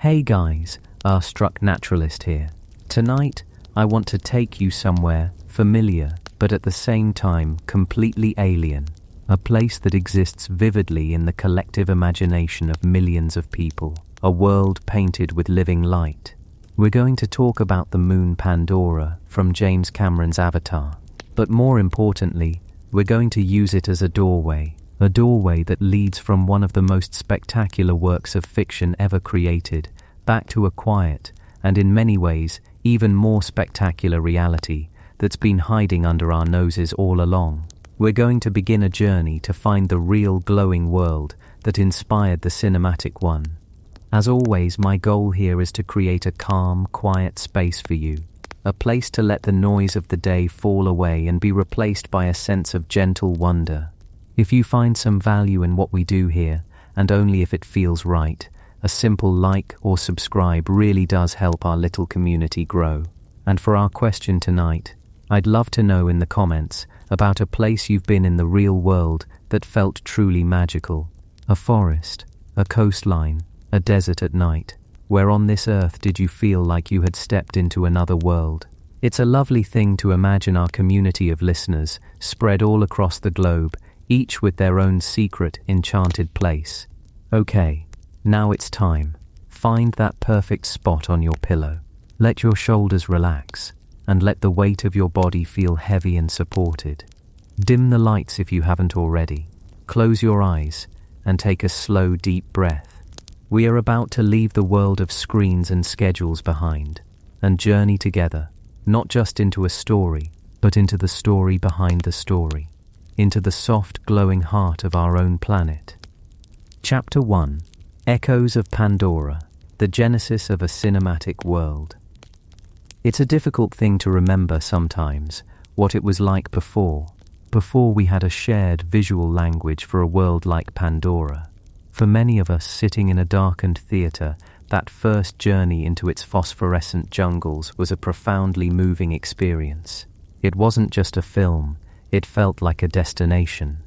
Hey guys, Struck Naturalist here. Tonight, I want to take you somewhere familiar, but at the same time completely alien. A place that exists vividly in the collective imagination of millions of people. A world painted with living light. We're going to talk about the moon Pandora from James Cameron's Avatar. But more importantly, we're going to use it as a doorway that leads from one of the most spectacular works of fiction ever created, back to a quiet, and in many ways, even more spectacular reality that's been hiding under our noses all along. We're going to begin a journey to find the real glowing world that inspired the cinematic one. As always, my goal here is to create a calm, quiet space for you. A place to let the noise of the day fall away and be replaced by a sense of gentle wonder. If you find some value in what we do here, and only if it feels right, a simple like or subscribe really does help our little community grow. And for our question tonight, I'd love to know in the comments about a place you've been in the real world that felt truly magical. A forest, a coastline, a desert at night. Where on this earth did you feel like you had stepped into another world? It's a lovely thing to imagine our community of listeners spread all across the globe, each with their own secret, enchanted place. Okay, now it's time. Find that perfect spot on your pillow. Let your shoulders relax, and let the weight of your body feel heavy and supported. Dim the lights if you haven't already. Close your eyes, and take a slow, deep breath. We are about to leave the world of screens and schedules behind, and journey together, not just into a story, but into the story behind the story. Into the soft, glowing heart of our own planet. Chapter 1. Echoes of Pandora, the genesis of a cinematic world. It's a difficult thing to remember sometimes, what it was like before we had a shared visual language for a world like Pandora. For many of us sitting in a darkened theatre, that first journey into its phosphorescent jungles was a profoundly moving experience. It wasn't just a film. It felt like a destination.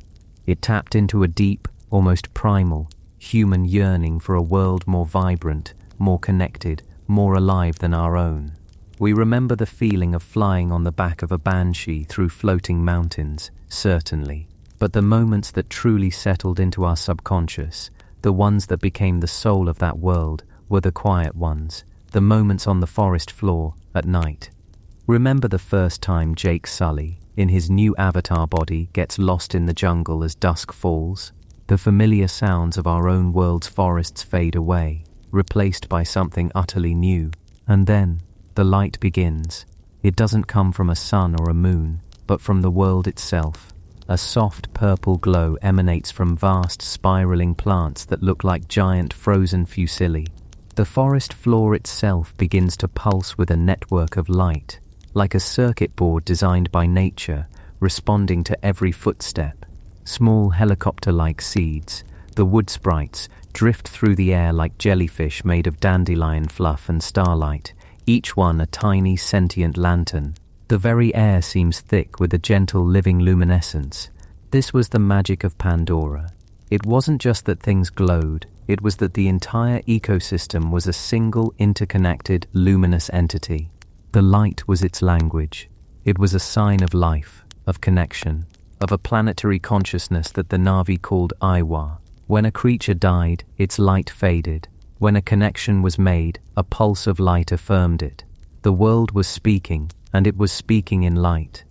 It tapped into a deep, almost primal, human yearning for a world more vibrant, more connected, more alive than our own. We remember the feeling of flying on the back of a banshee through floating mountains, certainly. But the moments that truly settled into our subconscious, the ones that became the soul of that world, were the quiet ones, the moments on the forest floor, at night. Remember the first time Jake Sully, in his new avatar body, gets lost in the jungle as dusk falls? The familiar sounds of our own world's forests fade away, replaced by something utterly new. And then, the light begins. It doesn't come from a sun or a moon, but from the world itself. A soft purple glow emanates from vast spiraling plants that look like giant frozen fusilli. The forest floor itself begins to pulse with a network of light, like a circuit board designed by nature, responding to every footstep. Small helicopter-like seeds, the wood sprites, drift through the air like jellyfish made of dandelion fluff and starlight, each one a tiny sentient lantern. The very air seems thick with a gentle living luminescence. This was the magic of Pandora. It wasn't just that things glowed, it was that the entire ecosystem was a single interconnected luminous entity. The light was its language. It was a sign of life, of connection, of a planetary consciousness that the Na'vi called Iwa. When a creature died, its light faded. When a connection was made, a pulse of light affirmed it. The world was speaking, and it was speaking in light.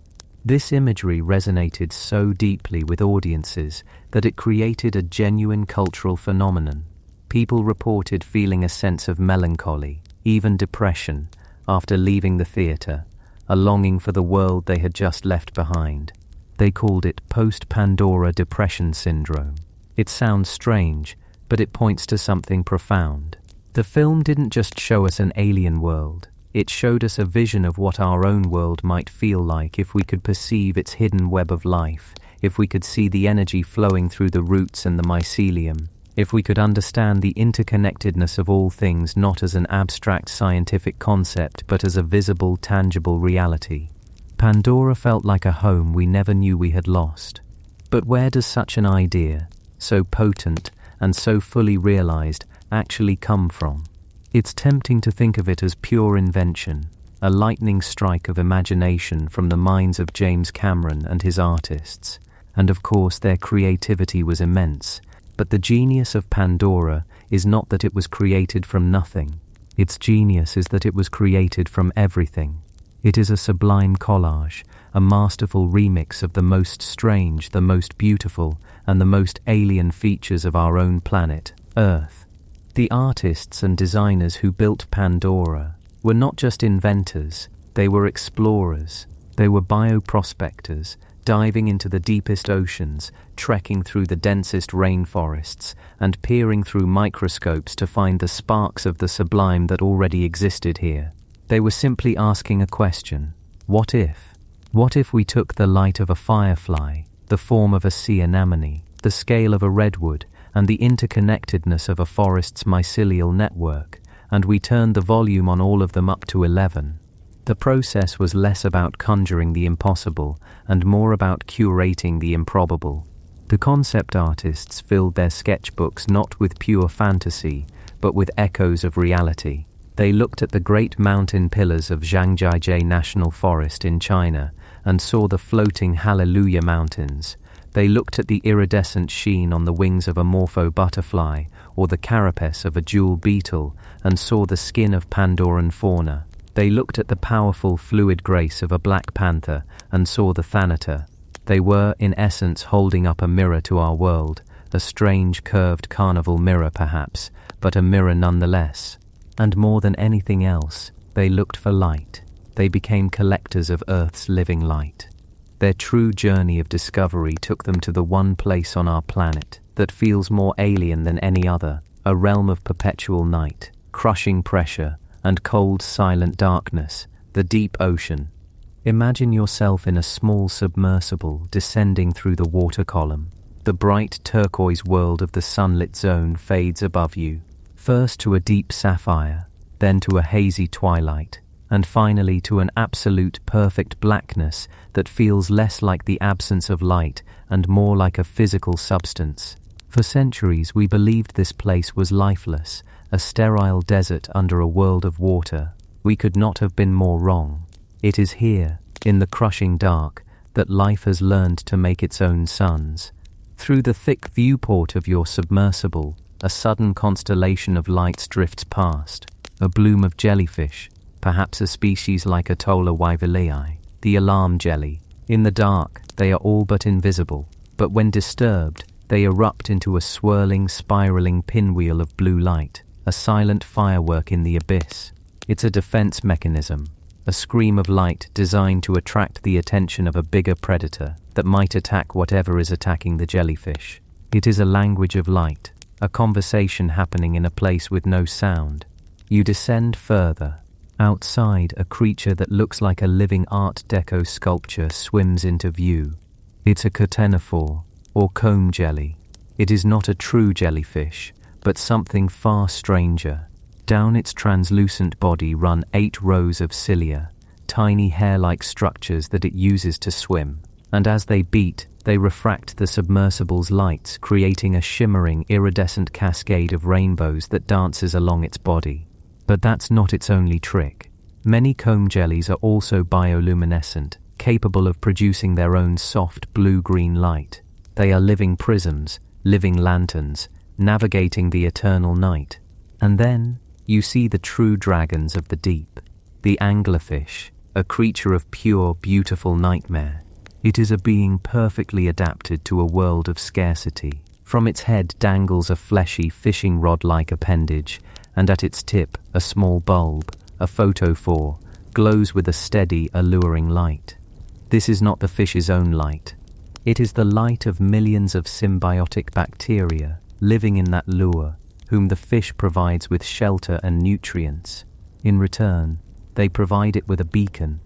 This imagery resonated so deeply with audiences that it created a genuine cultural phenomenon. People reported feeling a sense of melancholy, even depression, after leaving the theatre, a longing for the world they had just left behind. They called it post-Pandora depression syndrome. It sounds strange, but it points to something profound. The film didn't just show us an alien world. It showed us a vision of what our own world might feel like if we could perceive its hidden web of life, if we could see the energy flowing through the roots and the mycelium, if we could understand the interconnectedness of all things not as an abstract scientific concept but as a visible, tangible reality. Pandora felt like a home we never knew we had lost. But where does such an idea, so potent and so fully realized, actually come from? It's tempting to think of it as pure invention, a lightning strike of imagination from the minds of James Cameron and his artists. And of course their creativity was immense, but the genius of Pandora is not that it was created from nothing. Its genius is that it was created from everything. It is a sublime collage, a masterful remix of the most strange, the most beautiful, and the most alien features of our own planet, Earth. The artists and designers who built Pandora were not just inventors, they were explorers. They were bioprospectors, diving into the deepest oceans, trekking through the densest rainforests, and peering through microscopes to find the sparks of the sublime that already existed here. They were simply asking a question. What if? What if we took the light of a firefly, the form of a sea anemone, the scale of a redwood, and the interconnectedness of a forest's mycelial network, and we turned the volume on all of them up to 11? The process was less about conjuring the impossible and more about curating the improbable. The concept artists filled their sketchbooks not with pure fantasy, but with echoes of reality. They looked at the great mountain pillars of Zhangjiajie National Forest in China and saw the floating Hallelujah Mountains. They looked at the iridescent sheen on the wings of a morpho butterfly or the carapace of a jewel beetle and saw the skin of Pandoran fauna. They looked at the powerful fluid grace of a black panther and saw the thanator. They were, in essence, holding up a mirror to our world, a strange curved carnival mirror perhaps, but a mirror nonetheless. And more than anything else, they looked for light. They became collectors of Earth's living light. Their true journey of discovery took them to the one place on our planet that feels more alien than any other, a realm of perpetual night, crushing pressure, and cold silent darkness, the deep ocean. Imagine yourself in a small submersible descending through the water column. The bright turquoise world of the sunlit zone fades above you, first to a deep sapphire, then to a hazy twilight, and finally to an absolute perfect blackness that feels less like the absence of light and more like a physical substance. For centuries we believed this place was lifeless, a sterile desert under a world of water. We could not have been more wrong. It is here, in the crushing dark, that life has learned to make its own suns. Through the thick viewport of your submersible, a sudden constellation of lights drifts past. A bloom of jellyfish, perhaps a species like Atola wyvillei, the alarm jelly. In the dark, they are all but invisible, but when disturbed, they erupt into a swirling, spiraling pinwheel of blue light, a silent firework in the abyss. It's a defense mechanism, a scream of light designed to attract the attention of a bigger predator that might attack whatever is attacking the jellyfish. It is a language of light, a conversation happening in a place with no sound. You descend further. Outside, a creature that looks like a living Art Deco sculpture swims into view. It's a ctenophore, or comb jelly. It is not a true jellyfish, but something far stranger. Down its translucent body run 8 rows of cilia, tiny hair-like structures that it uses to swim, and as they beat, they refract the submersible's lights, creating a shimmering, iridescent cascade of rainbows that dances along its body. But that's not its only trick. Many comb jellies are also bioluminescent, capable of producing their own soft blue-green light. They are living prisms, living lanterns, navigating the eternal night. And then, you see the true dragons of the deep, the anglerfish, a creature of pure, beautiful nightmare. It is a being perfectly adapted to a world of scarcity. From its head dangles a fleshy fishing rod-like appendage, and at its tip, a small bulb, a photophore, glows with a steady, alluring light. This is not the fish's own light. It is the light of millions of symbiotic bacteria living in that lure, whom the fish provides with shelter and nutrients. In return, they provide it with a beacon.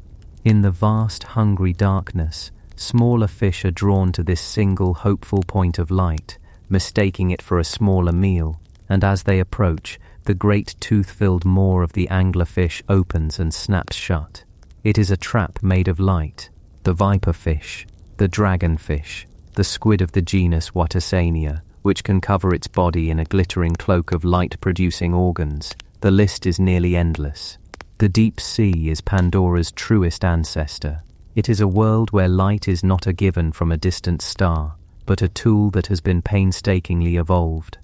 In the vast, hungry darkness, smaller fish are drawn to this single hopeful point of light, mistaking it for a smaller meal, and as they approach, the great tooth-filled maw of the anglerfish opens and snaps shut. It is a trap made of light. The viperfish, the dragonfish, the squid of the genus Watasania, which can cover its body in a glittering cloak of light-producing organs, The list is nearly endless. The deep sea is Pandora's truest ancestor. It is a world where light is not a given from a distant star, but a tool that has been painstakingly evolved.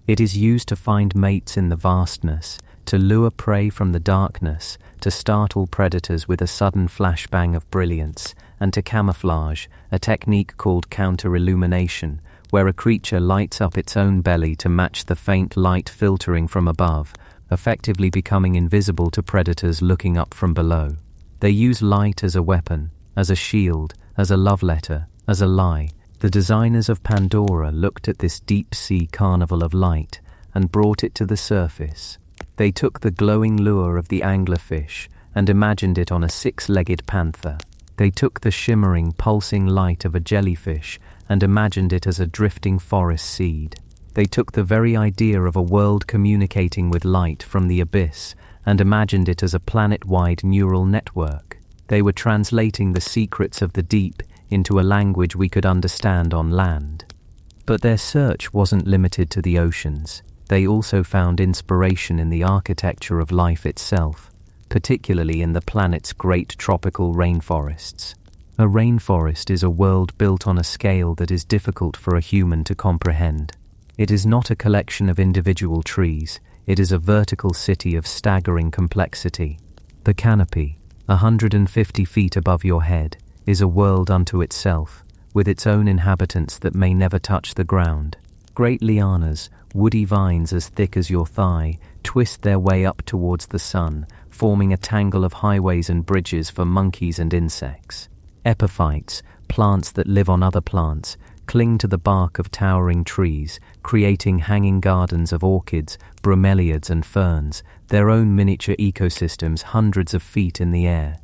It is used to find mates in the vastness, to lure prey from the darkness, to startle predators with a sudden flashbang of brilliance, and to camouflage, a technique called counter-illumination, where a creature lights up its own belly to match the faint light filtering from above, effectively becoming invisible to predators looking up from below. They use light as a weapon, as a shield, as a love letter, as a lie. The designers of Pandora looked at this deep-sea carnival of light and brought it to the surface. They took the glowing lure of the anglerfish and imagined it on a six-legged panther. They took the shimmering, pulsing light of a jellyfish and imagined it as a drifting forest seed. They took the very idea of a world communicating with light from the abyss and imagined it as a planet-wide neural network. They were translating the secrets of the deep into a language we could understand on land. But their search wasn't limited to the oceans. They also found inspiration in the architecture of life itself, particularly in the planet's great tropical rainforests. A rainforest is a world built on a scale that is difficult for a human to comprehend. It is not a collection of individual trees, it is a vertical city of staggering complexity. The canopy, 150 feet above your head, is a world unto itself, with its own inhabitants that may never touch the ground. Great lianas, woody vines as thick as your thigh, twist their way up towards the sun, forming a tangle of highways and bridges for monkeys and insects. Epiphytes, plants that live on other plants, cling to the bark of towering trees, creating hanging gardens of orchids, bromeliads and ferns, their own miniature ecosystems hundreds of feet in the air.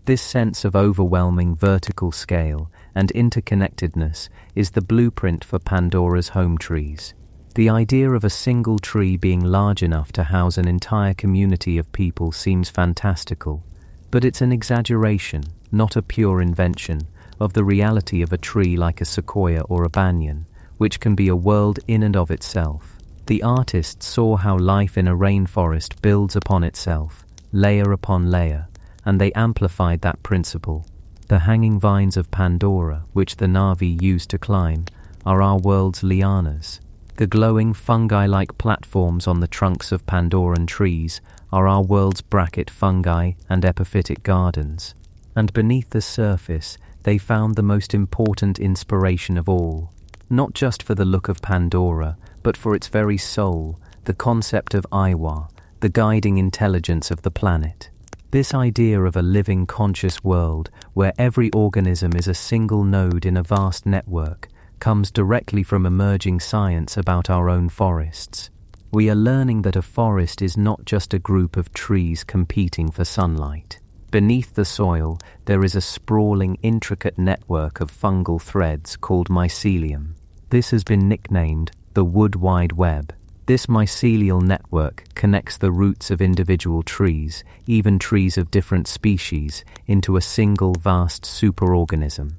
This sense of overwhelming vertical scale and interconnectedness is the blueprint for Pandora's home trees. The idea of a single tree being large enough to house an entire community of people seems fantastical, but it's an exaggeration, not a pure invention, of the reality of a tree like a sequoia or a banyan, which can be a world in and of itself. The artist saw how life in a rainforest builds upon itself, layer upon layer, and they amplified that principle. The hanging vines of Pandora, which the Na'vi use to climb, are our world's lianas. The glowing fungi-like platforms on the trunks of Pandoran trees are our world's bracket fungi and epiphytic gardens. And beneath the surface, they found the most important inspiration of all, not just for the look of Pandora, but for its very soul, the concept of Iwa, the guiding intelligence of the planet. This idea of a living conscious world where every organism is a single node in a vast network comes directly from emerging science about our own forests. We are learning that a forest is not just a group of trees competing for sunlight. Beneath the soil, there is a sprawling, intricate network of fungal threads called mycelium. This has been nicknamed the Wood Wide Web. This mycelial network connects the roots of individual trees, even trees of different species, into a single vast superorganism.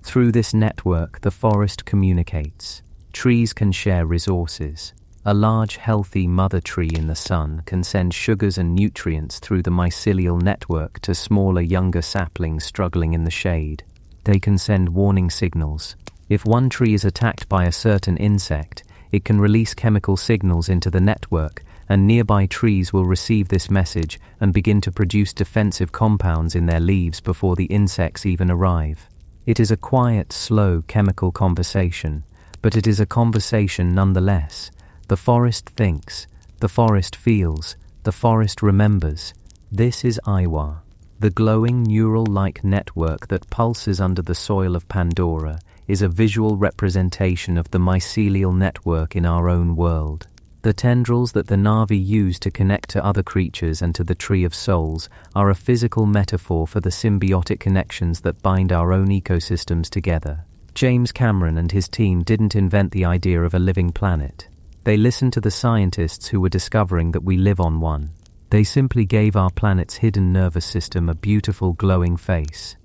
Through this network, the forest communicates. Trees can share resources. A large, healthy mother tree in the sun can send sugars and nutrients through the mycelial network to smaller, younger saplings struggling in the shade. They can send warning signals. If one tree is attacked by a certain insect, it can release chemical signals into the network, and nearby trees will receive this message and begin to produce defensive compounds in their leaves before the insects even arrive. It is a quiet, slow chemical conversation, but it is a conversation nonetheless. The forest thinks, the forest feels, the forest remembers. This is Iwa, the glowing neural-like network that pulses under the soil of Pandora is a visual representation of the mycelial network in our own world. The tendrils that the Na'vi use to connect to other creatures and to the Tree of Souls are a physical metaphor for the symbiotic connections that bind our own ecosystems together. James Cameron and his team didn't invent the idea of a living planet. They listened to the scientists who were discovering that we live on one. They simply gave our planet's hidden nervous system a beautiful glowing face.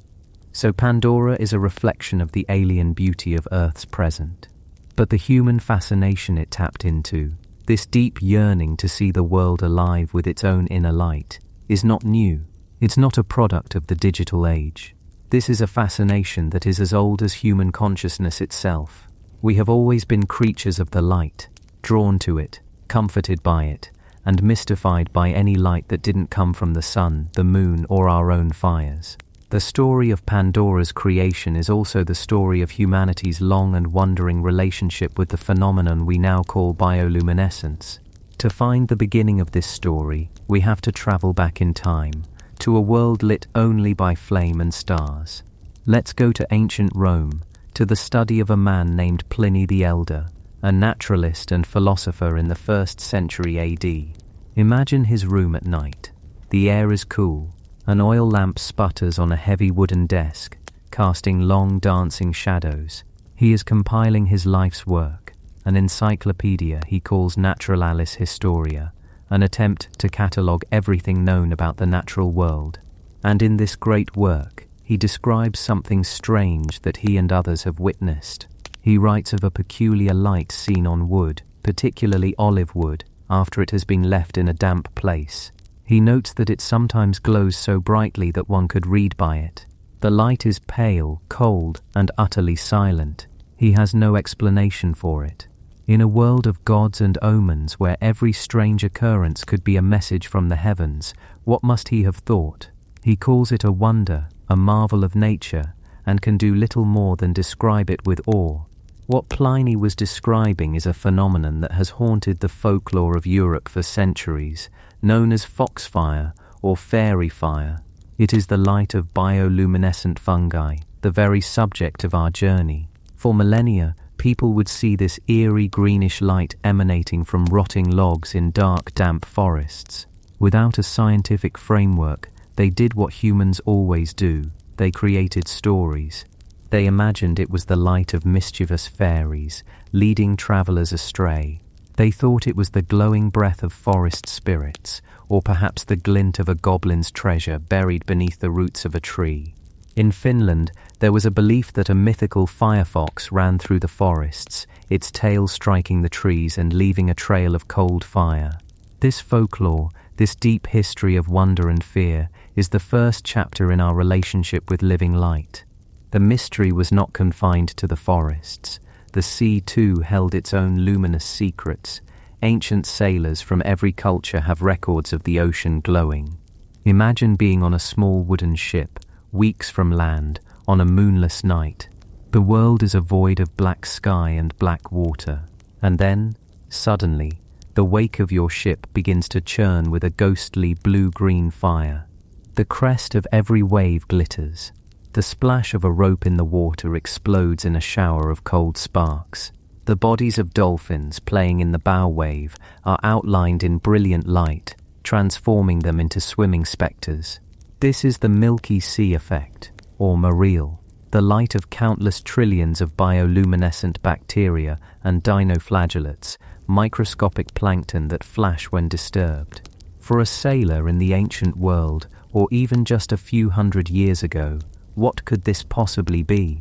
So Pandora is a reflection of the alien beauty of Earth's present. But the human fascination it tapped into, This deep yearning to see the world alive with its own inner light is not new. It's not a product of the digital age. This is a fascination that is as old as human consciousness itself. We have always been creatures of the light, drawn to it, comforted by it, and mystified by any light that didn't come from the sun, the moon, or our own fires. The story of Pandora's creation is also the story of humanity's long and wondering relationship with the phenomenon we now call bioluminescence. To find the beginning of this story, we have to travel back in time, to a world lit only by flame and stars. Let's go to ancient Rome, to the study of a man named Pliny the Elder, a naturalist and philosopher in the 1st century AD. Imagine his room at night. The air is cool. An oil lamp sputters on a heavy wooden desk, casting long dancing shadows. He is compiling his life's work, an encyclopedia he calls Naturalis Historia, an attempt to catalogue everything known about the natural world. And in this great work, he describes something strange that he and others have witnessed. He writes of a peculiar light seen on wood, particularly olive wood, after it has been left in a damp place. He notes that it sometimes glows so brightly that one could read by it. The light is pale, cold, and utterly silent. He has no explanation for it. In a world of gods and omens where every strange occurrence could be a message from the heavens, what must he have thought? He calls it a wonder, a marvel of nature, and can do little more than describe it with awe. What Pliny was describing is a phenomenon that has haunted the folklore of Europe for centuries, known as Foxfire or fairy fire. It is the light of bioluminescent fungi, the very subject of our journey. For millennia, people would see this eerie greenish light emanating from rotting logs in dark, damp forests. Without a scientific framework, they did what humans always do. They created stories. They imagined it was the light of mischievous fairies, leading travelers astray. They thought it was the glowing breath of forest spirits, or perhaps the glint of a goblin's treasure buried beneath the roots of a tree. In Finland, there was a belief that a mythical firefox ran through the forests, its tail striking the trees and leaving a trail of cold fire. This folklore, this deep history of wonder and fear, is the first chapter in our relationship with living light. The mystery was not confined to the forests. The sea too held its own luminous secrets. Ancient sailors from every culture have records of the ocean glowing. Imagine being on a small wooden ship, weeks from land, on a moonless night. The world is a void of black sky and black water. And then, suddenly, the wake of your ship begins to churn with a ghostly blue-green fire. The crest of every wave glitters. The splash of a rope in the water explodes in a shower of cold sparks. The bodies of dolphins playing in the bow wave are outlined in brilliant light, transforming them into swimming spectres. This is the Milky Sea effect, or Mareal, the light of countless trillions of bioluminescent bacteria and dinoflagellates, microscopic plankton that flash when disturbed. For a sailor in the ancient world, or even just a few hundred years ago, what could this possibly be?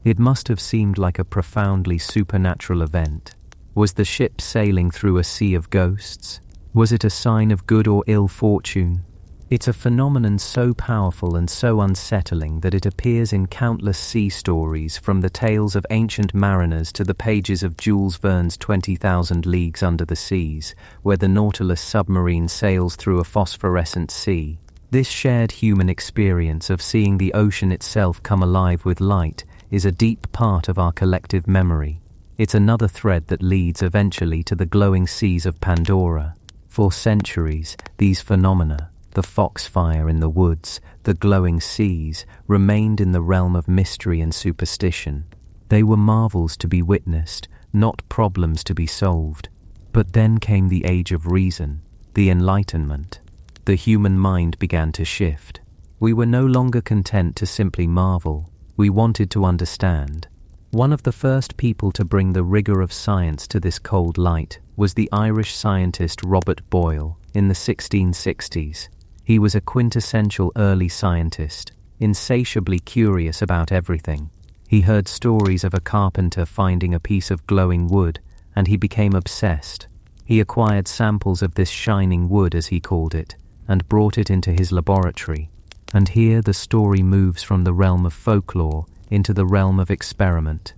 It must have seemed like a profoundly supernatural event. Was the ship sailing through a sea of ghosts? Was it a sign of good or ill fortune? It's a phenomenon so powerful and so unsettling that it appears in countless sea stories, from the tales of ancient mariners to the pages of Jules Verne's 20,000 Leagues Under the Seas, where the Nautilus submarine sails through a phosphorescent sea. This shared human experience of seeing the ocean itself come alive with light is a deep part of our collective memory. It's another thread that leads eventually to the glowing seas of Pandora. For centuries, these phenomena, the foxfire in the woods, the glowing seas, remained in the realm of mystery and superstition. They were marvels to be witnessed, not problems to be solved. But then came the age of reason, the Enlightenment. The human mind began to shift. We were no longer content to simply marvel. We wanted to understand. One of the first people to bring the rigor of science to this cold light was the Irish scientist Robert Boyle in the 1660s. He was a quintessential early scientist, insatiably curious about everything. He heard stories of a carpenter finding a piece of glowing wood, and he became obsessed. He acquired samples of this shining wood, as he called it, and brought it into his laboratory. And here the story moves from the realm of folklore into the realm of experiment.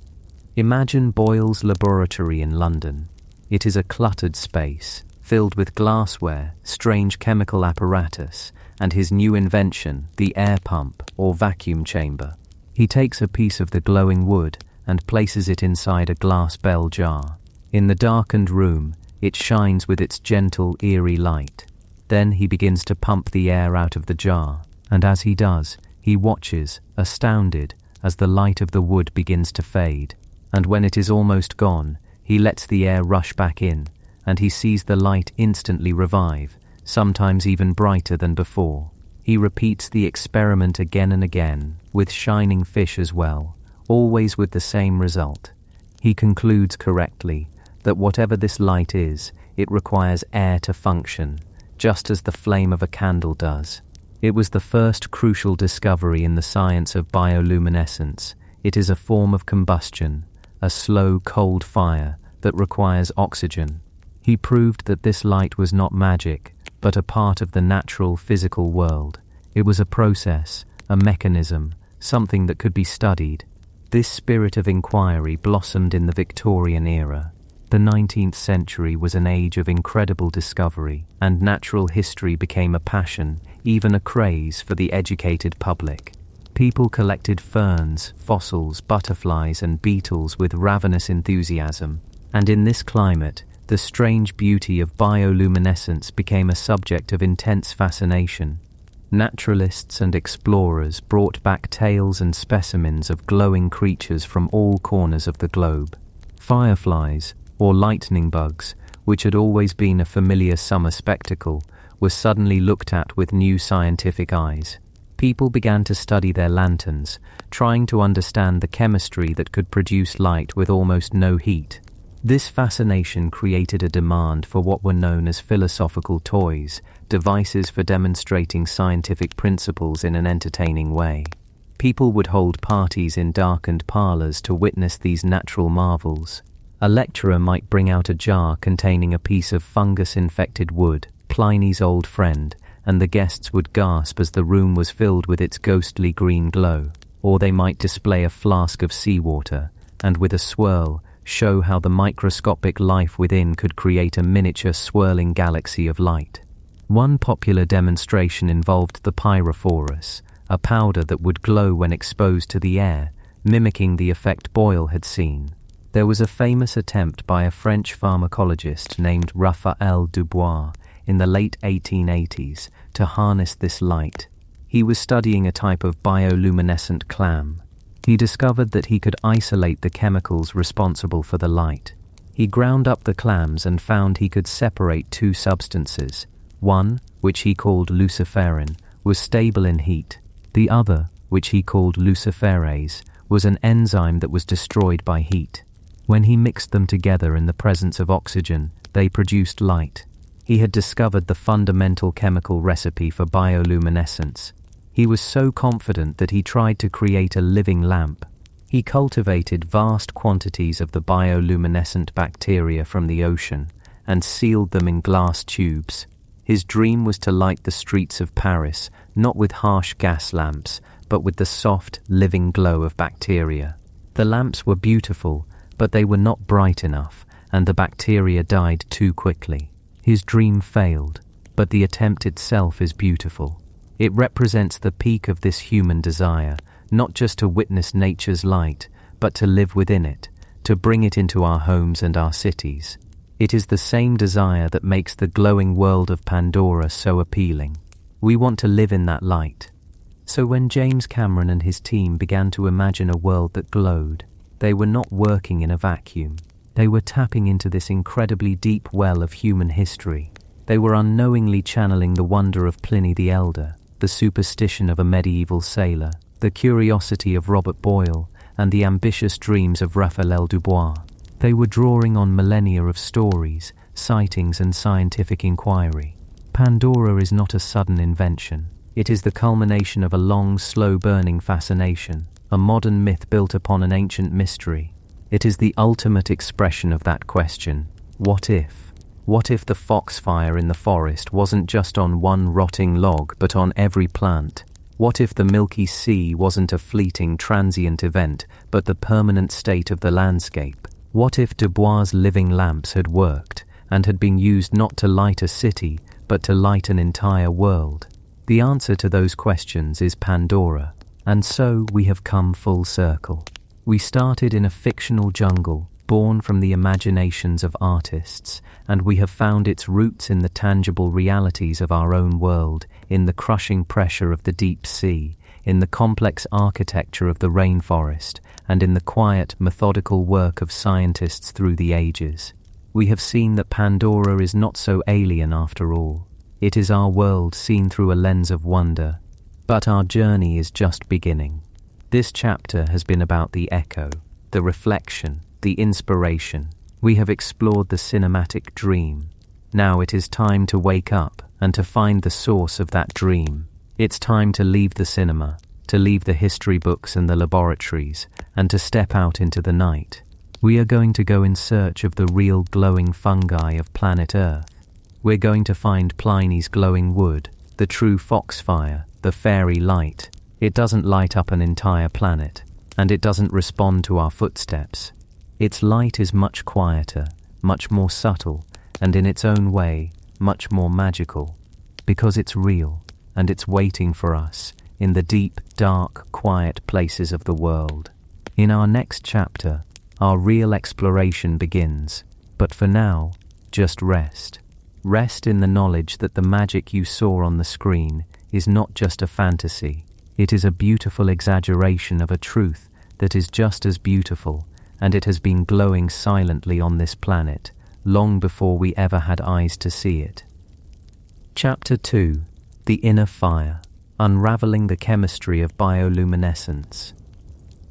Imagine Boyle's laboratory in London. It is a cluttered space, filled with glassware, strange chemical apparatus, and his new invention, the air pump or vacuum chamber. He takes a piece of the glowing wood and places it inside a glass bell jar. In the darkened room, it shines with its gentle, eerie light. Then he begins to pump the air out of the jar, and as he does, he watches, astounded, as the light of the wood begins to fade. And when it is almost gone, he lets the air rush back in, and he sees the light instantly revive, sometimes even brighter than before. He repeats the experiment again and again, with shining fish as well, always with the same result. He concludes correctly that whatever this light is, it requires air to function, just as the flame of a candle does. It was the first crucial discovery in the science of bioluminescence. It is a form of combustion, a slow, cold fire that requires oxygen. He proved that this light was not magic, but a part of the natural physical world. It was a process, a mechanism, something that could be studied. This spirit of inquiry blossomed in the Victorian era. The 19th century was an age of incredible discovery, and natural history became a passion, even a craze for the educated public. People collected ferns, fossils, butterflies, and beetles with ravenous enthusiasm, and in this climate, the strange beauty of bioluminescence became a subject of intense fascination. Naturalists and explorers brought back tales and specimens of glowing creatures from all corners of the globe. Fireflies, or lightning bugs, which had always been a familiar summer spectacle, were suddenly looked at with new scientific eyes. People began to study their lanterns, trying to understand the chemistry that could produce light with almost no heat. This fascination created a demand for what were known as philosophical toys, devices for demonstrating scientific principles in an entertaining way. People would hold parties in darkened parlors to witness these natural marvels. A lecturer might bring out a jar containing a piece of fungus-infected wood, Pliny's old friend, and the guests would gasp as the room was filled with its ghostly green glow. Or they might display a flask of seawater, and with a swirl, show how the microscopic life within could create a miniature swirling galaxy of light. One popular demonstration involved the pyrophorus, a powder that would glow when exposed to the air, mimicking the effect Boyle had seen. There was a famous attempt by a French pharmacologist named Raphael Dubois in the late 1880s to harness this light. He was studying a type of bioluminescent clam. He discovered that he could isolate the chemicals responsible for the light. He ground up the clams and found he could separate two substances. One, which he called luciferin, was stable in heat. The other, which he called luciferase, was an enzyme that was destroyed by heat. When he mixed them together in the presence of oxygen, they produced light. He had discovered the fundamental chemical recipe for bioluminescence. He was so confident that he tried to create a living lamp. He cultivated vast quantities of the bioluminescent bacteria from the ocean and sealed them in glass tubes. His dream was to light the streets of Paris, not with harsh gas lamps, but with the soft, living glow of bacteria. The lamps were beautiful, but they were not bright enough, and the bacteria died too quickly. His dream failed, but the attempt itself is beautiful. It represents the peak of this human desire, not just to witness nature's light, but to live within it, to bring it into our homes and our cities. It is the same desire that makes the glowing world of Pandora so appealing. We want to live in that light. So when James Cameron and his team began to imagine a world that glowed, they were not working in a vacuum. They were tapping into this incredibly deep well of human history. They were unknowingly channeling the wonder of Pliny the Elder, the superstition of a medieval sailor, the curiosity of Robert Boyle, and the ambitious dreams of Raphael Dubois. They were drawing on millennia of stories, sightings, and scientific inquiry. Pandora is not a sudden invention. It is the culmination of a long, slow-burning fascination, a modern myth built upon an ancient mystery. It is the ultimate expression of that question, what if? What if the foxfire in the forest wasn't just on one rotting log but on every plant? What if the Milky Sea wasn't a fleeting transient event but the permanent state of the landscape? What if Dubois' living lamps had worked and had been used not to light a city but to light an entire world? The answer to those questions is Pandora. And so we have come full circle. We started in a fictional jungle, born from the imaginations of artists, and we have found its roots in the tangible realities of our own world, in the crushing pressure of the deep sea, in the complex architecture of the rainforest, and in the quiet, methodical work of scientists through the ages. We have seen that Pandora is not so alien after all. It is our world seen through a lens of wonder. But our journey is just beginning. This chapter has been about the echo, the reflection, the inspiration. We have explored the cinematic dream. Now it is time to wake up and to find the source of that dream. It's time to leave the cinema, to leave the history books and the laboratories, and to step out into the night. We are going to go in search of the real glowing fungi of planet Earth. We're going to find Pliny's glowing wood, the true foxfire, the fairy light. It doesn't light up an entire planet, and it doesn't respond to our footsteps. Its light is much quieter, much more subtle, and in its own way, much more magical, because it's real, and it's waiting for us in the deep, dark, quiet places of the world. In our next chapter, our real exploration begins, but for now, just rest. Rest in the knowledge that the magic you saw on the screen is not just a fantasy. It is a beautiful exaggeration of a truth that is just as beautiful, and it has been glowing silently on this planet long before we ever had eyes to see it. Chapter 2. The Inner Fire. Unraveling the Chemistry of Bioluminescence.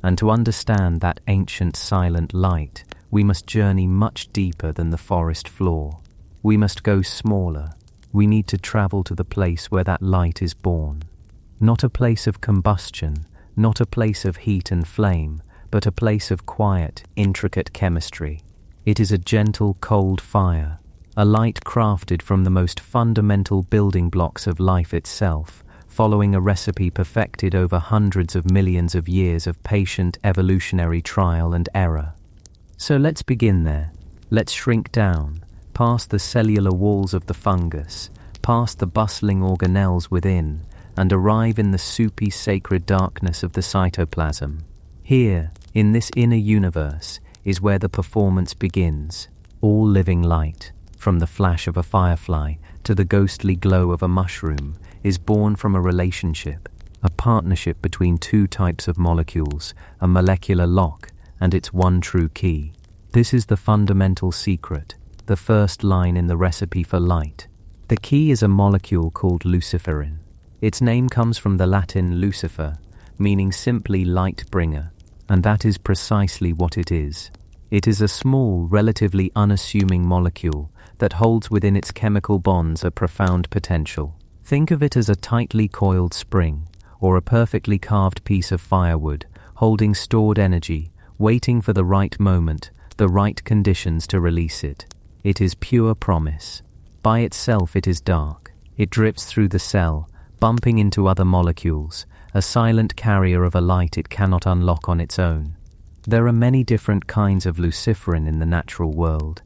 And to understand that ancient silent light, we must journey much deeper than the forest floor. We must go smaller. We need to travel to the place where that light is born. Not a place of combustion, not a place of heat and flame, but a place of quiet, intricate chemistry. It is a gentle, cold fire, a light crafted from the most fundamental building blocks of life itself, following a recipe perfected over hundreds of millions of years of patient evolutionary trial and error. So let's begin there. Let's shrink down, past the cellular walls of the fungus, past the bustling organelles within, and arrive in the soupy sacred darkness of the cytoplasm. Here, in this inner universe, is where the performance begins. All living light, from the flash of a firefly to the ghostly glow of a mushroom, is born from a relationship, a partnership between two types of molecules, a molecular lock, and its one true key. This is the fundamental secret, the first line in the recipe for light. The key is a molecule called luciferin. Its name comes from the Latin lucifer, meaning simply light bringer, and that is precisely what it is. It is a small, relatively unassuming molecule that holds within its chemical bonds a profound potential. Think of it as a tightly coiled spring, or a perfectly carved piece of firewood, holding stored energy, waiting for the right moment, the right conditions to release it. It is pure promise. By itself it is dark. It drips through the cell, bumping into other molecules, a silent carrier of a light it cannot unlock on its own. There are many different kinds of luciferin in the natural world.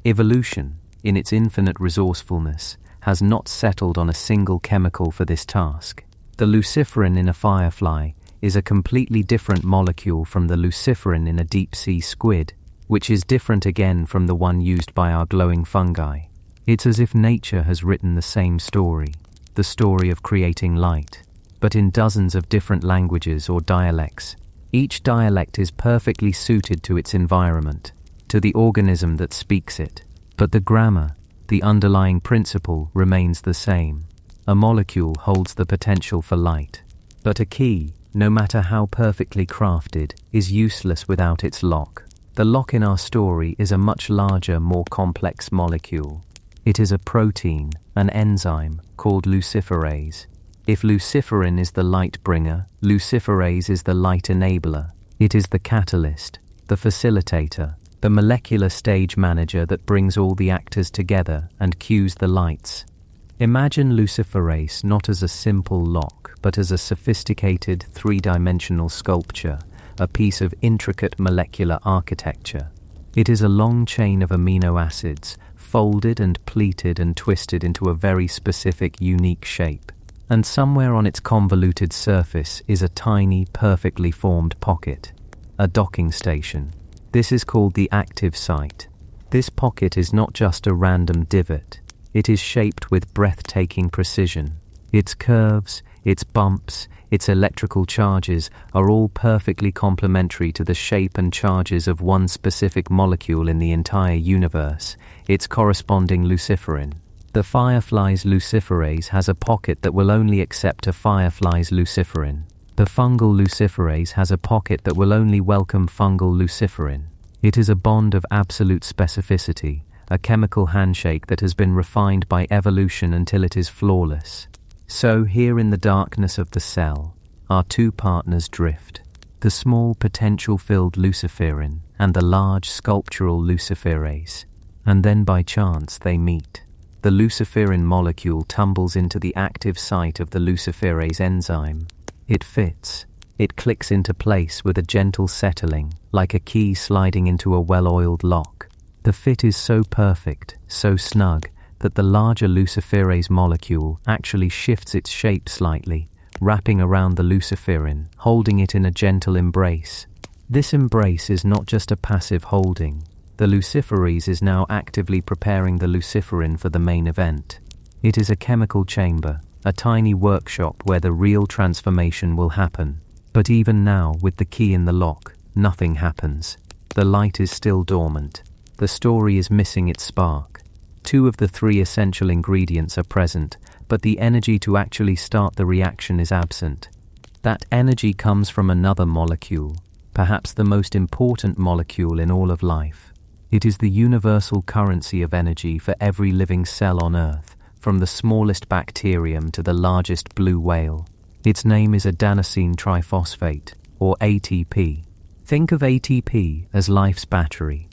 Evolution, in its infinite resourcefulness, has not settled on a single chemical for this task. The luciferin in a firefly is a completely different molecule from the luciferin in a deep-sea squid, which is different again from the one used by our glowing fungi. It's as if nature has written the same story, the story of creating light, but in dozens of different languages or dialects. Each dialect is perfectly suited to its environment, to the organism that speaks it, but the grammar, the underlying principle, remains the same. A molecule holds the potential for light, but a key, no matter how perfectly crafted, is useless without its lock. The lock in our story is a much larger, more complex molecule. It is a protein, an enzyme, called luciferase. If luciferin is the light bringer, luciferase is the light enabler. It is the catalyst, the facilitator, the molecular stage manager that brings all the actors together and cues the lights. Imagine luciferase not as a simple lock, but as a sophisticated three-dimensional sculpture, a piece of intricate molecular architecture. It is a long chain of amino acids, folded and pleated and twisted into a very specific, unique shape. And somewhere on its convoluted surface is a tiny, perfectly formed pocket, a docking station. This is called the active site. This pocket is not just a random divot. It is shaped with breathtaking precision. Its curves, its bumps, its electrical charges are all perfectly complementary to the shape and charges of one specific molecule in the entire universe, its corresponding luciferin. The firefly's luciferase has a pocket that will only accept a firefly's luciferin. The fungal luciferase has a pocket that will only welcome fungal luciferin. It is a bond of absolute specificity, a chemical handshake that has been refined by evolution until it is flawless. So here in the darkness of the cell, our two partners drift, the small potential-filled luciferin and the large sculptural luciferase, and then by chance they meet. The luciferin molecule tumbles into the active site of the luciferase enzyme. It fits. It clicks into place with a gentle settling, like a key sliding into a well-oiled lock. The fit is so perfect, so snug, that the larger luciferase molecule actually shifts its shape slightly, wrapping around the luciferin, holding it in a gentle embrace. This embrace is not just a passive holding. The luciferase is now actively preparing the luciferin for the main event. It is a chemical chamber, a tiny workshop where the real transformation will happen. But even now, with the key in the lock, nothing happens. The light is still dormant. The story is missing its spark. Two of the three essential ingredients are present, but the energy to actually start the reaction is absent. That energy comes from another molecule, perhaps the most important molecule in all of life. It is the universal currency of energy for every living cell on Earth, from the smallest bacterium to the largest blue whale. Its name is adenosine triphosphate, or ATP. Think of ATP as life's battery.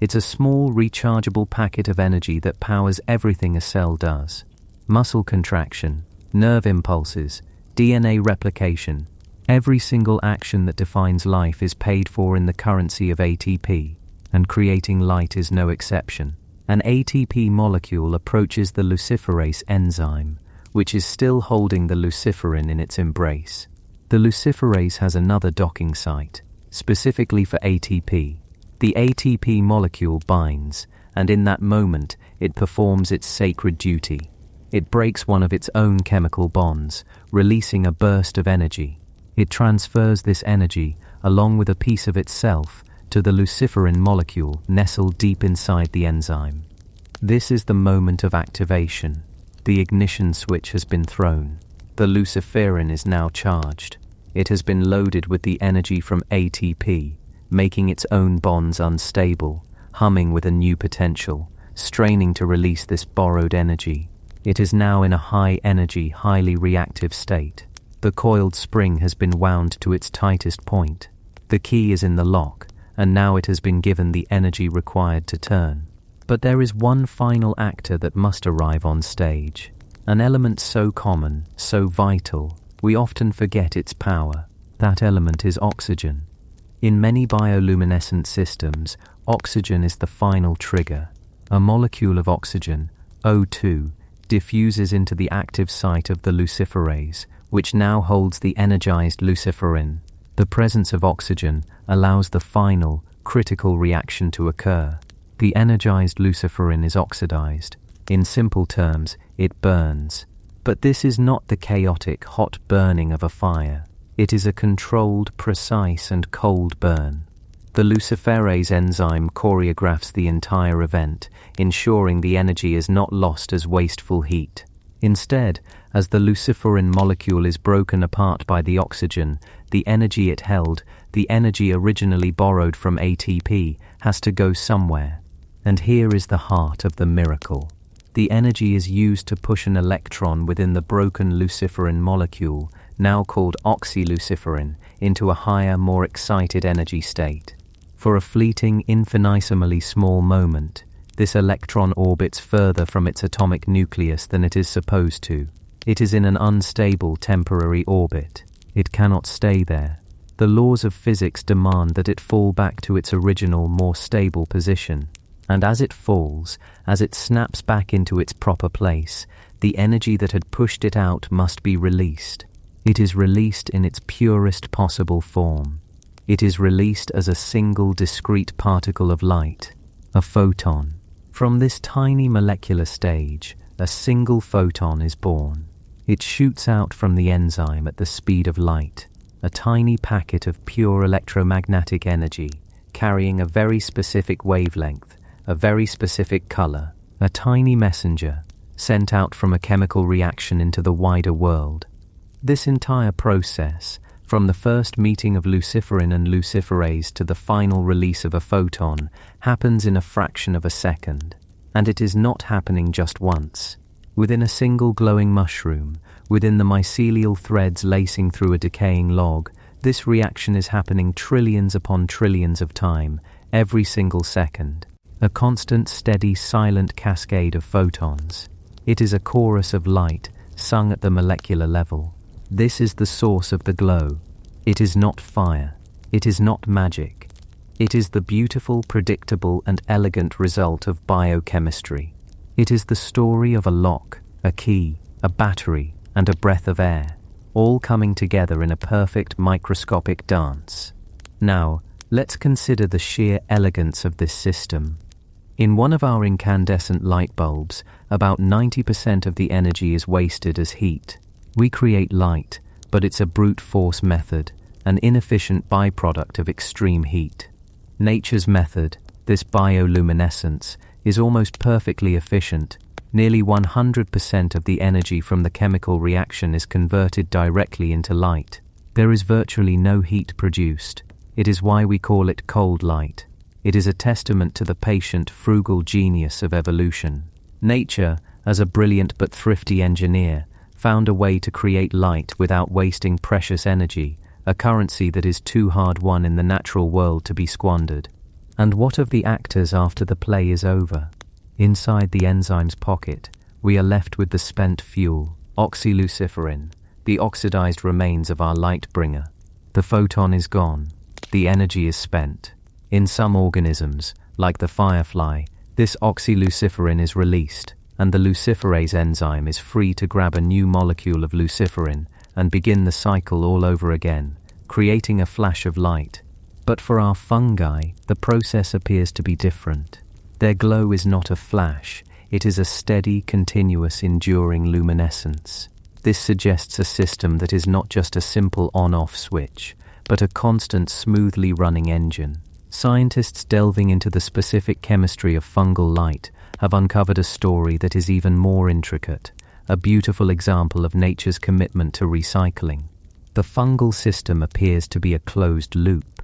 It's a small rechargeable packet of energy that powers everything a cell does. Muscle contraction, nerve impulses, DNA replication. Every single action that defines life is paid for in the currency of ATP, and creating light is no exception. An ATP molecule approaches the luciferase enzyme, which is still holding the luciferin in its embrace. The luciferase has another docking site, specifically for ATP. The ATP molecule binds, and in that moment, it performs its sacred duty. It breaks one of its own chemical bonds, releasing a burst of energy. It transfers this energy, along with a piece of itself, to the luciferin molecule nestled deep inside the enzyme. This is the moment of activation. The ignition switch has been thrown. The luciferin is now charged. It has been loaded with the energy from ATP, making its own bonds unstable, humming with a new potential, straining to release this borrowed energy. It is now in a high-energy, highly reactive state. The coiled spring has been wound to its tightest point. The key is in the lock, and now it has been given the energy required to turn. But there is one final actor that must arrive on stage. An element so common, so vital, we often forget its power. That element is oxygen. In many bioluminescent systems, oxygen is the final trigger. A molecule of oxygen, O2, diffuses into the active site of the luciferase, which now holds the energized luciferin. The presence of oxygen allows the final, critical reaction to occur. The energized luciferin is oxidized. In simple terms, it burns. But this is not the chaotic, hot burning of a fire. It is a controlled, precise, and cold burn. The luciferase enzyme choreographs the entire event, ensuring the energy is not lost as wasteful heat. Instead, as the luciferin molecule is broken apart by the oxygen, the energy it held, the energy originally borrowed from ATP, has to go somewhere. And here is the heart of the miracle. The energy is used to push an electron within the broken luciferin molecule, now called oxyluciferin, into a higher, more excited energy state. For a fleeting, infinitesimally small moment, this electron orbits further from its atomic nucleus than it is supposed to. It is in an unstable temporary orbit. It cannot stay there. The laws of physics demand that it fall back to its original, more stable position. And as it falls, as it snaps back into its proper place, the energy that had pushed it out must be released. It is released in its purest possible form. It is released as a single discrete particle of light, a photon. From this tiny molecular stage, a single photon is born. It shoots out from the enzyme at the speed of light, a tiny packet of pure electromagnetic energy, carrying a very specific wavelength, a very specific color, a tiny messenger, sent out from a chemical reaction into the wider world. This entire process, from the first meeting of luciferin and luciferase to the final release of a photon, happens in a fraction of a second. And it is not happening just once. Within a single glowing mushroom, within the mycelial threads lacing through a decaying log, this reaction is happening trillions upon trillions of time, every single second. A constant, steady, silent cascade of photons. It is a chorus of light, sung at the molecular level. This is the source of the glow. It is not fire. It is not magic. It is the beautiful, predictable, and elegant result of biochemistry. It is the story of a lock, a key, a battery, and a breath of air, all coming together in a perfect microscopic dance. Now, let's consider the sheer elegance of this system. In one of our incandescent light bulbs, about 90% of the energy is wasted as heat. We create light, but it's a brute force method, an inefficient byproduct of extreme heat. Nature's method, this bioluminescence, is almost perfectly efficient. Nearly 100% of the energy from the chemical reaction is converted directly into light. There is virtually no heat produced. It is why we call it cold light. It is a testament to the patient, frugal genius of evolution. Nature, as a brilliant but thrifty engineer, found a way to create light without wasting precious energy, a currency that is too hard won in the natural world to be squandered. And what of the actors after the play is over? Inside the enzyme's pocket, we are left with the spent fuel, oxyluciferin, the oxidized remains of our light bringer. The photon is gone. The energy is spent. In some organisms, like the firefly, this oxyluciferin is released, and the luciferase enzyme is free to grab a new molecule of luciferin and begin the cycle all over again, creating a flash of light. But for our fungi, the process appears to be different. Their glow is not a flash, it is a steady, continuous, enduring luminescence. This suggests a system that is not just a simple on-off switch, but a constant, smoothly running engine. Scientists delving into the specific chemistry of fungal light have uncovered a story that is even more intricate, a beautiful example of nature's commitment to recycling. The fungal system appears to be a closed loop.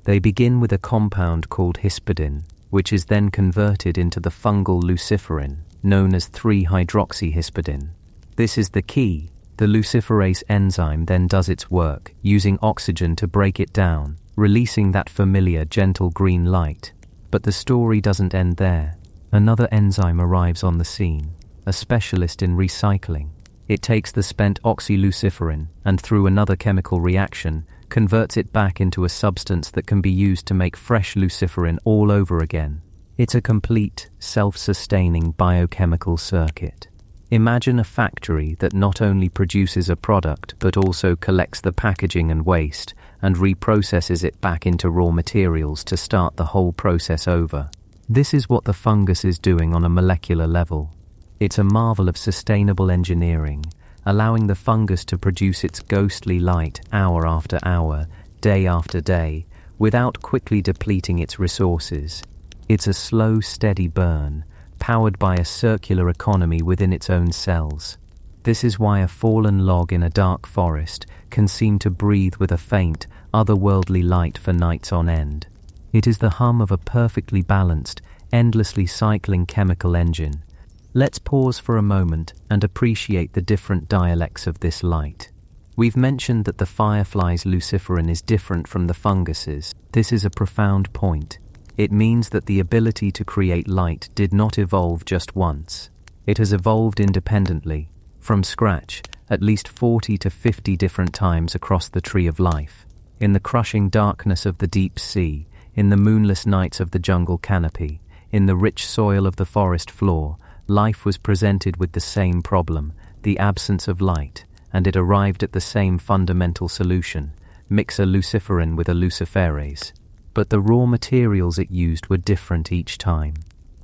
They begin with a compound called hispidin, which is then converted into the fungal luciferin, known as 3-hydroxyhispidin. This is the key. The luciferase enzyme then does its work, using oxygen to break it down, releasing that familiar gentle green light. But the story doesn't end there. Another enzyme arrives on the scene, a specialist in recycling. It takes the spent oxyluciferin and, through another chemical reaction, converts it back into a substance that can be used to make fresh luciferin all over again. It's a complete, self-sustaining biochemical circuit. Imagine a factory that not only produces a product but also collects the packaging and waste and reprocesses it back into raw materials to start the whole process over. This is what the fungus is doing on a molecular level. It's a marvel of sustainable engineering, allowing the fungus to produce its ghostly light hour after hour, day after day, without quickly depleting its resources. It's a slow, steady burn, powered by a circular economy within its own cells. This is why a fallen log in a dark forest can seem to breathe with a faint, otherworldly light for nights on end. It is the hum of a perfectly balanced, endlessly cycling chemical engine. Let's pause for a moment and appreciate the different dialects of this light. We've mentioned that the firefly's luciferin is different from the fungus's. This is a profound point. It means that the ability to create light did not evolve just once. It has evolved independently, from scratch, at least 40 to 50 different times across the tree of life. In the crushing darkness of the deep sea, in the moonless nights of the jungle canopy, in the rich soil of the forest floor, life was presented with the same problem, the absence of light, and it arrived at the same fundamental solution: mix a luciferin with a luciferase. But the raw materials it used were different each time.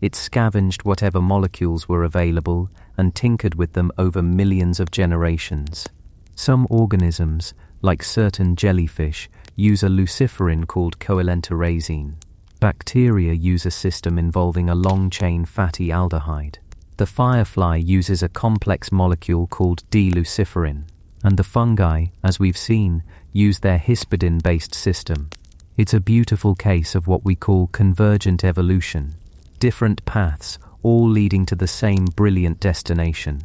It scavenged whatever molecules were available and tinkered with them over millions of generations. Some organisms, like certain jellyfish, use a luciferin called coelenterasine. Bacteria use a system involving a long-chain fatty aldehyde. The firefly uses a complex molecule called D-luciferin, and the fungi, as we've seen, use their hispidin-based system. It's a beautiful case of what we call convergent evolution. Different paths, all leading to the same brilliant destination.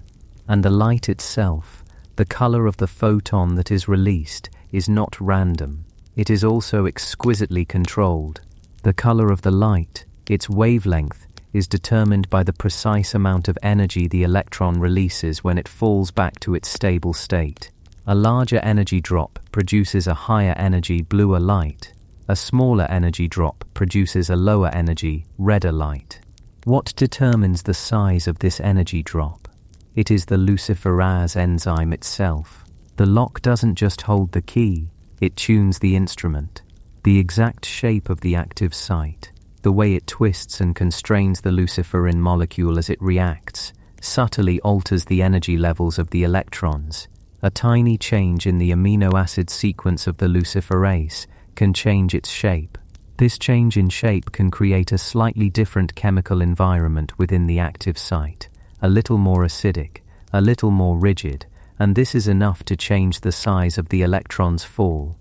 And the light itself, the color of the photon that is released, is not random. It is also exquisitely controlled. The color of the light, its wavelength, is determined by the precise amount of energy the electron releases when it falls back to its stable state. A larger energy drop produces a higher energy bluer light. A smaller energy drop produces a lower energy redder light. What determines the size of this energy drop? It is the luciferase enzyme itself. The lock doesn't just hold the key, it tunes the instrument. The exact shape of the active site, the way it twists and constrains the luciferin molecule as it reacts, subtly alters the energy levels of the electrons. A tiny change in the amino acid sequence of the luciferase can change its shape. This change in shape can create a slightly different chemical environment within the active site, a little more acidic, a little more rigid, and this is enough to change the size of the electron's fall.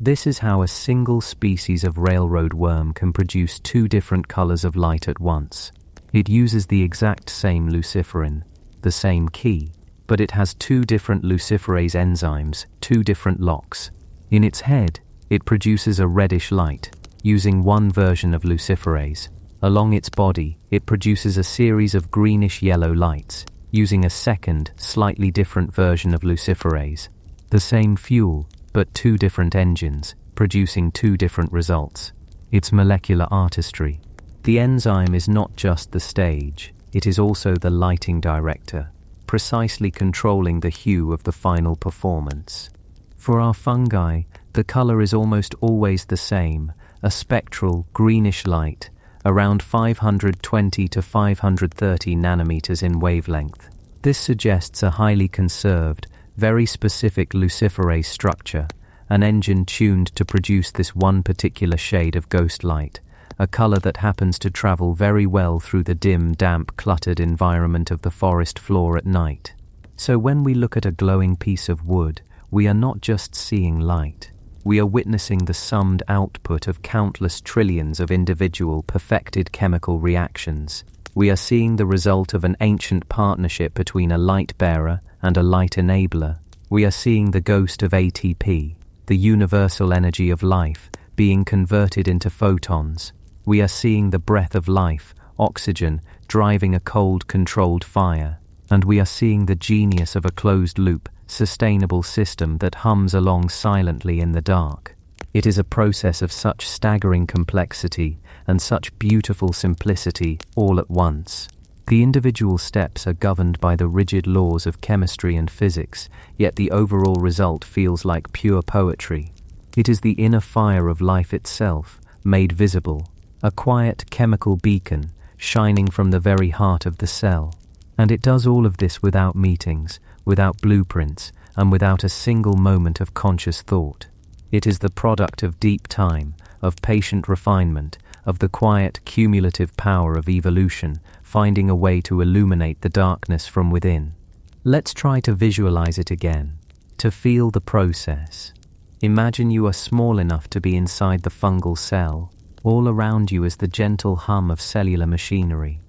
This is how a single species of railroad worm can produce two different colors of light at once. It uses the exact same luciferin, the same key, but it has two different luciferase enzymes, two different locks. In its head, it produces a reddish light, using one version of luciferase. Along its body, it produces a series of greenish-yellow lights, using a second, slightly different version of luciferase. The same fuel, but two different engines, producing two different results. It's molecular artistry. The enzyme is not just the stage, it is also the lighting director, precisely controlling the hue of the final performance. For our fungi, the color is almost always the same, a spectral, greenish light, around 520 to 530 nanometers in wavelength. This suggests a highly conserved, very specific luciferase structure, an engine tuned to produce this one particular shade of ghost light, a color that happens to travel very well through the dim, damp, cluttered environment of the forest floor at night. So when we look at a glowing piece of wood, we are not just seeing light. We are witnessing the summed output of countless trillions of individual perfected chemical reactions. We are seeing the result of an ancient partnership between a light bearer and a light enabler. We are seeing the ghost of ATP, the universal energy of life, being converted into photons. We are seeing the breath of life, oxygen, driving a cold, controlled fire. And we are seeing the genius of a closed-loop, sustainable system that hums along silently in the dark. It is a process of such staggering complexity and such beautiful simplicity all at once. The individual steps are governed by the rigid laws of chemistry and physics, yet the overall result feels like pure poetry. It is the inner fire of life itself, made visible, a quiet chemical beacon shining from the very heart of the cell. And it does all of this without meetings, without blueprints, and without a single moment of conscious thought. It is the product of deep time, of patient refinement, of the quiet cumulative power of evolution, finding a way to illuminate the darkness from within. Let's try to visualize it again, to feel the process. Imagine you are small enough to be inside the fungal cell. All around you is the gentle hum of cellular machinery.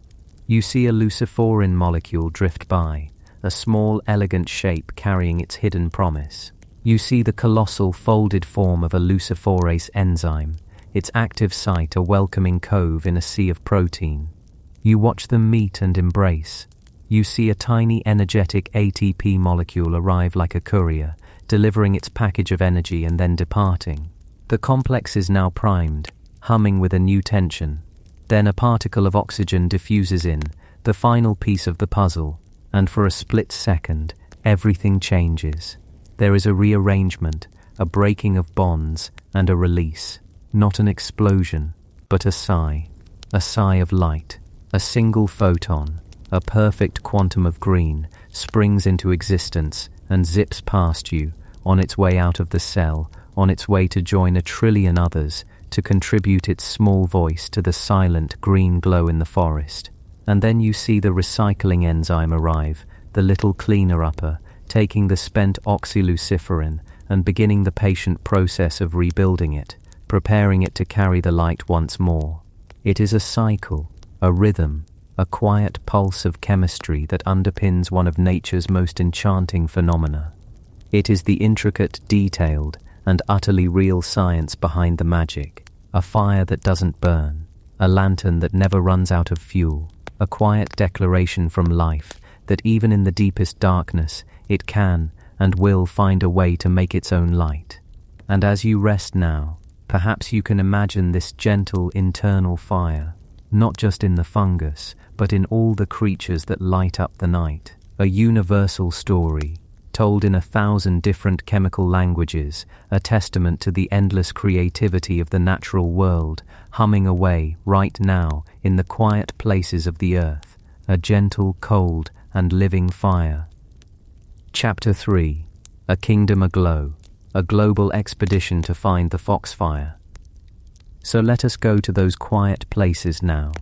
You see a luciferin molecule drift by, a small, elegant shape carrying its hidden promise. You see the colossal folded form of a luciferase enzyme, its active site a welcoming cove in a sea of protein. You watch them meet and embrace. You see a tiny energetic ATP molecule arrive like a courier, delivering its package of energy and then departing. The complex is now primed, humming with a new tension. Then a particle of oxygen diffuses in, the final piece of the puzzle, and for a split second, everything changes. There is a rearrangement, a breaking of bonds, and a release. Not an explosion, but a sigh of light. A single photon, a perfect quantum of green, springs into existence and zips past you, on its way out of the cell, on its way to join a trillion others, to contribute its small voice to the silent green glow in the forest. And then you see the recycling enzyme arrive, the little cleaner-upper, taking the spent oxyluciferin and beginning the patient process of rebuilding it, preparing it to carry the light once more. It is a cycle, a rhythm, a quiet pulse of chemistry that underpins one of nature's most enchanting phenomena. It is the intricate, detailed, and utterly real science behind the magic. A fire that doesn't burn, a lantern that never runs out of fuel, a quiet declaration from life that even in the deepest darkness, it can and will find a way to make its own light. And as you rest now, perhaps you can imagine this gentle internal fire, not just in the fungus, but in all the creatures that light up the night. A universal story, told in 1,000 different chemical languages, a testament to the endless creativity of the natural world, humming away right now in the quiet places of the earth, a gentle, cold, and living fire. Chapter 3. A Kingdom Aglow, a global expedition to find the Foxfire. So let us go to those quiet places now.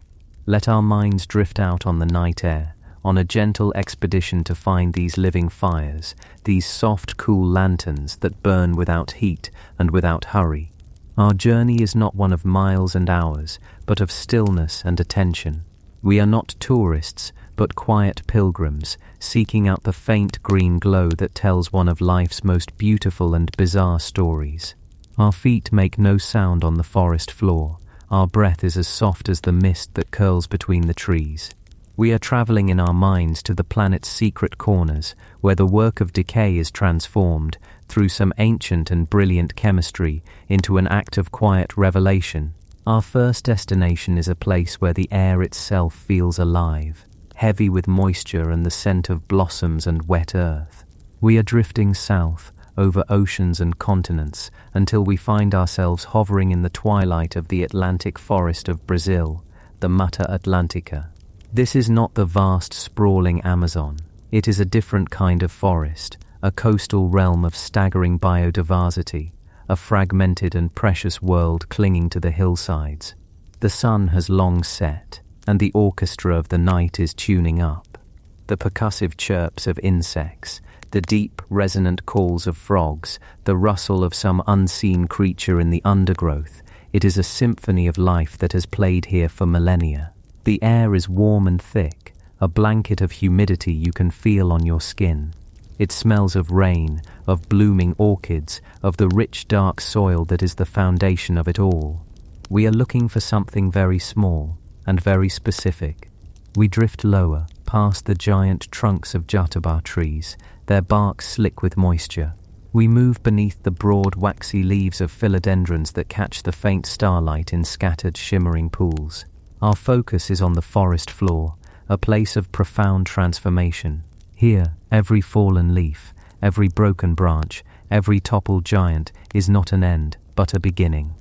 Let our minds drift out on the night air, on a gentle expedition to find these living fires, these soft, cool lanterns that burn without heat and without hurry. Our journey is not one of miles and hours, but of stillness and attention. We are not tourists, but quiet pilgrims, seeking out the faint green glow that tells one of life's most beautiful and bizarre stories. Our feet make no sound on the forest floor. Our breath is as soft as the mist that curls between the trees. We are traveling in our minds to the planet's secret corners, where the work of decay is transformed, through some ancient and brilliant chemistry, into an act of quiet revelation. Our first destination is a place where the air itself feels alive, heavy with moisture and the scent of blossoms and wet earth. We are drifting south, over oceans and continents, until we find ourselves hovering in the twilight of the Atlantic forest of Brazil, the Mata Atlantica. This is not the vast, sprawling Amazon. It is a different kind of forest, a coastal realm of staggering biodiversity, a fragmented and precious world clinging to the hillsides. The sun has long set, and the orchestra of the night is tuning up. The percussive chirps of insects, the deep, resonant calls of frogs, the rustle of some unseen creature in the undergrowth. It is a symphony of life that has played here for millennia. The air is warm and thick, a blanket of humidity you can feel on your skin. It smells of rain, of blooming orchids, of the rich dark soil that is the foundation of it all. We are looking for something very small and very specific. We drift lower, past the giant trunks of jataba trees, their bark slick with moisture. We move beneath the broad waxy leaves of philodendrons that catch the faint starlight in scattered shimmering pools. Our focus is on the forest floor, a place of profound transformation. Here, every fallen leaf, every broken branch, every toppled giant is not an end, but a beginning.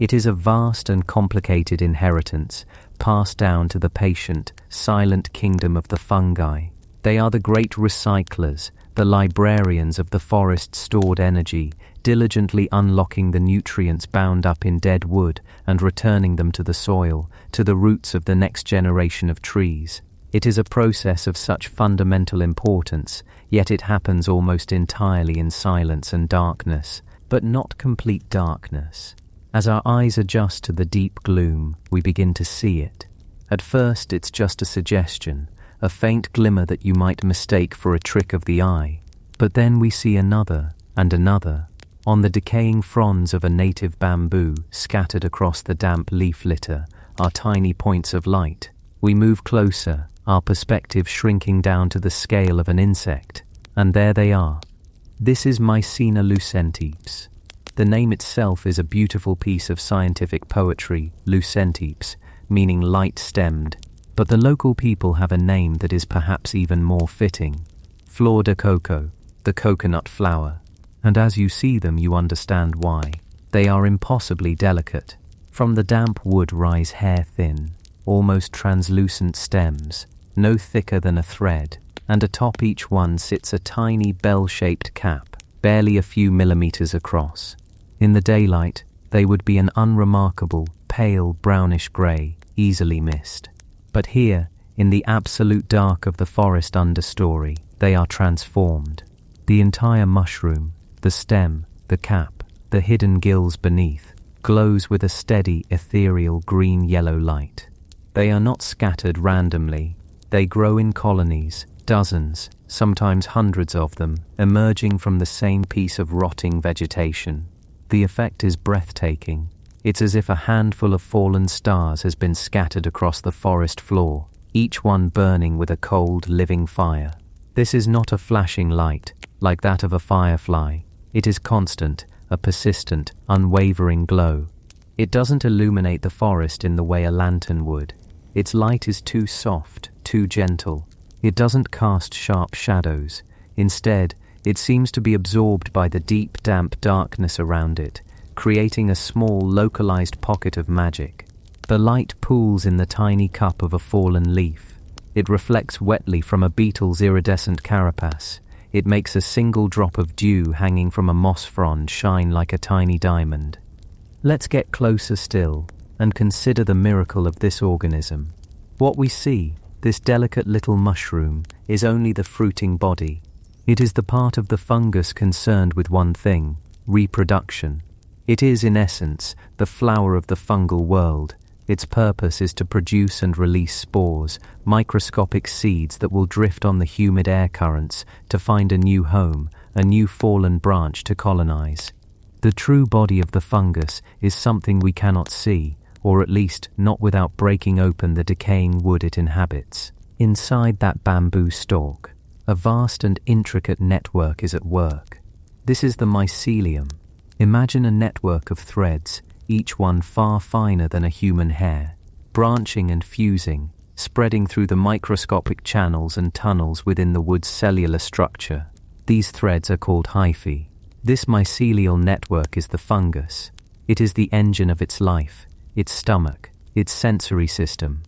It is a vast and complicated inheritance, passed down to the patient, silent kingdom of the fungi. They are the great recyclers, the librarians of the forest's stored energy, diligently unlocking the nutrients bound up in dead wood and returning them to the soil, to the roots of the next generation of trees. It is a process of such fundamental importance, yet it happens almost entirely in silence and darkness, but not complete darkness. As our eyes adjust to the deep gloom, we begin to see it. At first, it's just a suggestion, a faint glimmer that you might mistake for a trick of the eye. But then we see another, and another, on the decaying fronds of a native bamboo scattered across the damp leaf litter, are tiny points of light. We move closer, our perspective shrinking down to the scale of an insect, and there they are. This is Mycena lucentipes. The name itself is a beautiful piece of scientific poetry, lucentipes, meaning light-stemmed, but the local people have a name that is perhaps even more fitting. Flor de coco, the coconut flower. And as you see them, you understand why. They are impossibly delicate. From the damp wood rise hair-thin, almost translucent stems, no thicker than a thread, and atop each one sits a tiny bell-shaped cap, barely a few millimeters across. In the daylight, they would be an unremarkable, pale brownish grey, easily missed. But here, in the absolute dark of the forest understory, they are transformed. The entire mushroom, the stem, the cap, the hidden gills beneath, glows with a steady, ethereal green-yellow light. They are not scattered randomly. They grow in colonies, dozens, sometimes hundreds of them, emerging from the same piece of rotting vegetation. The effect is breathtaking. It's as if a handful of fallen stars has been scattered across the forest floor, each one burning with a cold, living fire. This is not a flashing light, like that of a firefly. It is constant, a persistent, unwavering glow. It doesn't illuminate the forest in the way a lantern would. Its light is too soft, too gentle. It doesn't cast sharp shadows. Instead, it seems to be absorbed by the deep, damp darkness around it, creating a small, localized pocket of magic. The light pools in the tiny cup of a fallen leaf. It reflects wetly from a beetle's iridescent carapace. It makes a single drop of dew hanging from a moss frond shine like a tiny diamond. Let's get closer still and consider the miracle of this organism. What we see, this delicate little mushroom, is only the fruiting body. It is the part of the fungus concerned with one thing: reproduction. It is, in essence, the flower of the fungal world. Its purpose is to produce and release spores, microscopic seeds that will drift on the humid air currents to find a new home, a new fallen branch to colonize. The true body of the fungus is something we cannot see, or at least not without breaking open the decaying wood it inhabits. Inside that bamboo stalk, a vast and intricate network is at work. This is the mycelium. Imagine a network of threads, each one far finer than a human hair, branching and fusing, spreading through the microscopic channels and tunnels within the wood's cellular structure. These threads are called hyphae. This mycelial network is the fungus. It is the engine of its life, its stomach, its sensory system.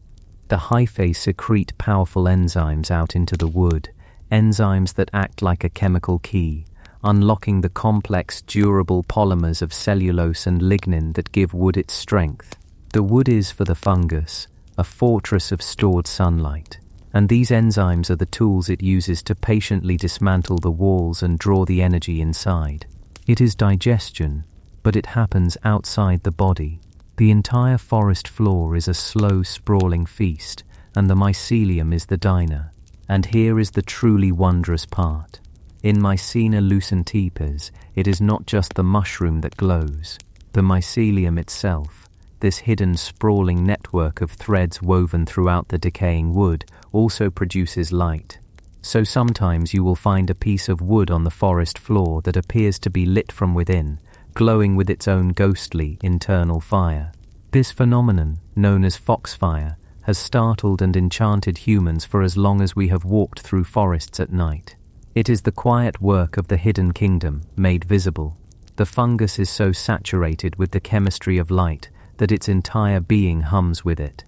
The hyphae secrete powerful enzymes out into the wood, enzymes that act like a chemical key, unlocking the complex, durable polymers of cellulose and lignin that give wood its strength. The wood is, for the fungus, a fortress of stored sunlight, and these enzymes are the tools it uses to patiently dismantle the walls and draw the energy inside. It is digestion, but it happens outside the body. The entire forest floor is a slow, sprawling feast, and the mycelium is the diner. And here is the truly wondrous part. In Mycena lucentipes, it is not just the mushroom that glows. The mycelium itself, this hidden sprawling network of threads woven throughout the decaying wood, also produces light. So sometimes you will find a piece of wood on the forest floor that appears to be lit from within, glowing with its own ghostly internal fire. This phenomenon, known as Foxfire, has startled and enchanted humans for as long as we have walked through forests at night. It is the quiet work of the hidden kingdom, made visible. The fungus is so saturated with the chemistry of light that its entire being hums with it.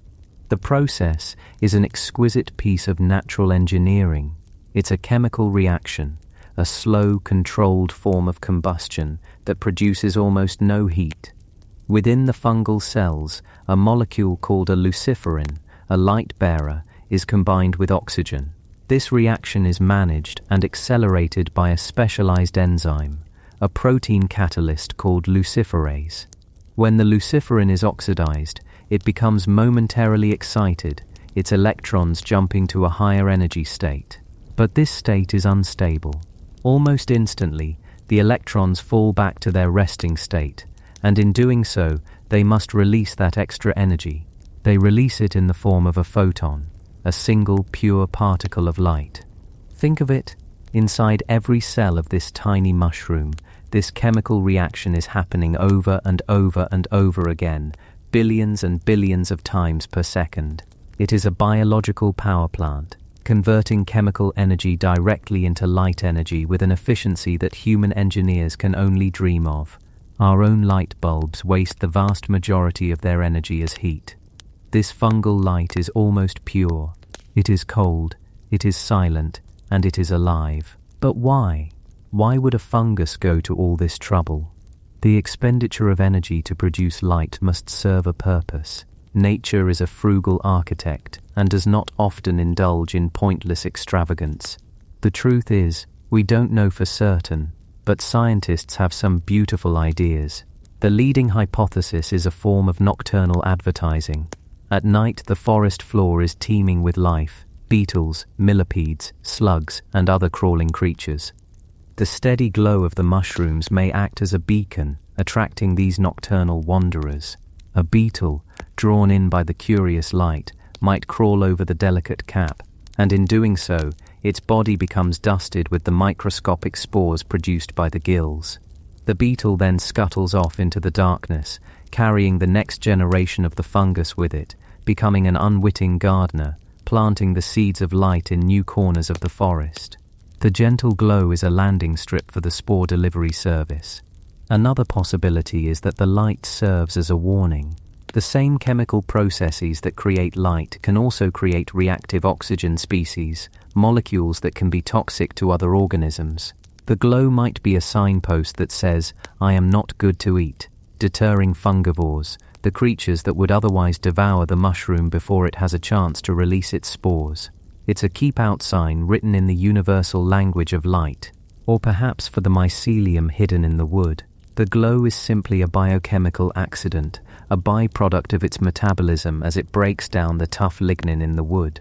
The process is an exquisite piece of natural engineering. It's a chemical reaction, a slow, controlled form of combustion that produces almost no heat. Within the fungal cells, a molecule called a luciferin, a light bearer, is combined with oxygen. This reaction is managed and accelerated by a specialized enzyme, a protein catalyst called luciferase. When the luciferin is oxidized, it becomes momentarily excited, its electrons jumping to a higher energy state. But this state is unstable. Almost instantly, The electrons fall back to their resting state, and in doing so, they must release that extra energy. They release it in the form of a photon, a single pure particle of light. Think of it, inside every cell of this tiny mushroom, this chemical reaction is happening over and over and over again, billions and billions of times per second. It is a biological power plant, converting chemical energy directly into light energy with an efficiency that human engineers can only dream of. Our own light bulbs waste the vast majority of their energy as heat. This fungal light is almost pure. It is cold, it is silent, and it is alive. But why? Why would a fungus go to all this trouble? The expenditure of energy to produce light must serve a purpose. Nature is a frugal architect and does not often indulge in pointless extravagance. The truth is, we don't know for certain, but scientists have some beautiful ideas. The leading hypothesis is a form of nocturnal advertising. At night, the forest floor is teeming with life: beetles, millipedes, slugs, and other crawling creatures. The steady glow of the mushrooms may act as a beacon, attracting these nocturnal wanderers. A beetle, drawn in by the curious light, might crawl over the delicate cap, and in doing so, its body becomes dusted with the microscopic spores produced by the gills. The beetle then scuttles off into the darkness, carrying the next generation of the fungus with it, becoming an unwitting gardener, planting the seeds of light in new corners of the forest. The gentle glow is a landing strip for the spore delivery service. Another possibility is that the light serves as a warning. The same chemical processes that create light can also create reactive oxygen species, molecules that can be toxic to other organisms. The glow might be a signpost that says, "I am not good to eat," deterring fungivores, the creatures that would otherwise devour the mushroom before it has a chance to release its spores. It's a keep-out sign written in the universal language of light, or perhaps for the mycelium hidden in the wood. The glow is simply a biochemical accident, a byproduct of its metabolism as it breaks down the tough lignin in the wood.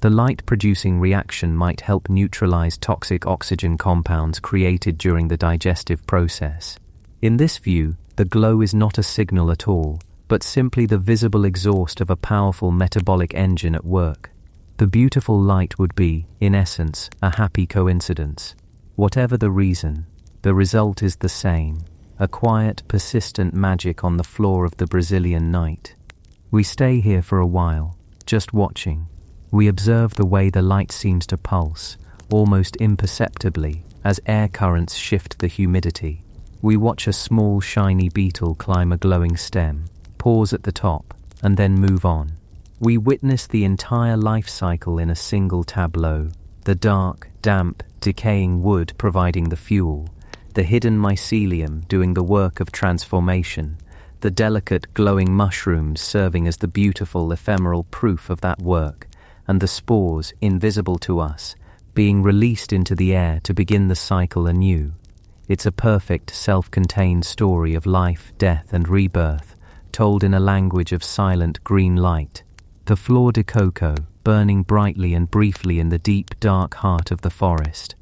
The light-producing reaction might help neutralize toxic oxygen compounds created during the digestive process. In this view, the glow is not a signal at all, but simply the visible exhaust of a powerful metabolic engine at work. The beautiful light would be, in essence, a happy coincidence. Whatever the reason, the result is the same: a quiet, persistent magic on the floor of the Brazilian night. We stay here for a while, just watching. We observe the way the light seems to pulse, almost imperceptibly, as air currents shift the humidity. We watch a small, shiny beetle climb a glowing stem, pause at the top, and then move on. We witness the entire life cycle in a single tableau: the dark, damp, decaying wood providing the fuel, the hidden mycelium doing the work of transformation, the delicate, glowing mushrooms serving as the beautiful, ephemeral proof of that work, and the spores, invisible to us, being released into the air to begin the cycle anew. It's a perfect, self-contained story of life, death, and rebirth, told in a language of silent green light. The flor de coco, burning brightly and briefly in the deep, dark heart of the forest.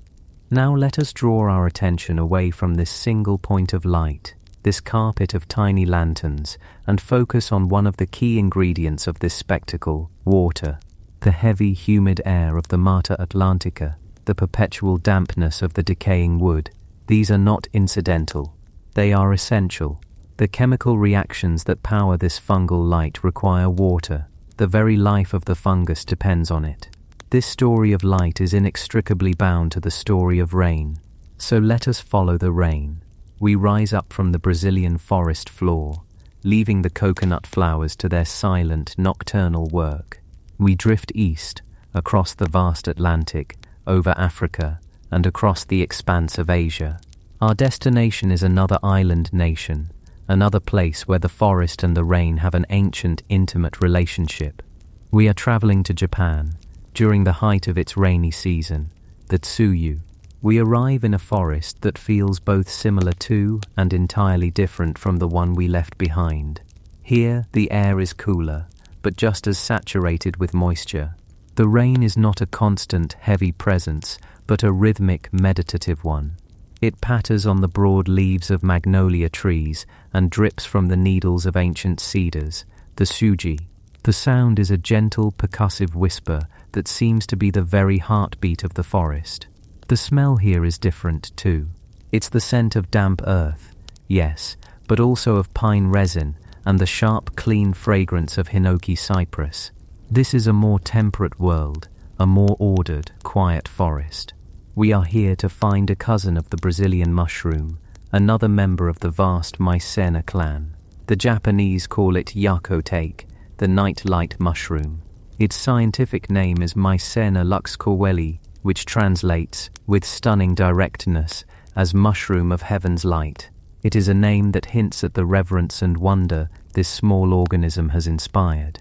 Now let us draw our attention away from this single point of light, this carpet of tiny lanterns, and focus on one of the key ingredients of this spectacle: water. The heavy, humid air of the Mata Atlantica, the perpetual dampness of the decaying wood. These are not incidental. They are essential. The chemical reactions that power this fungal light require water. The very life of the fungus depends on it. This story of light is inextricably bound to the story of rain. So let us follow the rain. We rise up from the Brazilian forest floor, leaving the coconut flowers to their silent, nocturnal work. We drift east, across the vast Atlantic, over Africa, and across the expanse of Asia. Our destination is another island nation, another place where the forest and the rain have an ancient, intimate relationship. We are traveling to Japan, during the height of its rainy season, the Tsuyu. We arrive in a forest that feels both similar to and entirely different from the one we left behind. Here, the air is cooler, but just as saturated with moisture. The rain is not a constant, heavy presence, but a rhythmic, meditative one. It patters on the broad leaves of magnolia trees and drips from the needles of ancient cedars, the Fungi. The sound is a gentle, percussive whisper that seems to be the very heartbeat of the forest. The smell here is different too. It's the scent of damp earth, yes, but also of pine resin and the sharp, clean fragrance of hinoki cypress. This is a more temperate world, a more ordered, quiet forest. We are here to find a cousin of the Brazilian mushroom, another member of the vast Mycena clan. The Japanese call it yakotake, the night light mushroom. Its scientific name is Mycena luxcorwelli, which translates, with stunning directness, as mushroom of heaven's light. It is a name that hints at the reverence and wonder this small organism has inspired.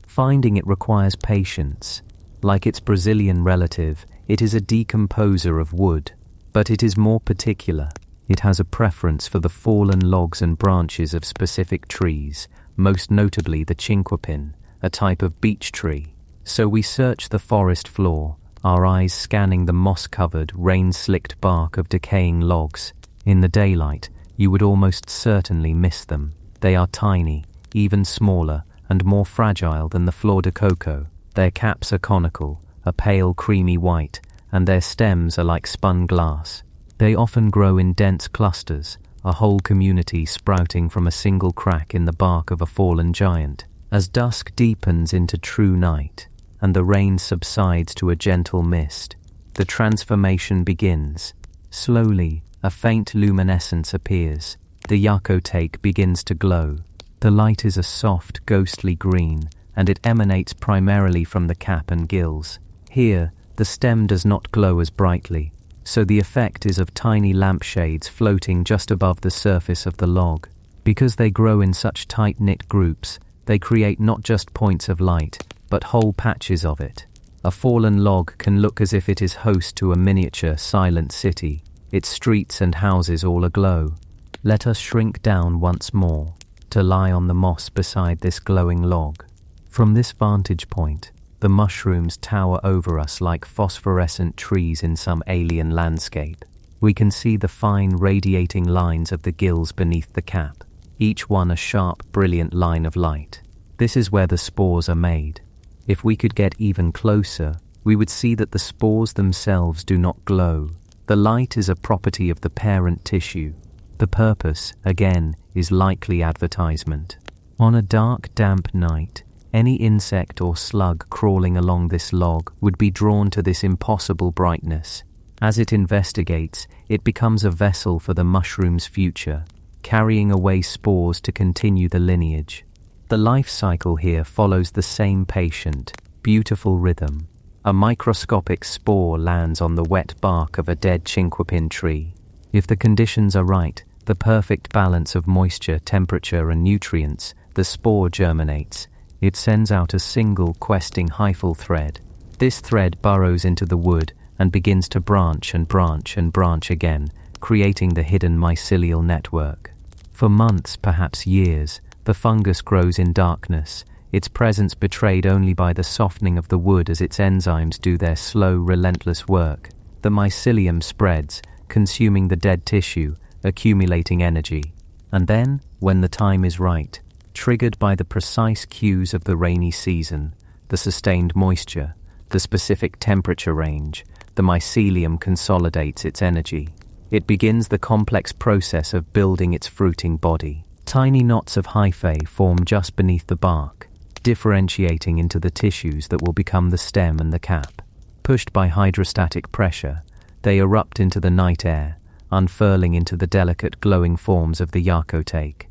Finding it requires patience. Like its Brazilian relative, it is a decomposer of wood, but it is more particular. It has a preference for the fallen logs and branches of specific trees, most notably the chinquapin, a type of beech tree. So we search the forest floor, our eyes scanning the moss-covered, rain-slicked bark of decaying logs. In the daylight, you would almost certainly miss them. They are tiny, even smaller, and more fragile than the flor de coco. Their caps are conical, a pale creamy white, and their stems are like spun glass. They often grow in dense clusters, a whole community sprouting from a single crack in the bark of a fallen giant. As dusk deepens into true night, and the rain subsides to a gentle mist, the transformation begins. Slowly, a faint luminescence appears. The yakotake begins to glow. The light is a soft, ghostly green, and it emanates primarily from the cap and gills. Here, the stem does not glow as brightly, so the effect is of tiny lampshades floating just above the surface of the log. Because they grow in such tight-knit groups, they create not just points of light, but whole patches of it. A fallen log can look as if it is host to a miniature, silent city, its streets and houses all aglow. Let us shrink down once more, to lie on the moss beside this glowing log. From this vantage point, the mushrooms tower over us like phosphorescent trees in some alien landscape. We can see the fine radiating lines of the gills beneath the cap, each one a sharp, brilliant line of light. This is where the spores are made. If we could get even closer, we would see that the spores themselves do not glow. The light is a property of the parent tissue. The purpose, again, is likely advertisement. On a dark, damp night, any insect or slug crawling along this log would be drawn to this impossible brightness. As it investigates, it becomes a vessel for the mushroom's future, carrying away spores to continue the lineage. The life cycle here follows the same patient, beautiful rhythm. A microscopic spore lands on the wet bark of a dead chinquapin tree. If the conditions are right, the perfect balance of moisture, temperature, and nutrients, the spore germinates. It sends out a single questing hyphal thread. This thread burrows into the wood and begins to branch and branch and branch again, creating the hidden mycelial network. For months, perhaps years, the fungus grows in darkness, its presence betrayed only by the softening of the wood as its enzymes do their slow, relentless work. The mycelium spreads, consuming the dead tissue, accumulating energy. And then, when the time is right, triggered by the precise cues of the rainy season, the sustained moisture, the specific temperature range, the mycelium consolidates its energy. It begins the complex process of building its fruiting body. Tiny knots of hyphae form just beneath the bark, differentiating into the tissues that will become the stem and the cap. Pushed by hydrostatic pressure, they erupt into the night air, unfurling into the delicate glowing forms of the yakotake.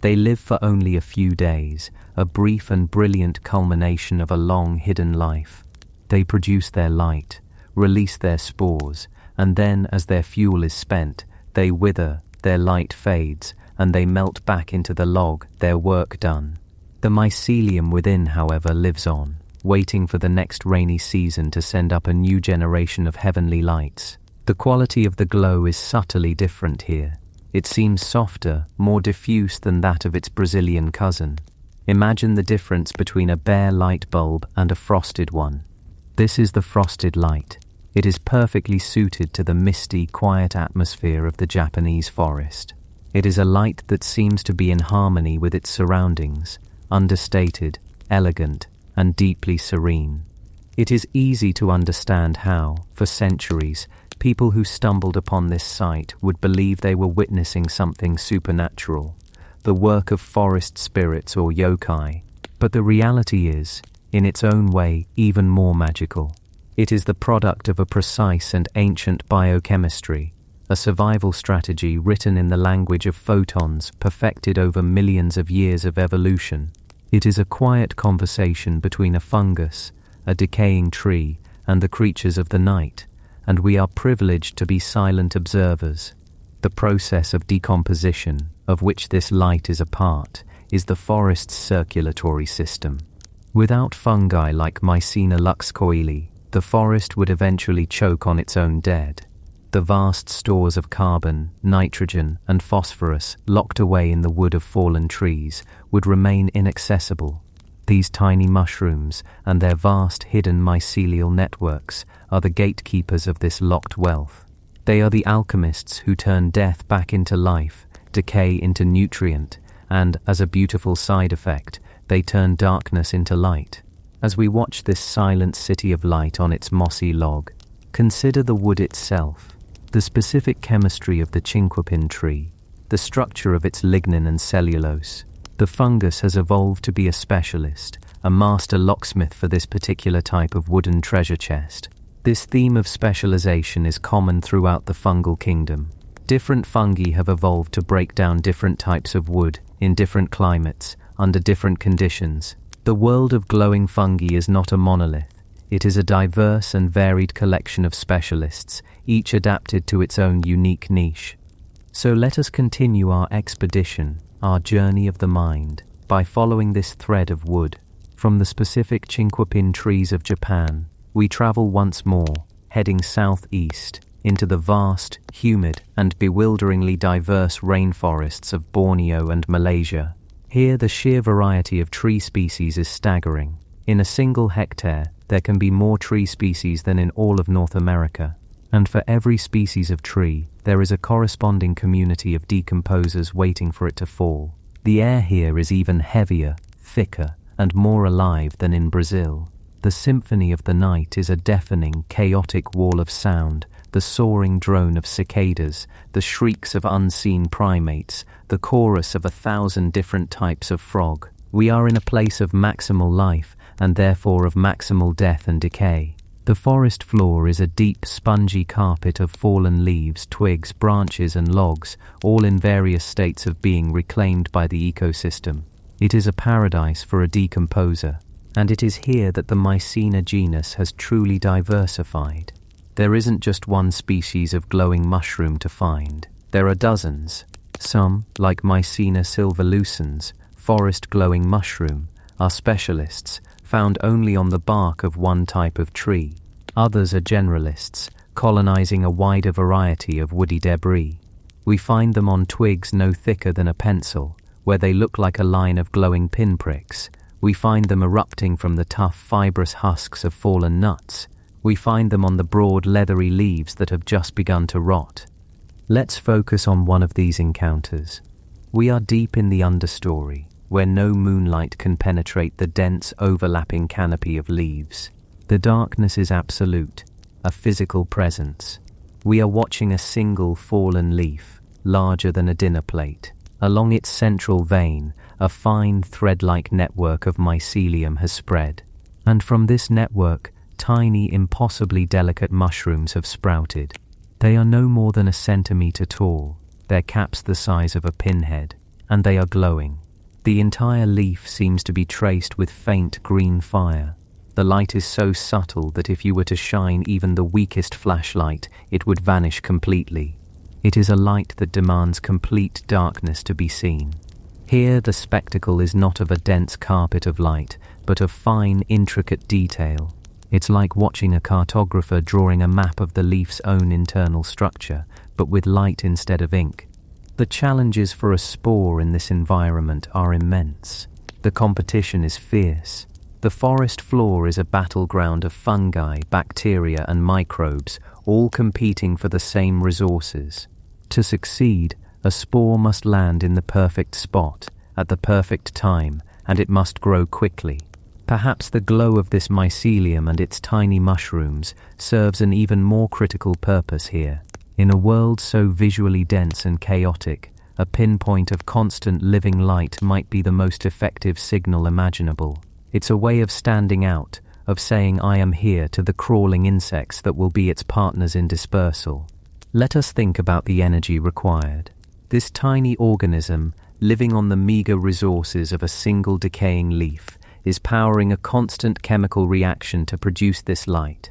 They live for only a few days, a brief and brilliant culmination of a long hidden life. They produce their light, release their spores, and then, as their fuel is spent, they wither, their light fades, and they melt back into the log, their work done. The mycelium within, however, lives on, waiting for the next rainy season to send up a new generation of heavenly lights. The quality of the glow is subtly different here. It seems softer, more diffuse than that of its Brazilian cousin. Imagine the difference between a bare light bulb and a frosted one. This is the frosted light. It is perfectly suited to the misty, quiet atmosphere of the Japanese forest. It is a light that seems to be in harmony with its surroundings, understated, elegant, and deeply serene. It is easy to understand how, for centuries, people who stumbled upon this sight would believe they were witnessing something supernatural, the work of forest spirits or yokai. But the reality is, in its own way, even more magical. It is the product of a precise and ancient biochemistry, a survival strategy written in the language of photons perfected over millions of years of evolution. It is a quiet conversation between a fungus, a decaying tree, and the creatures of the night, and we are privileged to be silent observers. The process of decomposition, of which this light is a part, is the forest's circulatory system. Without fungi like Mycena luxcoeli, the forest would eventually choke on its own dead. The vast stores of carbon, nitrogen, and phosphorus locked away in the wood of fallen trees would remain inaccessible. These tiny mushrooms and their vast hidden mycelial networks are the gatekeepers of this locked wealth. They are the alchemists who turn death back into life, decay into nutrient, and, as a beautiful side effect, they turn darkness into light. As we watch this silent city of light on its mossy log, consider the wood itself, the specific chemistry of the chinquapin tree, the structure of its lignin and cellulose. The fungus has evolved to be a specialist, a master locksmith for this particular type of wooden treasure chest. This theme of specialization is common throughout the fungal kingdom. Different fungi have evolved to break down different types of wood in different climates, under different conditions. The world of glowing fungi is not a monolith. It is a diverse and varied collection of specialists, each adapted to its own unique niche. So let us continue our expedition, our journey of the mind, by following this thread of wood. From the specific chinquapin trees of Japan, we travel once more, heading southeast, into the vast, humid, and bewilderingly diverse rainforests of Borneo and Malaysia. Here the sheer variety of tree species is staggering. In a single hectare, there can be more tree species than in all of North America. And for every species of tree, there is a corresponding community of decomposers waiting for it to fall. The air here is even heavier, thicker, and more alive than in Brazil. The symphony of the night is a deafening, chaotic wall of sound, the soaring drone of cicadas, the shrieks of unseen primates, the chorus of 1,000 different types of frog. We are in a place of maximal life, and therefore of maximal death and decay. The forest floor is a deep, spongy carpet of fallen leaves, twigs, branches, and logs, all in various states of being reclaimed by the ecosystem. It is a paradise for a decomposer, and it is here that the Mycena genus has truly diversified. There isn't just one species of glowing mushroom to find. There are dozens. Some, like Mycena silvolucens, forest glowing mushroom, are specialists, found only on the bark of one type of tree. Others are generalists, colonizing a wider variety of woody debris. We find them on twigs no thicker than a pencil, where they look like a line of glowing pinpricks. We find them erupting from the tough, fibrous husks of fallen nuts. We find them on the broad, leathery leaves that have just begun to rot. Let's focus on one of these encounters. We are deep in the understory, where no moonlight can penetrate the dense, overlapping canopy of leaves. The darkness is absolute, a physical presence. We are watching a single fallen leaf, larger than a dinner plate. Along its central vein, a fine thread-like network of mycelium has spread. And from this network, tiny, impossibly delicate mushrooms have sprouted. They are no more than a centimeter tall, their caps the size of a pinhead, and they are glowing. The entire leaf seems to be traced with faint green fire. The light is so subtle that if you were to shine even the weakest flashlight, it would vanish completely. It is a light that demands complete darkness to be seen. Here the spectacle is not of a dense carpet of light, but of fine, intricate detail. It's like watching a cartographer drawing a map of the leaf's own internal structure, but with light instead of ink. The challenges for a spore in this environment are immense. The competition is fierce. The forest floor is a battleground of fungi, bacteria, and microbes, all competing for the same resources. To succeed, a spore must land in the perfect spot, at the perfect time, and it must grow quickly. Perhaps the glow of this mycelium and its tiny mushrooms serves an even more critical purpose here. In a world so visually dense and chaotic, a pinpoint of constant living light might be the most effective signal imaginable. It's a way of standing out, of saying I am here to the crawling insects that will be its partners in dispersal. Let us think about the energy required. This tiny organism, living on the meager resources of a single decaying leaf, is powering a constant chemical reaction to produce this light.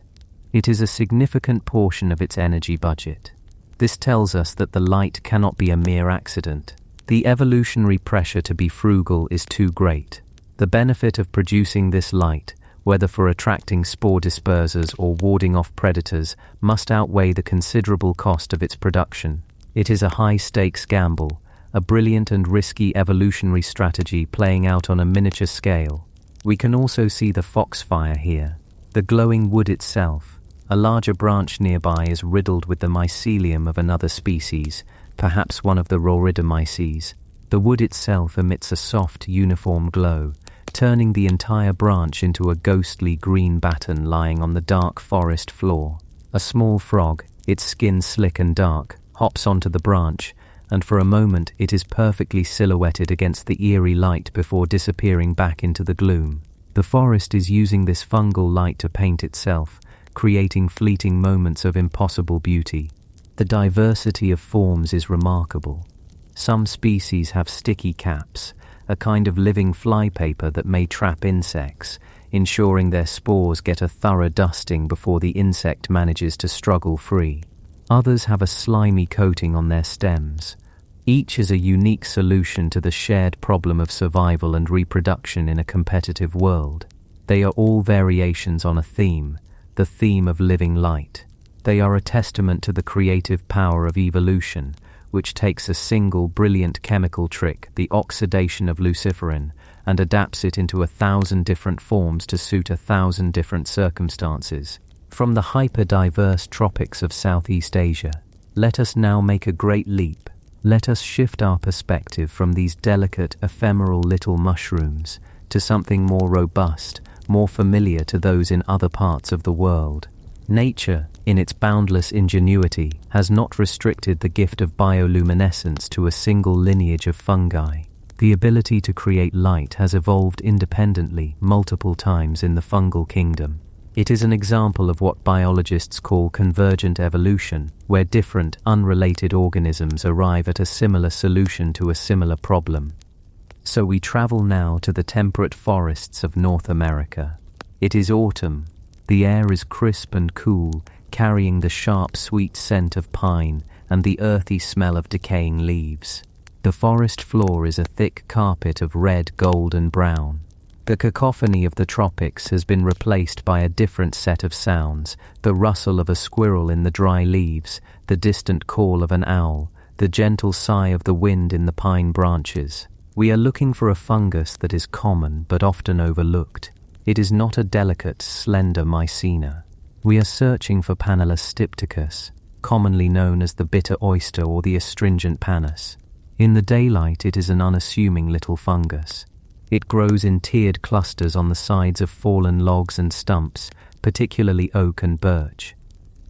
It is a significant portion of its energy budget. This tells us that the light cannot be a mere accident. The evolutionary pressure to be frugal is too great. The benefit of producing this light, whether for attracting spore dispersers or warding off predators, must outweigh the considerable cost of its production. It is a high-stakes gamble, a brilliant and risky evolutionary strategy playing out on a miniature scale. We can also see the Foxfire here. The glowing wood itself, a larger branch nearby, is riddled with the mycelium of another species, perhaps one of the Roridomyces. The wood itself emits a soft, uniform glow, turning the entire branch into a ghostly green batten lying on the dark forest floor. A small frog, its skin slick and dark, hops onto the branch, and for a moment it is perfectly silhouetted against the eerie light before disappearing back into the gloom. The forest is using this fungal light to paint itself, creating fleeting moments of impossible beauty. The diversity of forms is remarkable. Some species have sticky caps, a kind of living flypaper that may trap insects, ensuring their spores get a thorough dusting before the insect manages to struggle free. Others have a slimy coating on their stems. Each is a unique solution to the shared problem of survival and reproduction in a competitive world. They are all variations on a theme, the theme of living light. They are a testament to the creative power of evolution, which takes a single brilliant chemical trick, the oxidation of luciferin, and adapts it into 1,000 different forms to suit 1,000 different circumstances. From the hyper-diverse tropics of Southeast Asia, let us now make a great leap. Let us shift our perspective from these delicate, ephemeral little mushrooms to something more robust, more familiar to those in other parts of the world. Nature, in its boundless ingenuity, has not restricted the gift of bioluminescence to a single lineage of fungi. The ability to create light has evolved independently multiple times in the fungal kingdom. It is an example of what biologists call convergent evolution, where different, unrelated organisms arrive at a similar solution to a similar problem. So we travel now to the temperate forests of North America. It is autumn. The air is crisp and cool, carrying the sharp, sweet scent of pine and the earthy smell of decaying leaves. The forest floor is a thick carpet of red, gold, and brown. The cacophony of the tropics has been replaced by a different set of sounds, the rustle of a squirrel in the dry leaves, the distant call of an owl, the gentle sigh of the wind in the pine branches. We are looking for a fungus that is common but often overlooked. It is not a delicate, slender mycena. We are searching for Panellus stypticus, commonly known as the bitter oyster or the astringent panis. In the daylight, it is an unassuming little fungus. It grows in tiered clusters on the sides of fallen logs and stumps, particularly oak and birch.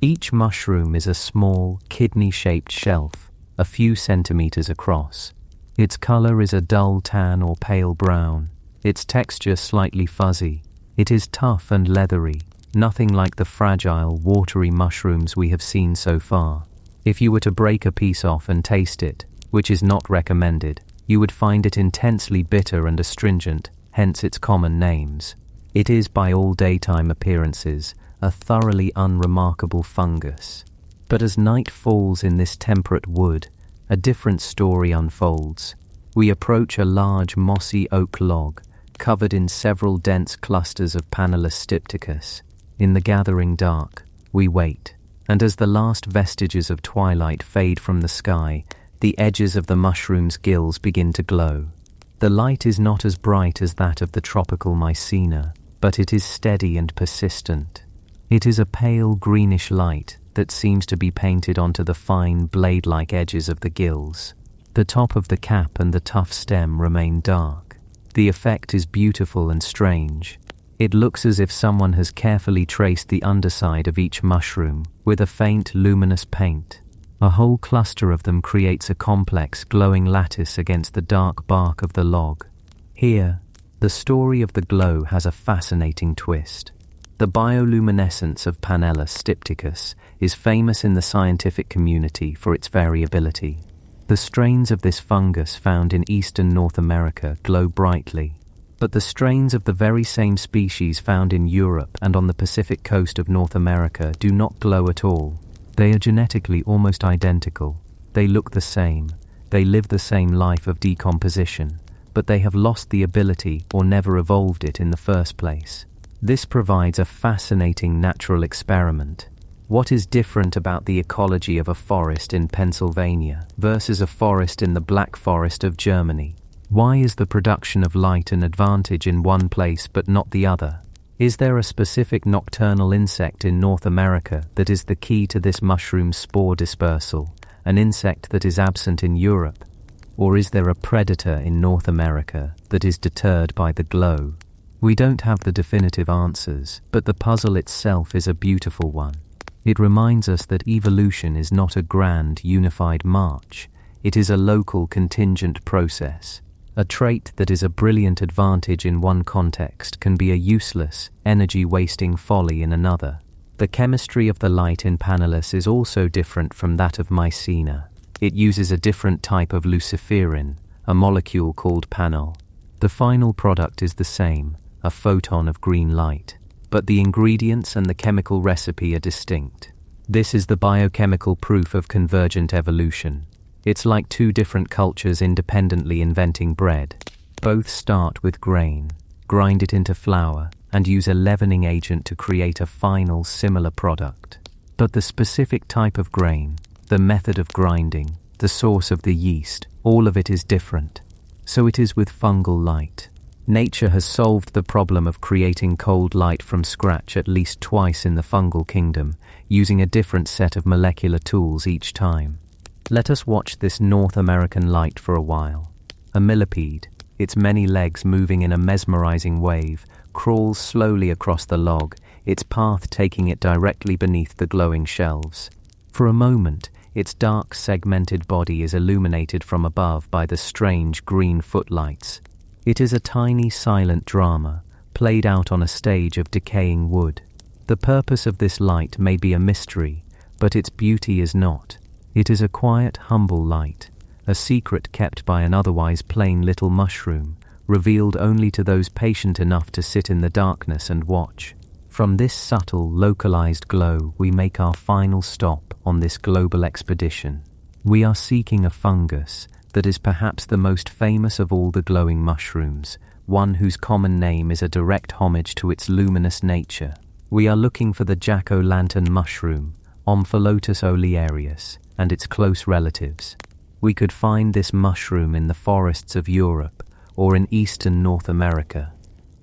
Each mushroom is a small, kidney-shaped shelf, a few centimeters across. Its color is a dull tan or pale brown, its texture slightly fuzzy. It is tough and leathery, nothing like the fragile, watery mushrooms we have seen so far. If you were to break a piece off and taste it, which is not recommended, you would find it intensely bitter and astringent, hence its common names. It is, by all daytime appearances, a thoroughly unremarkable fungus. But as night falls in this temperate wood, a different story unfolds. We approach a large mossy oak log, covered in several dense clusters of Panellus stypticus. In the gathering dark, we wait, and as the last vestiges of twilight fade from the sky, the edges of the mushroom's gills begin to glow. The light is not as bright as that of the tropical mycena. but it is steady and persistent. It is a pale greenish light that seems to be painted onto the fine blade-like edges of the gills. The top of the cap and the tough stem remain dark. The effect is beautiful and strange. It looks as if someone has carefully traced the underside of each mushroom with a faint luminous paint. A whole cluster of them creates a complex glowing lattice against the dark bark of the log. Here, the story of the glow has a fascinating twist. The bioluminescence of Panellus stypticus is famous in the scientific community for its variability. The strains of this fungus found in eastern North America glow brightly, but the strains of the very same species found in Europe and on the Pacific coast of North America do not glow at all. They are genetically almost identical. They look the same. They live the same life of decomposition, but they have lost the ability or never evolved it in the first place. This provides a fascinating natural experiment. What is different about the ecology of a forest in Pennsylvania versus a forest in the Black Forest of Germany? Why is the production of light an advantage in one place but not the other? Is there a specific nocturnal insect in North America that is the key to this mushroom spore dispersal, an insect that is absent in Europe? Or is there a predator in North America that is deterred by the glow? We don't have the definitive answers, but the puzzle itself is a beautiful one. It reminds us that evolution is not a grand, unified march. It is a local, contingent process. A trait that is a brilliant advantage in one context can be a useless, energy-wasting folly in another. The chemistry of the light in Panellus is also different from that of Mycena. It uses a different type of luciferin, a molecule called panel. The final product is the same, a photon of green light, but the ingredients and the chemical recipe are distinct. This is the biochemical proof of convergent evolution. It's like two different cultures independently inventing bread. Both start with grain, grind it into flour, and use a leavening agent to create a final similar product. But the specific type of grain, the method of grinding, the source of the yeast, all of it is different. So it is with fungal light. Nature has solved the problem of creating cold light from scratch at least twice in the fungal kingdom, using a different set of molecular tools each time. Let us watch this North American light for a while. A millipede, its many legs moving in a mesmerizing wave, crawls slowly across the log, its path taking it directly beneath the glowing shelves. For a moment, its dark segmented body is illuminated from above by the strange green footlights. It is a tiny silent drama, played out on a stage of decaying wood. The purpose of this light may be a mystery, but its beauty is not. It is a quiet, humble light, a secret kept by an otherwise plain little mushroom, revealed only to those patient enough to sit in the darkness and watch. From this subtle, localized glow, we make our final stop on this global expedition. We are seeking a fungus that is perhaps the most famous of all the glowing mushrooms, one whose common name is a direct homage to its luminous nature. We are looking for the jack-o'-lantern mushroom, Omphalotus olearius, and its close relatives. We could find this mushroom in the forests of Europe or in eastern North America.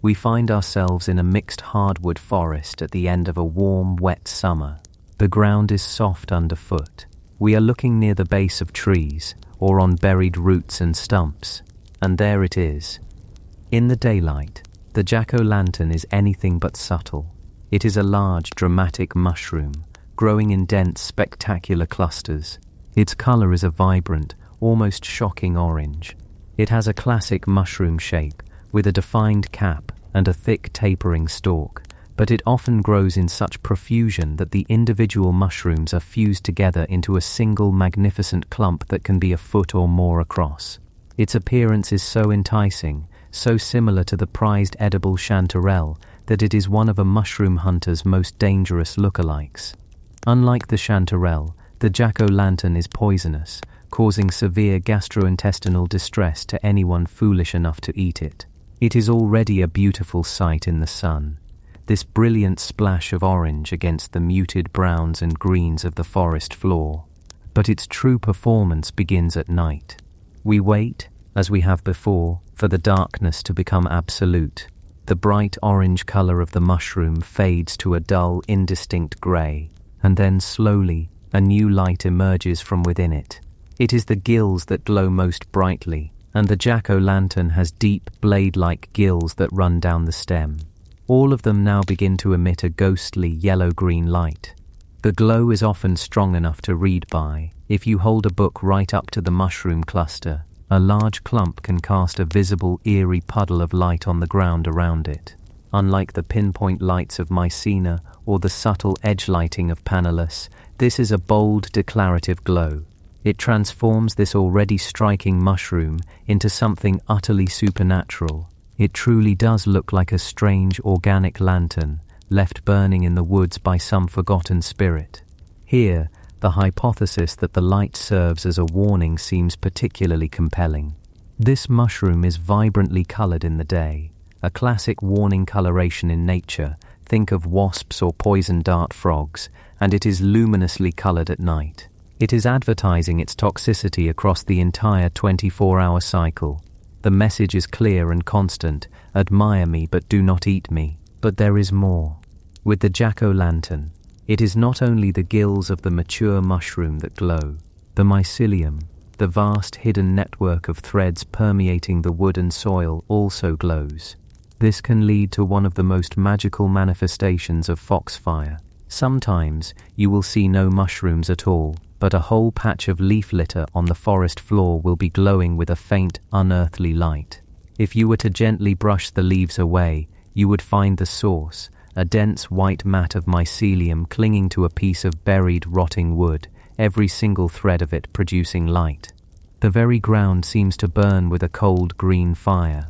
We find ourselves in a mixed hardwood forest at the end of a warm, wet summer. The ground is soft underfoot. We are looking near the base of trees, or on buried roots and stumps, and there it is. In the daylight, the jack-o'-lantern is anything but subtle. It is a large, dramatic mushroom, growing in dense, spectacular clusters. Its color is a vibrant, almost shocking orange. It has a classic mushroom shape, with a defined cap and a thick tapering stalk, but it often grows in such profusion that the individual mushrooms are fused together into a single magnificent clump that can be a foot or more across. Its appearance is so enticing, so similar to the prized edible chanterelle, that it is one of a mushroom hunter's most dangerous lookalikes. Unlike the chanterelle, the jack-o'-lantern is poisonous, causing severe gastrointestinal distress to anyone foolish enough to eat it. It is already a beautiful sight in the sun. This brilliant splash of orange against the muted browns and greens of the forest floor. But its true performance begins at night. We wait, as we have before, for the darkness to become absolute. The bright orange color of the mushroom fades to a dull, indistinct gray, and then slowly, a new light emerges from within it. It is the gills that glow most brightly, and the jack-o'-lantern has deep, blade-like gills that run down the stem. All of them now begin to emit a ghostly yellow-green light. The glow is often strong enough to read by. If you hold a book right up to the mushroom cluster, a large clump can cast a visible, eerie puddle of light on the ground around it. Unlike the pinpoint lights of Mycena or the subtle edge lighting of Panelus, this is a bold, declarative glow. It transforms this already striking mushroom into something utterly supernatural. It truly does look like a strange organic lantern left burning in the woods by some forgotten spirit. Here, the hypothesis that the light serves as a warning seems particularly compelling. This mushroom is vibrantly colored in the day, a classic warning coloration in nature. Think of wasps or poison dart frogs, and it is luminously colored at night. It is advertising its toxicity across the entire 24-hour cycle. The message is clear and constant: admire me but do not eat me. But there is more. With the jack-o'-lantern, it is not only the gills of the mature mushroom that glow. The mycelium, the vast hidden network of threads permeating the wood and soil, also glows. This can lead to one of the most magical manifestations of Foxfire. Sometimes you will see no mushrooms at all, but a whole patch of leaf litter on the forest floor will be glowing with a faint, unearthly light. If you were to gently brush the leaves away, you would find the source, a dense white mat of mycelium clinging to a piece of buried, rotting wood, every single thread of it producing light. The very ground seems to burn with a cold green fire.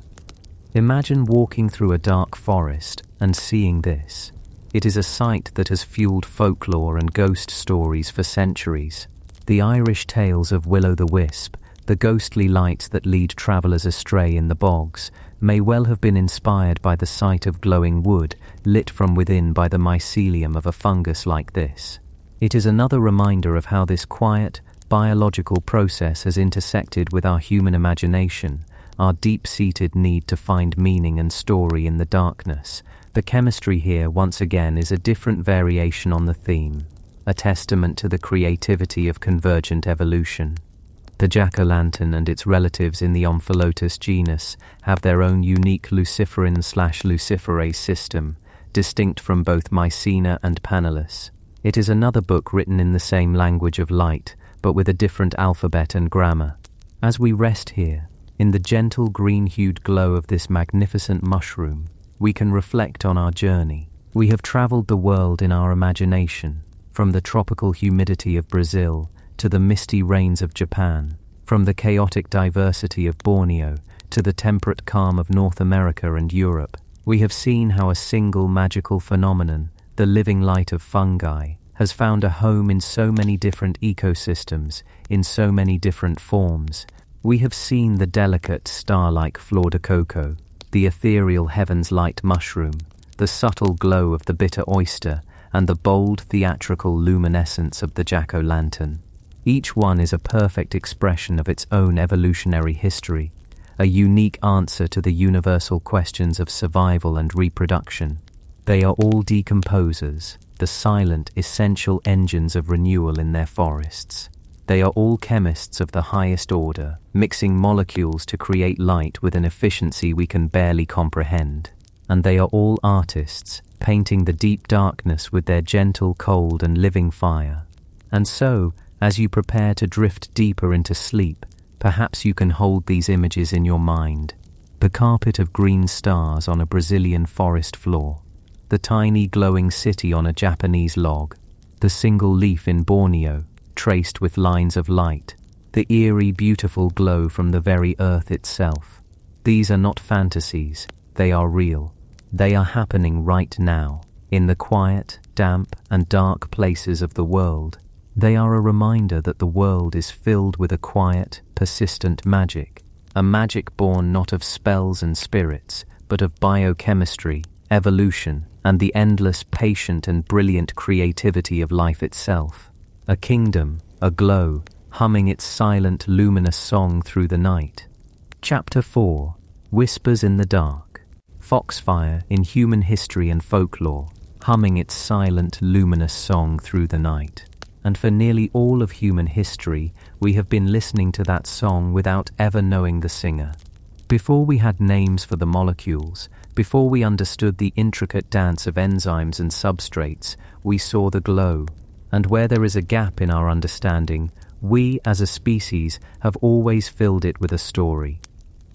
Imagine walking through a dark forest and seeing this. It is a sight that has fueled folklore and ghost stories for centuries. The Irish tales of Will-o'-the-Wisp, the ghostly lights that lead travelers astray in the bogs, may well have been inspired by the sight of glowing wood lit from within by the mycelium of a fungus like this. It is another reminder of how this quiet, biological process has intersected with our human imagination, our deep-seated need to find meaning and story in the darkness. The chemistry here, once again, is a different variation on the theme, a testament to the creativity of convergent evolution. The jack-o'-lantern and its relatives in the Omphallotus genus have their own unique luciferin/luciferase system, distinct from both Mycena and Panelus. It is another book written in the same language of light, but with a different alphabet and grammar. As we rest here, in the gentle green-hued glow of this magnificent mushroom, we can reflect on our journey. We have traveled the world in our imagination, from the tropical humidity of Brazil to the misty rains of Japan, from the chaotic diversity of Borneo to the temperate calm of North America and Europe. We have seen how a single magical phenomenon, the living light of fungi, has found a home in so many different ecosystems, in so many different forms. We have seen the delicate star-like flor de coco, the ethereal heaven's light mushroom, the subtle glow of the bitter oyster, and the bold theatrical luminescence of the jack-o'-lantern. Each one is a perfect expression of its own evolutionary history, a unique answer to the universal questions of survival and reproduction. They are all decomposers, the silent, essential engines of renewal in their forests. They are all chemists of the highest order, mixing molecules to create light with an efficiency we can barely comprehend. And they are all artists, painting the deep darkness with their gentle, cold, and living fire. And so, as you prepare to drift deeper into sleep, perhaps you can hold these images in your mind. The carpet of green stars on a Brazilian forest floor, the tiny glowing city on a Japanese log, the single leaf in Borneo, traced with lines of light, the eerie, beautiful glow from the very earth itself. These are not fantasies, they are real. They are happening right now, in the quiet, damp, and dark places of the world. They are a reminder that the world is filled with a quiet, persistent magic, a magic born not of spells and spirits, but of biochemistry, evolution, and the endless, patient, and brilliant creativity of life itself. A kingdom, aglow, humming its silent, luminous song through the night. Chapter 4. Whispers in the Dark. Foxfire in human history and folklore, humming its silent, luminous song through the night. And for nearly all of human history, we have been listening to that song without ever knowing the singer. Before we had names for the molecules, before we understood the intricate dance of enzymes and substrates, we saw the glow. And where there is a gap in our understanding, we as a species have always filled it with a story.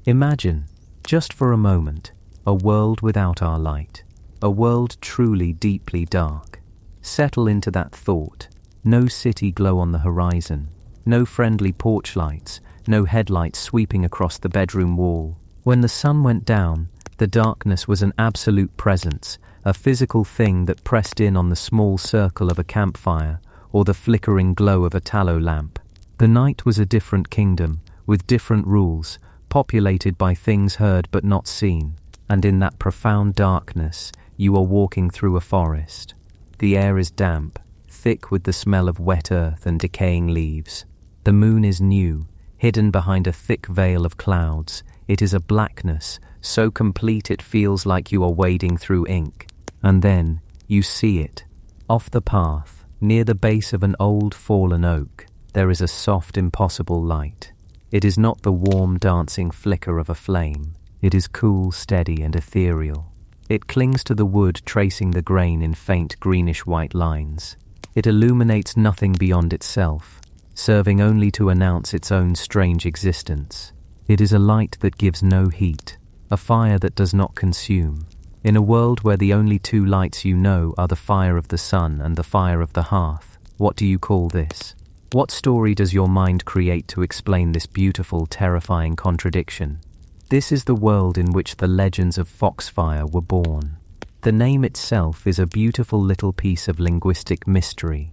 Imagine, just for a moment, a world without our light, a world truly deeply dark. Settle into that thought. No city glow on the horizon, no friendly porch lights, no headlights sweeping across the bedroom wall. When the sun went down, the darkness was an absolute presence, a physical thing that pressed in on the small circle of a campfire or the flickering glow of a tallow lamp. The night was a different kingdom, with different rules, populated by things heard but not seen, and in that profound darkness, you are walking through a forest. The air is damp, thick with the smell of wet earth and decaying leaves. The moon is new, hidden behind a thick veil of clouds. It is a blackness, so complete it feels like you are wading through ink. And then, you see it. Off the path, near the base of an old fallen oak, there is a soft, impossible light. It is not the warm, dancing flicker of a flame. It is cool, steady, and ethereal. It clings to the wood, tracing the grain in faint greenish-white lines. It illuminates nothing beyond itself, serving only to announce its own strange existence. It is a light that gives no heat, a fire that does not consume. In a world where the only two lights you know are the fire of the sun and the fire of the hearth, what do you call this? What story does your mind create to explain this beautiful, terrifying contradiction? This is the world in which the legends of Foxfire were born. The name itself is a beautiful little piece of linguistic mystery.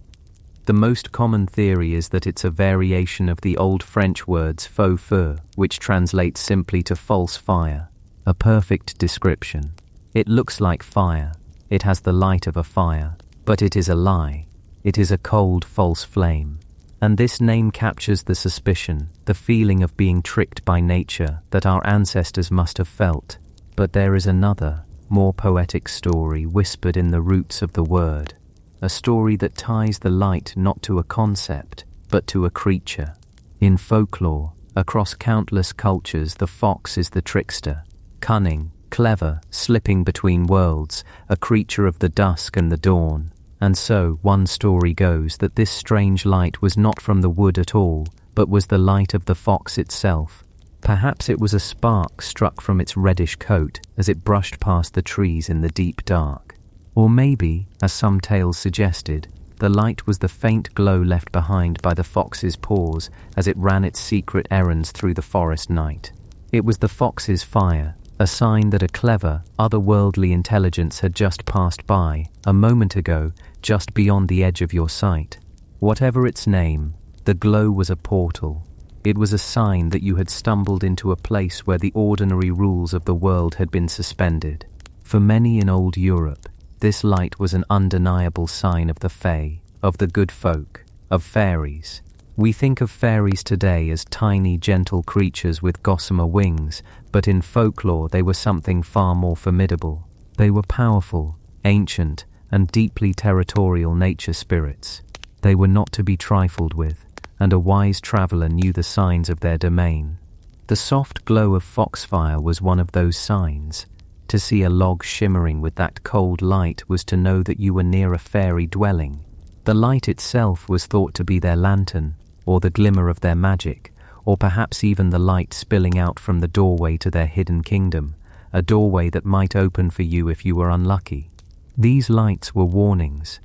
The most common theory is that it's a variation of the old French words faux feu, which translates simply to false fire. A perfect description. It looks like fire. It has the light of a fire. But it is a lie. It is a cold, false flame. And this name captures the suspicion, the feeling of being tricked by nature that our ancestors must have felt. But there is another, more poetic story whispered in the roots of the word. A story that ties the light not to a concept, but to a creature. In folklore, across countless cultures, the fox is the trickster. Cunning, clever, slipping between worlds, a creature of the dusk and the dawn. And so, one story goes that this strange light was not from the wood at all, but was the light of the fox itself. Perhaps it was a spark struck from its reddish coat as it brushed past the trees in the deep dark. Or maybe, as some tales suggested, the light was the faint glow left behind by the fox's paws as it ran its secret errands through the forest night. It was the fox's fire, a sign that a clever, otherworldly intelligence had just passed by, a moment ago, just beyond the edge of your sight. Whatever its name, the glow was a portal. It was a sign that you had stumbled into a place where the ordinary rules of the world had been suspended. For many in old Europe, this light was an undeniable sign of the fae, of the good folk, of fairies. We think of fairies today as tiny, gentle creatures with gossamer wings, but in folklore they were something far more formidable. They were powerful, ancient, and deeply territorial nature spirits. They were not to be trifled with, and a wise traveller knew the signs of their domain. The soft glow of Foxfire was one of those signs. To see a log shimmering with that cold light was to know that you were near a fairy dwelling. The light itself was thought to be their lantern, or the glimmer of their magic, or perhaps even the light spilling out from the doorway to their hidden kingdom, a doorway that might open for you if you were unlucky. These lights were warnings.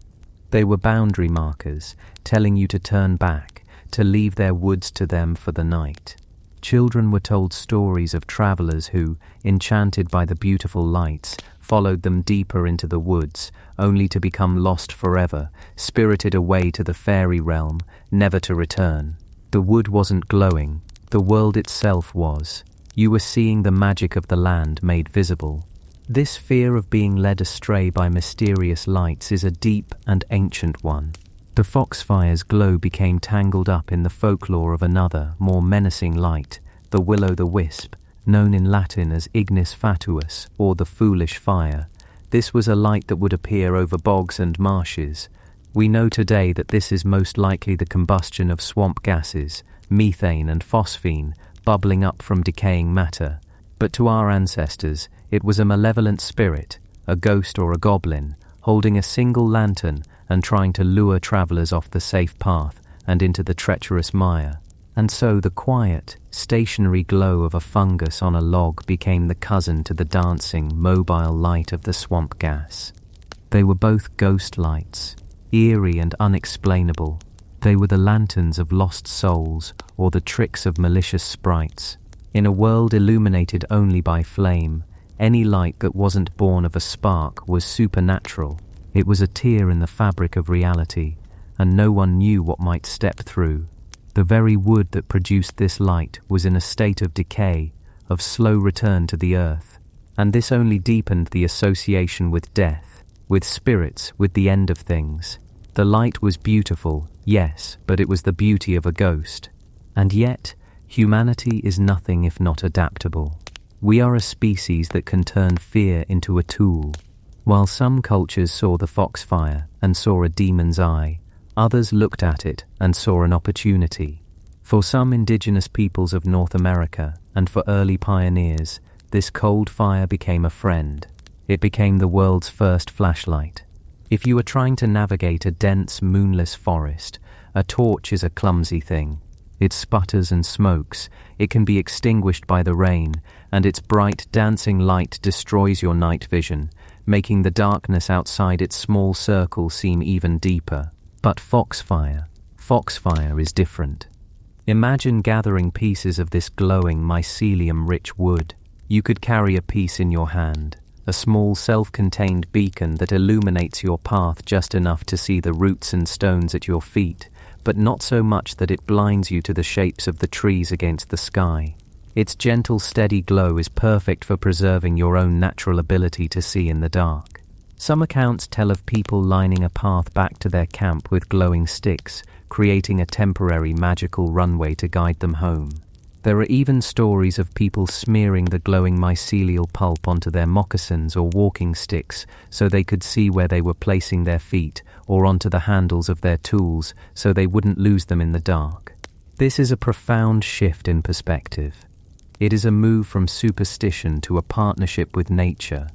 They were boundary markers, telling you to turn back, to leave their woods to them for the night. Children were told stories of travelers who, enchanted by the beautiful lights, followed them deeper into the woods, only to become lost forever, spirited away to the fairy realm, never to return. The wood wasn't glowing, the world itself was. You were seeing the magic of the land made visible. This fear of being led astray by mysterious lights is a deep and ancient one. The foxfire's glow became tangled up in the folklore of another, more menacing light, the will-o'-the-wisp, known in Latin as ignis fatuus or the foolish fire. This was a light that would appear over bogs and marshes. We know today that this is most likely the combustion of swamp gases, methane and phosphine, bubbling up from decaying matter. But to our ancestors, it was a malevolent spirit, a ghost or a goblin, holding a single lantern and trying to lure travelers off the safe path and into the treacherous mire. And so the quiet, stationary glow of a fungus on a log became the cousin to the dancing, mobile light of the swamp gas. They were both ghost lights, eerie and unexplainable. They were the lanterns of lost souls or the tricks of malicious sprites. In a world illuminated only by flame, any light that wasn't born of a spark was supernatural. It was a tear in the fabric of reality, and no one knew what might step through. The very wood that produced this light was in a state of decay, of slow return to the earth, and this only deepened the association with death, with spirits, with the end of things. The light was beautiful, yes, but it was the beauty of a ghost. And yet, humanity is nothing if not adaptable. We are a species that can turn fear into a tool. While some cultures saw the foxfire and saw a demon's eye, others looked at it and saw an opportunity. For some indigenous peoples of North America and for early pioneers, this cold fire became a friend. It became the world's first flashlight. If you are trying to navigate a dense, moonless forest, a torch is a clumsy thing. It sputters and smokes, it can be extinguished by the rain, and its bright, dancing light destroys your night vision, making the darkness outside its small circle seem even deeper. But foxfire is different. Imagine gathering pieces of this glowing, mycelium-rich wood. You could carry a piece in your hand, a small self-contained beacon that illuminates your path just enough to see the roots and stones at your feet, but not so much that it blinds you to the shapes of the trees against the sky. Its gentle, steady glow is perfect for preserving your own natural ability to see in the dark. Some accounts tell of people lining a path back to their camp with glowing sticks, creating a temporary magical runway to guide them home. There are even stories of people smearing the glowing mycelial pulp onto their moccasins or walking sticks so they could see where they were placing their feet, or onto the handles of their tools so they wouldn't lose them in the dark. This is a profound shift in perspective. It is a move from superstition to a partnership with nature.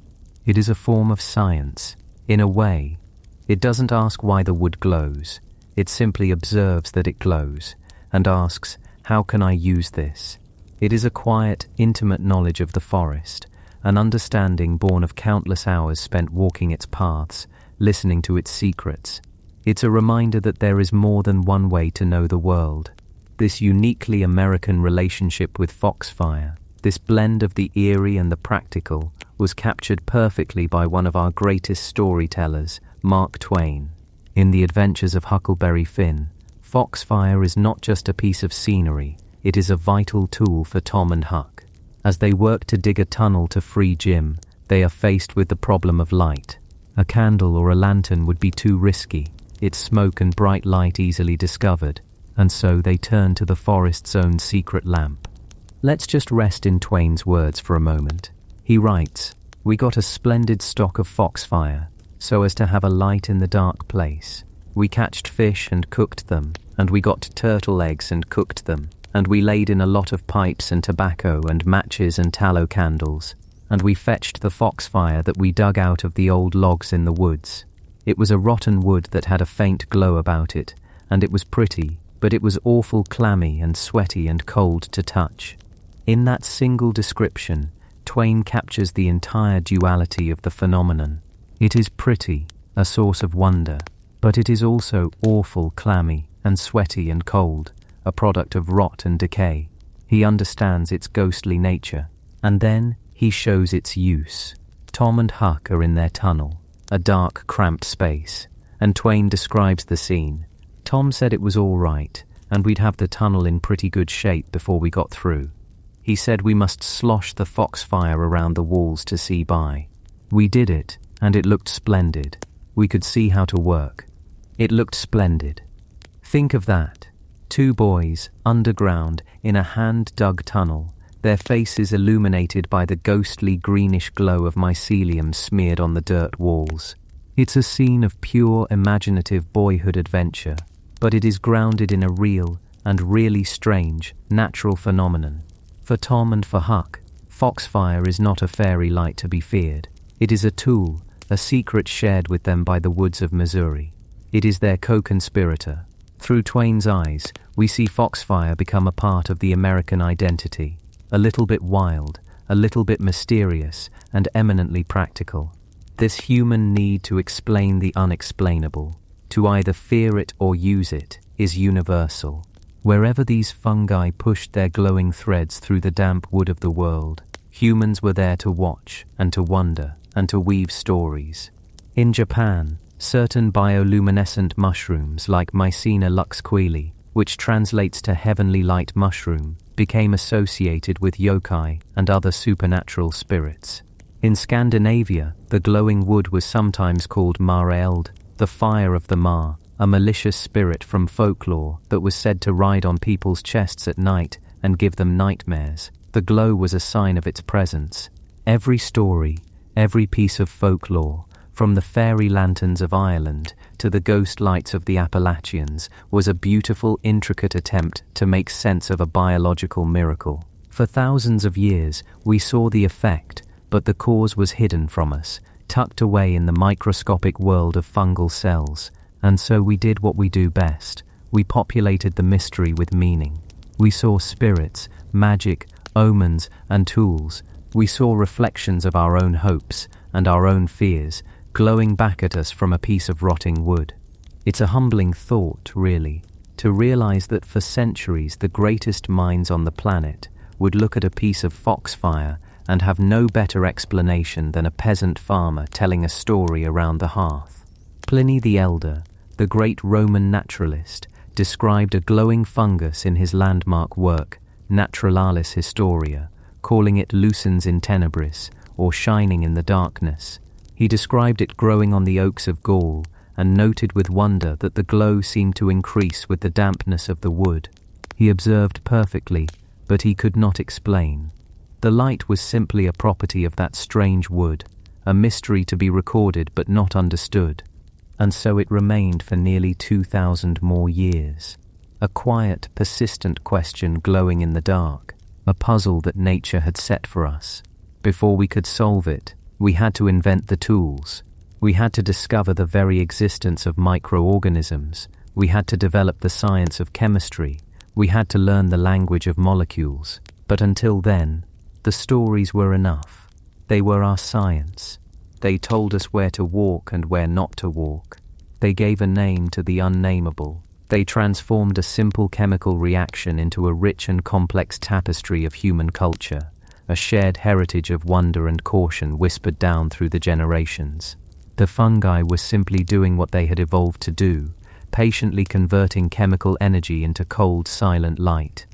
It is a form of science. In a way, it doesn't ask why the wood glows. It simply observes that it glows and asks, how can I use this? It is a quiet, intimate knowledge of the forest, an understanding born of countless hours spent walking its paths, listening to its secrets. It's a reminder that there is more than one way to know the world. This uniquely American relationship with foxfire, this blend of the eerie and the practical, was captured perfectly by one of our greatest storytellers, Mark Twain. In The Adventures of Huckleberry Finn, foxfire is not just a piece of scenery, it is a vital tool for Tom and Huck. As they work to dig a tunnel to free Jim, they are faced with the problem of light. A candle or a lantern would be too risky, its smoke and bright light easily discovered, and so they turn to the forest's own secret lamp. Let's just rest in Twain's words for a moment. He writes, "We got a splendid stock of foxfire, so as to have a light in the dark place. We catched fish and cooked them, and we got turtle eggs and cooked them, and we laid in a lot of pipes and tobacco and matches and tallow candles, and we fetched the foxfire that we dug out of the old logs in the woods. It was a rotten wood that had a faint glow about it, and it was pretty, but it was awful clammy and sweaty and cold to touch." In that single description, Twain captures the entire duality of the phenomenon. It is pretty, a source of wonder, but it is also awful, clammy, and sweaty and cold, a product of rot and decay. He understands its ghostly nature, and then he shows its use. Tom and Huck are in their tunnel, a dark, cramped space, and Twain describes the scene. Tom said it was all right, and we'd have the tunnel in pretty good shape before we got through. He said we must slosh the foxfire around the walls to see by. We did it, and it looked splendid. We could see how to work. It looked splendid. Think of that. 2 boys, underground, in a hand-dug tunnel, their faces illuminated by the ghostly greenish glow of mycelium smeared on the dirt walls. It's a scene of pure imaginative boyhood adventure, but it is grounded in a real and really strange natural phenomenon. For Tom and for Huck, Foxfire is not a fairy light to be feared. It is a tool, a secret shared with them by the woods of Missouri. It is their co-conspirator. Through Twain's eyes, we see Foxfire become a part of the American identity, a little bit wild, a little bit mysterious, and eminently practical. This human need to explain the unexplainable, to either fear it or use it, is universal. Wherever these fungi pushed their glowing threads through the damp wood of the world, humans were there to watch and to wonder and to weave stories. In Japan, certain bioluminescent mushrooms like Mycena luxquili, which translates to heavenly light mushroom, became associated with yokai and other supernatural spirits. In Scandinavia, the glowing wood was sometimes called Mareld, the fire of the Mar, a malicious spirit from folklore that was said to ride on people's chests at night and give them nightmares. The glow was a sign of its presence. Every story, every piece of folklore, from the fairy lanterns of Ireland to the ghost lights of the Appalachians, was a beautiful, intricate attempt to make sense of a biological miracle. For thousands of years, we saw the effect, but the cause was hidden from us, tucked away in the microscopic world of fungal cells. And so we did what we do best. We populated the mystery with meaning. We saw spirits, magic, omens, and tools. We saw reflections of our own hopes and our own fears glowing back at us from a piece of rotting wood. It's a humbling thought, really, to realize that for centuries the greatest minds on the planet would look at a piece of foxfire and have no better explanation than a peasant farmer telling a story around the hearth. Pliny the Elder, the great Roman naturalist, described a glowing fungus in his landmark work, Naturalis Historia, calling it lucens in tenebris, or shining in the darkness. He described it growing on the oaks of Gaul, and noted with wonder that the glow seemed to increase with the dampness of the wood. He observed perfectly, but he could not explain. The light was simply a property of that strange wood, a mystery to be recorded but not understood. And so it remained for nearly 2,000 more years. A quiet, persistent question glowing in the dark, a puzzle that nature had set for us. Before we could solve it, we had to invent the tools. We had to discover the very existence of microorganisms. We had to develop the science of chemistry. We had to learn the language of molecules. But until then, the stories were enough. They were our science. They told us where to walk and where not to walk. They gave a name to the unnameable. They transformed a simple chemical reaction into a rich and complex tapestry of human culture, a shared heritage of wonder and caution whispered down through the generations. The fungi were simply doing what they had evolved to do, patiently converting chemical energy into cold, silent light.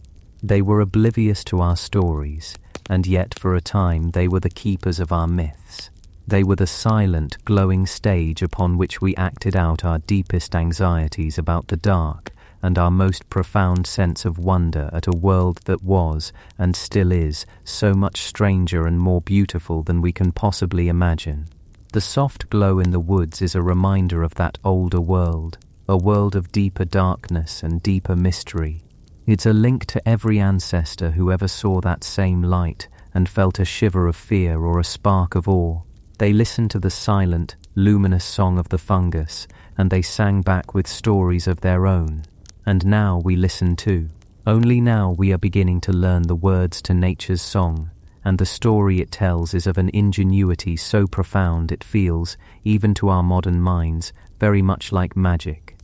They were oblivious to our stories, and yet for a time they were the keepers of our myths. They were the silent, glowing stage upon which we acted out our deepest anxieties about the dark and our most profound sense of wonder at a world that was, and still is, so much stranger and more beautiful than we can possibly imagine. The soft glow in the woods is a reminder of that older world, a world of deeper darkness and deeper mystery. It's a link to every ancestor who ever saw that same light and felt a shiver of fear or a spark of awe. They listened to the silent, luminous song of the fungus, and they sang back with stories of their own. And now we listen too. Only now we are beginning to learn the words to nature's song, and the story it tells is of an ingenuity so profound it feels, even to our modern minds, very much like magic.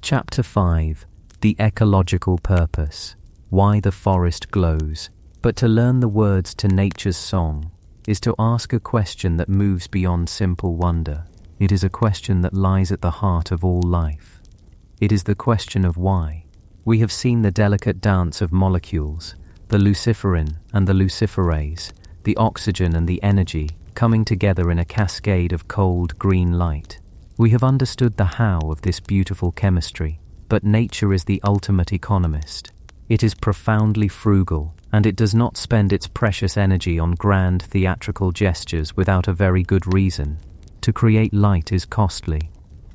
Chapter 5. The Ecological Purpose. Why the Forest Glows. But to learn the words to nature's song is to ask a question that moves beyond simple wonder. It is a question that lies at the heart of all life. It is the question of why. We have seen the delicate dance of molecules, the luciferin and the luciferase, the oxygen and the energy coming together in a cascade of cold green light. We have understood the how of this beautiful chemistry, but nature is the ultimate economist. It is profoundly frugal, and it does not spend its precious energy on grand theatrical gestures without a very good reason. To create light is costly.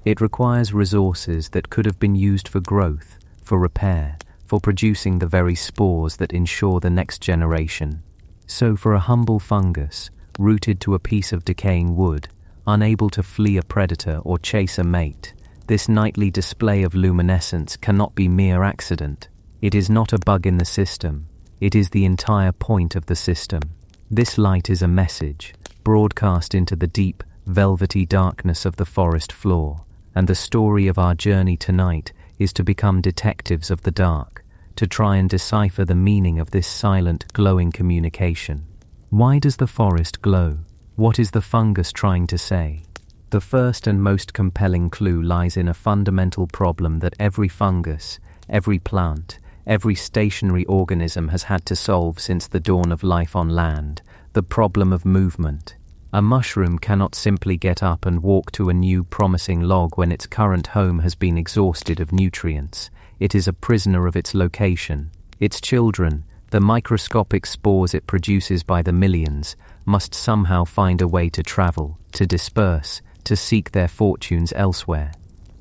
It requires resources that could have been used for growth, for repair, for producing the very spores that ensure the next generation. So for a humble fungus, rooted to a piece of decaying wood, unable to flee a predator or chase a mate, this nightly display of luminescence cannot be mere accident. It is not a bug in the system. It is the entire point of the system. This light is a message, broadcast into the deep, velvety darkness of the forest floor, and the story of our journey tonight is to become detectives of the dark, to try and decipher the meaning of this silent, glowing communication. Why does the forest glow? What is the fungus trying to say? The first and most compelling clue lies in a fundamental problem that every fungus, every plant, every stationary organism has had to solve since the dawn of life on land, the problem of movement. A mushroom cannot simply get up and walk to a new promising log when its current home has been exhausted of nutrients. It is a prisoner of its location. Its children, the microscopic spores it produces by the millions, must somehow find a way to travel, to disperse, to seek their fortunes elsewhere.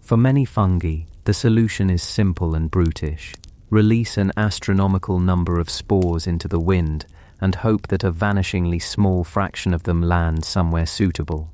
For many fungi, the solution is simple and brutish. Release an astronomical number of spores into the wind and hope that a vanishingly small fraction of them land somewhere suitable.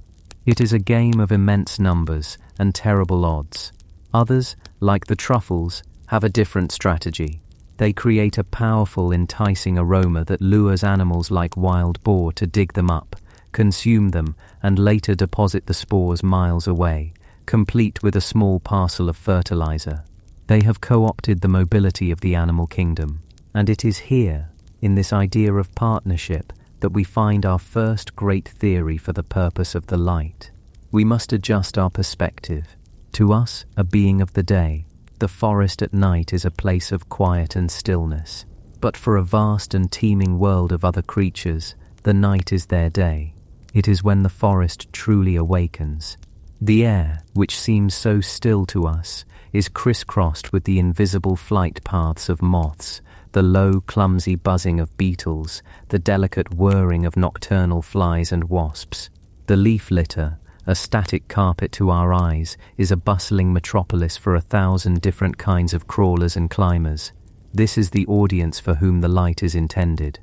It is a game of immense numbers and terrible odds. Others, like the truffles, have a different strategy. They create a powerful, enticing aroma that lures animals like wild boar to dig them up, consume them, and later deposit the spores miles away, complete with a small parcel of fertilizer. They have co-opted the mobility of the animal kingdom, and it is here, in this idea of partnership, that we find our first great theory for the purpose of the light. We must adjust our perspective. To us, a being of the day, the forest at night is a place of quiet and stillness. But for a vast and teeming world of other creatures, the night is their day. It is when the forest truly awakens. The air, which seems so still to us, is crisscrossed with the invisible flight paths of moths, the low, clumsy buzzing of beetles, the delicate whirring of nocturnal flies and wasps. The leaf litter, a static carpet to our eyes, is a bustling metropolis for 1,000 different kinds of crawlers and climbers. This is the audience for whom the light is intended.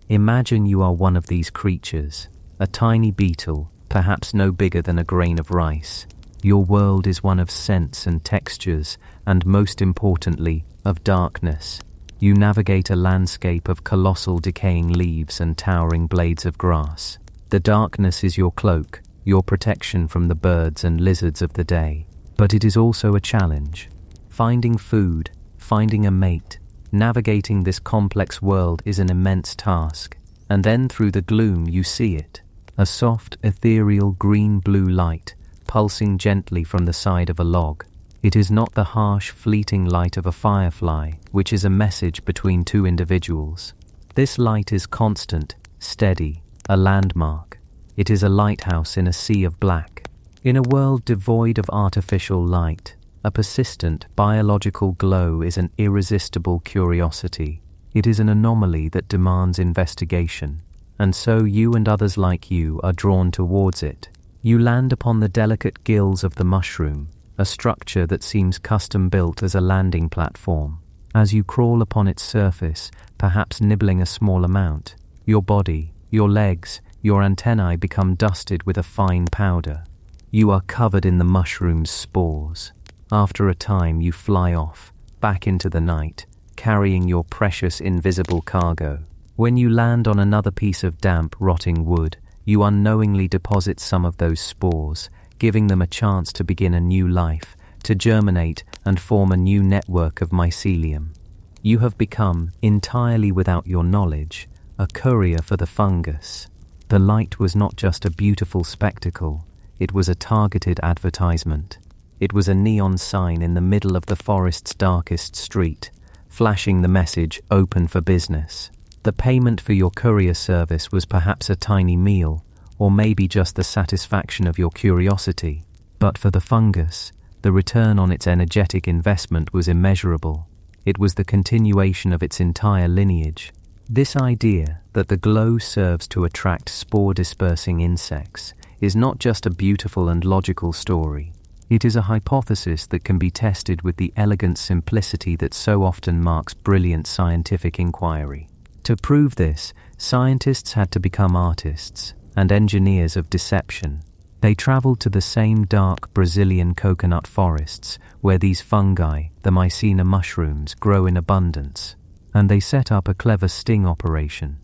Imagine you are one of these creatures, a tiny beetle, perhaps no bigger than a grain of rice. Your world is one of scents and textures, and most importantly, of darkness. You navigate a landscape of colossal decaying leaves and towering blades of grass. The darkness is your cloak, your protection from the birds and lizards of the day. But it is also a challenge. Finding food, finding a mate, navigating this complex world is an immense task. And then through the gloom you see it, a soft, ethereal green-blue light, pulsing gently from the side of a log. It is not the harsh, fleeting light of a firefly, which is a message between two individuals. This light is constant, steady, a landmark. It is a lighthouse in a sea of black. In a world devoid of artificial light, a persistent, biological glow is an irresistible curiosity. It is an anomaly that demands investigation. And so you and others like you are drawn towards it. You land upon the delicate gills of the mushroom, a structure that seems custom-built as a landing platform. As you crawl upon its surface, perhaps nibbling a small amount, your body, your legs, your antennae become dusted with a fine powder. You are covered in the mushroom's spores. After a time you fly off, back into the night, carrying your precious invisible cargo. When you land on another piece of damp, rotting wood, you unknowingly deposit some of those spores, giving them a chance to begin a new life, to germinate and form a new network of mycelium. You have become, entirely without your knowledge, a courier for the fungus. The light was not just a beautiful spectacle, it was a targeted advertisement. It was a neon sign in the middle of the forest's darkest street, flashing the message, "Open for business." The payment for your courier service was perhaps a tiny meal, or maybe just the satisfaction of your curiosity. But for the fungus, the return on its energetic investment was immeasurable. It was the continuation of its entire lineage. This idea that the glow serves to attract spore-dispersing insects is not just a beautiful and logical story. It is a hypothesis that can be tested with the elegant simplicity that so often marks brilliant scientific inquiry. To prove this, scientists had to become artists and engineers of deception. They traveled to the same dark Brazilian coconut forests where these fungi, the Mycena mushrooms, grow in abundance, and they set up a clever sting operation.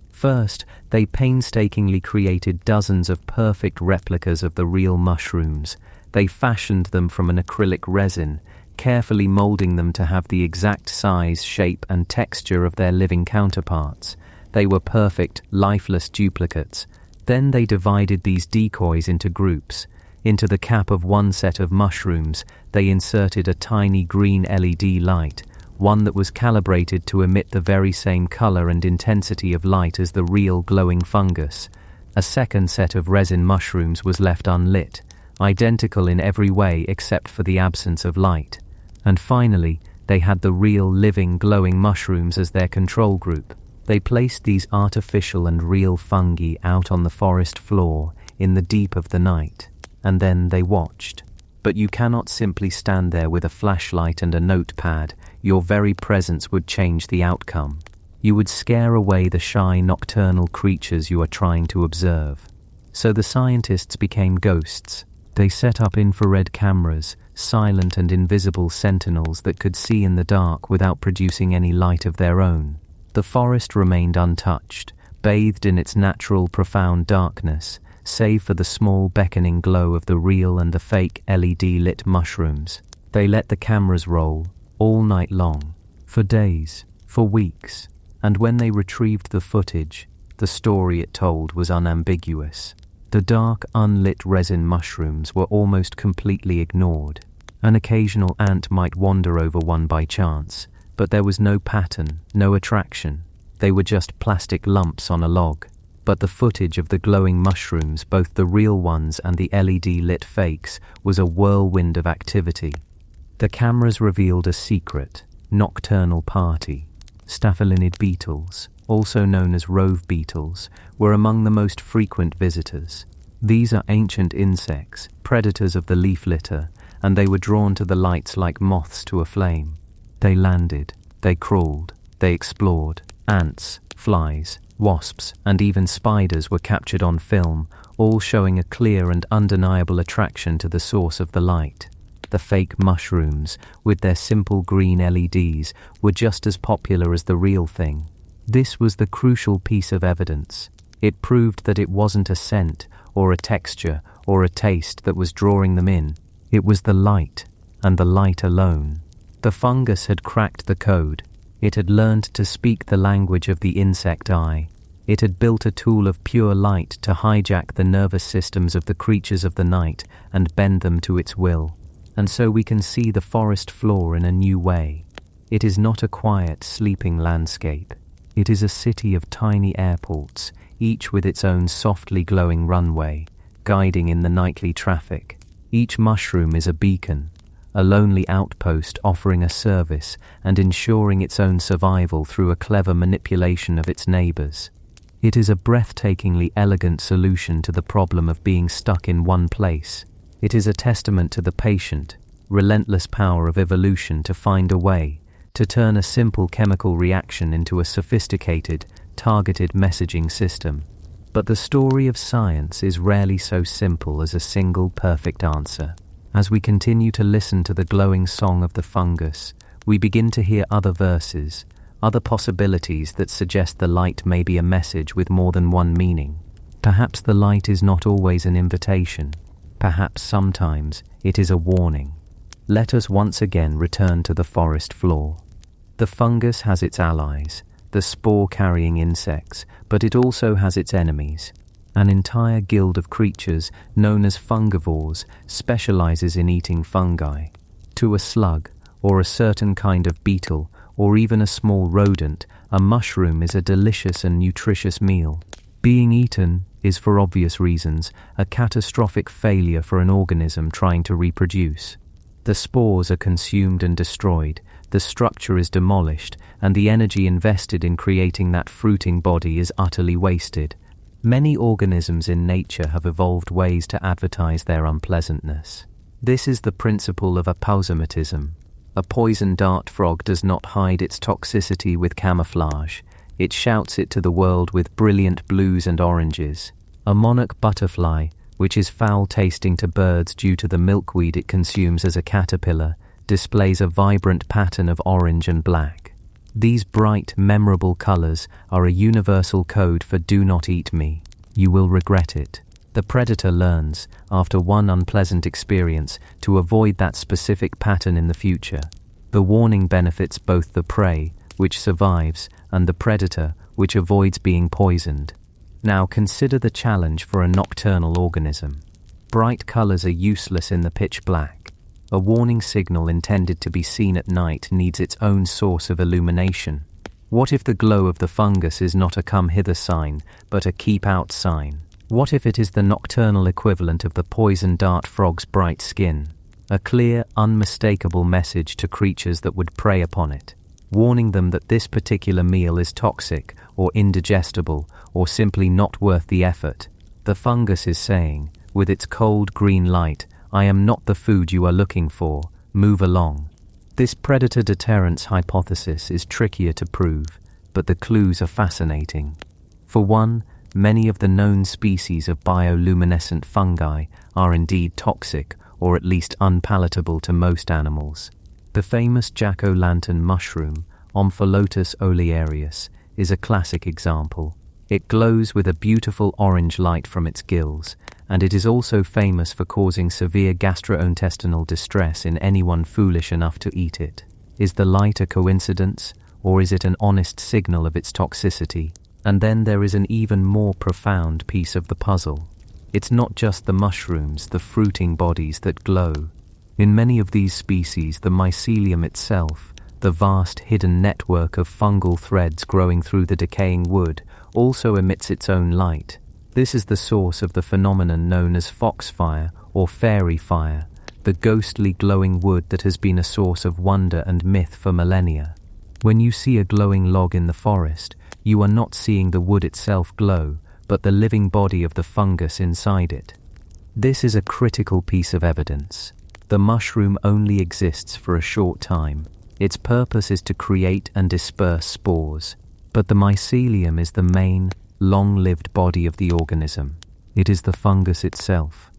First, they painstakingly created dozens of perfect replicas of the real mushrooms. They fashioned them from an acrylic resin, carefully molding them to have the exact size, shape, and texture of their living counterparts. They were perfect, lifeless duplicates. Then they divided these decoys into groups. Into the cap of one set of mushrooms, they inserted a tiny green LED light, one that was calibrated to emit the very same color and intensity of light as the real glowing fungus. A second set of resin mushrooms was left unlit, identical in every way except for the absence of light. And finally, they had the real living glowing mushrooms as their control group. They placed these artificial and real fungi out on the forest floor in the deep of the night, and then they watched. But you cannot simply stand there with a flashlight and a notepad. Your very presence would change the outcome. You would scare away the shy nocturnal creatures you are trying to observe. So the scientists became ghosts. They set up infrared cameras, silent and invisible sentinels that could see in the dark without producing any light of their own. The forest remained untouched, bathed in its natural profound darkness, save for the small beckoning glow of the real and the fake LED-lit mushrooms. They let the cameras roll, all night long, for days, for weeks, and when they retrieved the footage, the story it told was unambiguous. The dark, unlit resin mushrooms were almost completely ignored. An occasional ant might wander over one by chance, but there was no pattern, no attraction. They were just plastic lumps on a log. But the footage of the glowing mushrooms, both the real ones and the LED-lit fakes, was a whirlwind of activity. The cameras revealed a secret, nocturnal party. Staphylinid beetles, also known as rove beetles, were among the most frequent visitors. These are ancient insects, predators of the leaf litter, and they were drawn to the lights like moths to a flame. They landed, they crawled, they explored. Ants, flies, wasps, and even spiders were captured on film, all showing a clear and undeniable attraction to the source of the light. The fake mushrooms, with their simple green LEDs, were just as popular as the real thing. This was the crucial piece of evidence. It proved that it wasn't a scent, or a texture, or a taste that was drawing them in. It was the light, and the light alone. The fungus had cracked the code. It had learned to speak the language of the insect eye. It had built a tool of pure light to hijack the nervous systems of the creatures of the night and bend them to its will. And so we can see the forest floor in a new way. It is not a quiet, sleeping landscape. It is a city of tiny airports, each with its own softly glowing runway, guiding in the nightly traffic. Each mushroom is a beacon, a lonely outpost offering a service and ensuring its own survival through a clever manipulation of its neighbors. It is a breathtakingly elegant solution to the problem of being stuck in one place. It is a testament to the patient, relentless power of evolution to find a way, to turn a simple chemical reaction into a sophisticated, targeted messaging system. But the story of science is rarely so simple as a single perfect answer. As we continue to listen to the glowing song of the fungus, we begin to hear other verses, other possibilities that suggest the light may be a message with more than one meaning. Perhaps the light is not always an invitation. Perhaps sometimes it is a warning. Let us once again return to the forest floor. The fungus has its allies, the spore-carrying insects, but it also has its enemies. An entire guild of creatures, known as fungivores, specializes in eating fungi. To a slug, or a certain kind of beetle, or even a small rodent, a mushroom is a delicious and nutritious meal. Being eaten is, for obvious reasons, a catastrophic failure for an organism trying to reproduce. The spores are consumed and destroyed, the structure is demolished, and the energy invested in creating that fruiting body is utterly wasted. Many organisms in nature have evolved ways to advertise their unpleasantness. This is the principle of apausomatism. A poison dart frog does not hide its toxicity with camouflage. It shouts it to the world with brilliant blues and oranges. A monarch butterfly, which is foul-tasting to birds due to the milkweed it consumes as a caterpillar, displays a vibrant pattern of orange and black. These bright, memorable colors are a universal code for "do not eat me. You will regret it." The predator learns, after one unpleasant experience, to avoid that specific pattern in the future. The warning benefits both the prey, which survives, and the predator, which avoids being poisoned. Now consider the challenge for a nocturnal organism. Bright colors are useless in the pitch black. A warning signal intended to be seen at night needs its own source of illumination. What if the glow of the fungus is not a come hither sign, but a keep out sign? What if it is the nocturnal equivalent of the poison dart frog's bright skin? A clear, unmistakable message to creatures that would prey upon it, warning them that this particular meal is toxic or indigestible or simply not worth the effort. The fungus is saying, with its cold green light, "I am not the food you are looking for, move along." This predator deterrence hypothesis is trickier to prove, but the clues are fascinating. For one, many of the known species of bioluminescent fungi are indeed toxic or at least unpalatable to most animals. The famous jack-o'-lantern mushroom, Omphalotus olearius, is a classic example. It glows with a beautiful orange light from its gills, and it is also famous for causing severe gastrointestinal distress in anyone foolish enough to eat it. Is the light a coincidence, or is it an honest signal of its toxicity? And then there is an even more profound piece of the puzzle. It's not just the mushrooms, the fruiting bodies that glow. In many of these species, the mycelium itself, the vast hidden network of fungal threads growing through the decaying wood, also emits its own light. This is the source of the phenomenon known as foxfire or fairy fire, the ghostly glowing wood that has been a source of wonder and myth for millennia. When you see a glowing log in the forest, you are not seeing the wood itself glow, but the living body of the fungus inside it. This is a critical piece of evidence. The mushroom only exists for a short time. Its purpose is to create and disperse spores, but the mycelium is the main, long-lived body of the organism. It is the fungus itself.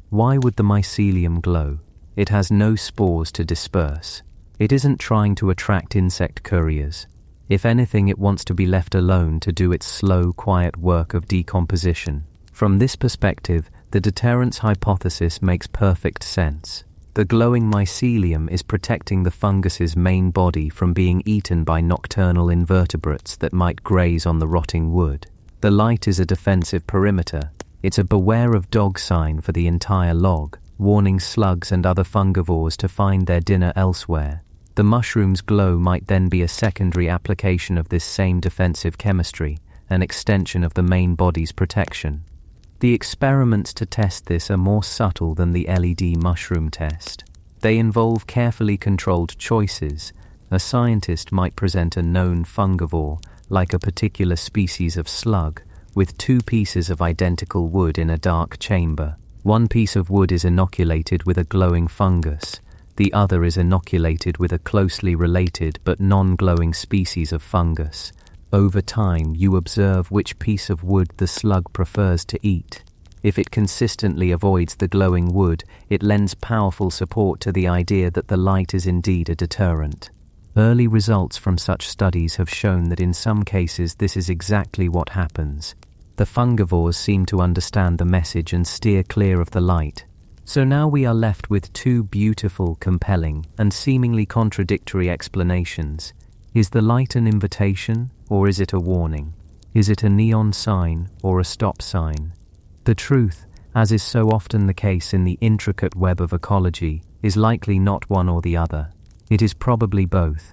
Why would the mycelium glow? It has no spores to disperse. It isn't trying to attract insect couriers. If anything, it wants to be left alone to do its slow, quiet work of decomposition. From this perspective, the deterrence hypothesis makes perfect sense. The glowing mycelium is protecting the fungus's main body from being eaten by nocturnal invertebrates that might graze on the rotting wood. The light is a defensive perimeter. It's a beware of dog sign for the entire log, warning slugs and other fungivores to find their dinner elsewhere. The mushroom's glow might then be a secondary application of this same defensive chemistry, an extension of the main body's protection. The experiments to test this are more subtle than the LED mushroom test. They involve carefully controlled choices. A scientist might present a known fungivore, like a particular species of slug, with two pieces of identical wood in a dark chamber. One piece of wood is inoculated with a glowing fungus. The other is inoculated with a closely related but non-glowing species of fungus. Over time, you observe which piece of wood the slug prefers to eat. If it consistently avoids the glowing wood, it lends powerful support to the idea that the light is indeed a deterrent. Early results from such studies have shown that in some cases this is exactly what happens. The fungivores seem to understand the message and steer clear of the light. So now we are left with two beautiful, compelling, and seemingly contradictory explanations. Is the light an invitation, or is it a warning? Is it a neon sign or a stop sign? The truth, as is so often the case in the intricate web of ecology, is likely not one or the other. It is probably both.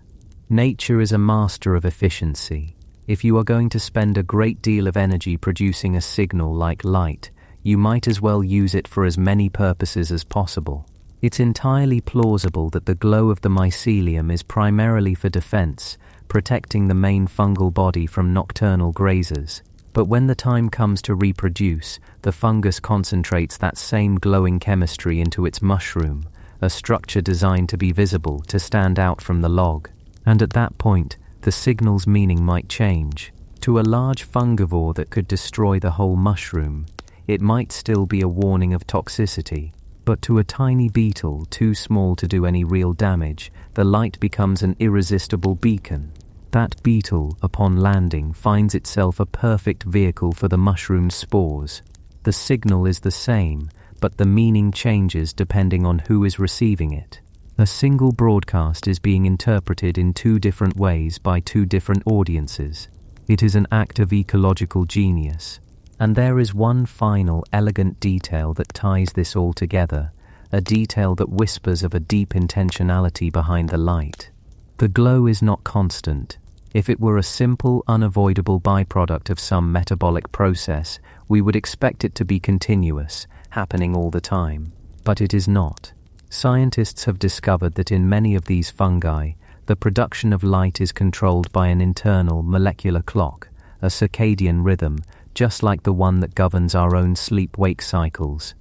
Nature is a master of efficiency. If you are going to spend a great deal of energy producing a signal like light, you might as well use it for as many purposes as possible. It's entirely plausible that the glow of the mycelium is primarily for defense, protecting the main fungal body from nocturnal grazers. But when the time comes to reproduce, the fungus concentrates that same glowing chemistry into its mushroom, a structure designed to be visible, to stand out from the log. And at that point, the signal's meaning might change. To a large fungivore that could destroy the whole mushroom, it might still be a warning of toxicity. But to a tiny beetle too small to do any real damage, the light becomes an irresistible beacon. That beetle, upon landing, finds itself a perfect vehicle for the mushroom's spores. The signal is the same, but the meaning changes depending on who is receiving it. A single broadcast is being interpreted in two different ways by two different audiences. It is an act of ecological genius. And there is one final, elegant detail that ties this all together, a detail that whispers of a deep intentionality behind the light. The glow is not constant. If it were a simple, unavoidable byproduct of some metabolic process, we would expect it to be continuous, happening all the time. But it is not. Scientists have discovered that in many of these fungi, the production of light is controlled by an internal molecular clock, a circadian rhythm, just like the one that governs our own sleep-wake cycles.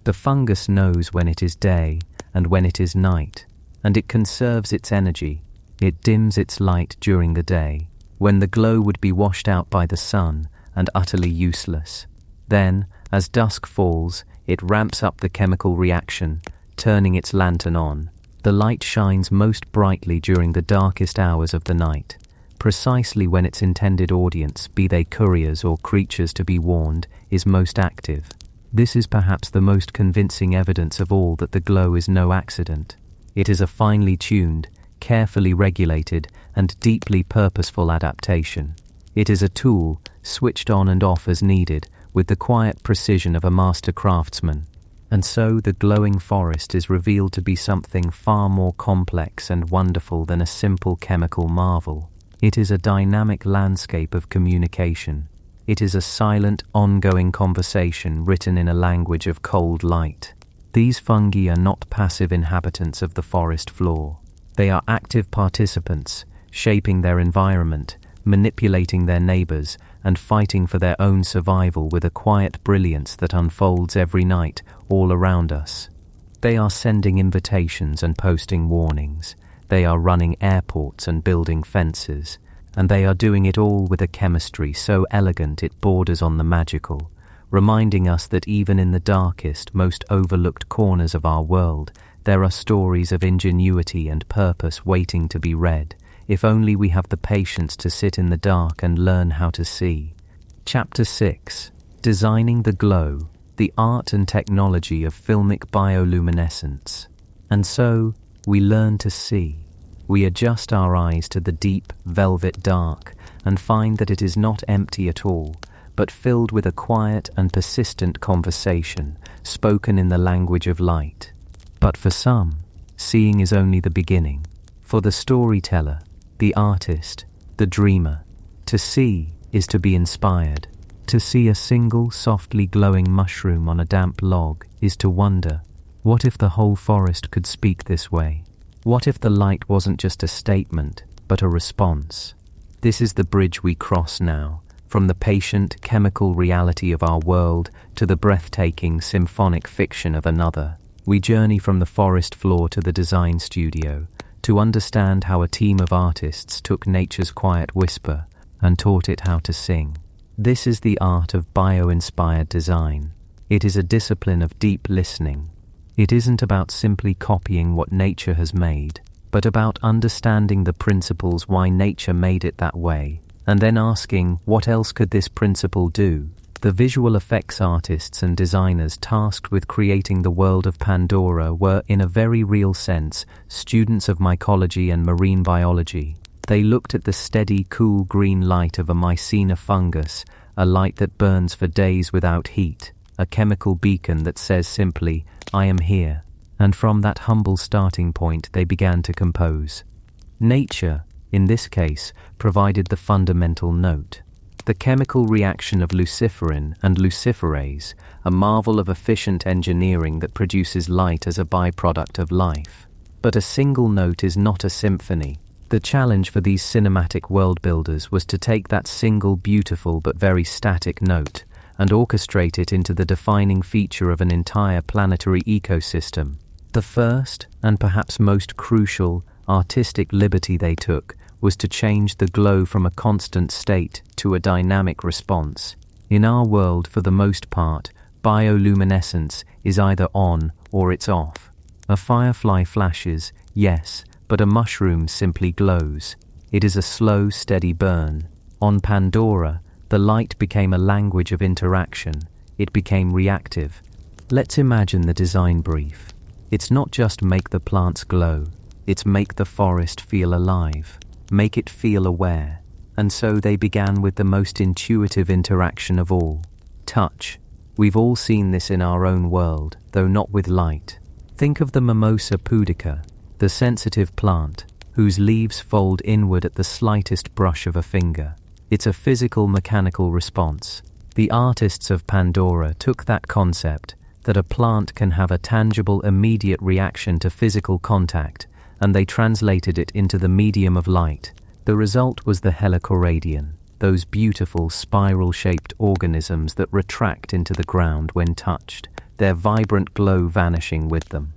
The fungus knows when it is day and when it is night, and it conserves its energy. It dims its light during the day, when the glow would be washed out by the sun and utterly useless. Then, as dusk falls, it ramps up the chemical reaction, turning its lantern on. The light shines most brightly during the darkest hours of the night, precisely when its intended audience, be they couriers or creatures to be warned, is most active. This is perhaps the most convincing evidence of all that the glow is no accident. It is a finely tuned, carefully regulated, and deeply purposeful adaptation. It is a tool, switched on and off as needed, with the quiet precision of a master craftsman. And so the glowing forest is revealed to be something far more complex and wonderful than a simple chemical marvel. It is a dynamic landscape of communication. It is a silent, ongoing conversation written in a language of cold light. These fungi are not passive inhabitants of the forest floor. They are active participants, shaping their environment, manipulating their neighbors, and fighting for their own survival with a quiet brilliance that unfolds every night all around us. They are sending invitations and posting warnings. They are running airports and building fences, and they are doing it all with a chemistry so elegant it borders on the magical, reminding us that even in the darkest, most overlooked corners of our world, there are stories of ingenuity and purpose waiting to be read, if only we have the patience to sit in the dark and learn how to see. Chapter 6. Designing the Glow, the Art and Technology of Filmic Bioluminescence. And so, we learn to see. We adjust our eyes to the deep, velvet dark and find that it is not empty at all, but filled with a quiet and persistent conversation, spoken in the language of light. But for some, seeing is only the beginning. For the storyteller, the artist, the dreamer, to see is to be inspired. To see a single, softly glowing mushroom on a damp log is to wonder, what if the whole forest could speak this way? What if the light wasn't just a statement, but a response? This is the bridge we cross now, from the patient, chemical reality of our world to the breathtaking, symphonic fiction of another. We journey from the forest floor to the design studio to understand how a team of artists took nature's quiet whisper and taught it how to sing. This is the art of bio-inspired design. It is a discipline of deep listening. It isn't about simply copying what nature has made, but about understanding the principles why nature made it that way, and then asking, what else could this principle do? The visual effects artists and designers tasked with creating the world of Pandora were, in a very real sense, students of mycology and marine biology. They looked at the steady, cool green light of a mycena fungus, a light that burns for days without heat, a chemical beacon that says simply, I am here. And from that humble starting point they began to compose. Nature, in this case, provided the fundamental note. the chemical reaction of luciferin and luciferase, a marvel of efficient engineering that produces light as a byproduct of life. But a single note is not a symphony. The challenge for these cinematic world builders was to take that single beautiful but very static note and orchestrate it into the defining feature of an entire planetary ecosystem. The first, and perhaps most crucial, artistic liberty they took was to change the glow from a constant state to a dynamic response. In our world, for the most part, bioluminescence is either on or it's off. A firefly flashes, yes, but a mushroom simply glows. It is a slow, steady burn. On Pandora, the light became a language of interaction. It became reactive. Let's imagine the design brief. It's not just make the plants glow, it's make the forest feel alive, make it feel aware. And so they began with the most intuitive interaction of all, touch. We've all seen this in our own world, though not with light. Think of the Mimosa pudica, the sensitive plant, whose leaves fold inward at the slightest brush of a finger. It's a physical, mechanical response. The artists of Pandora took that concept, that a plant can have a tangible, immediate reaction to physical contact, and they translated it into the medium of light. The result was the helichoradion, those beautiful spiral-shaped organisms that retract into the ground when touched, their vibrant glow vanishing with them.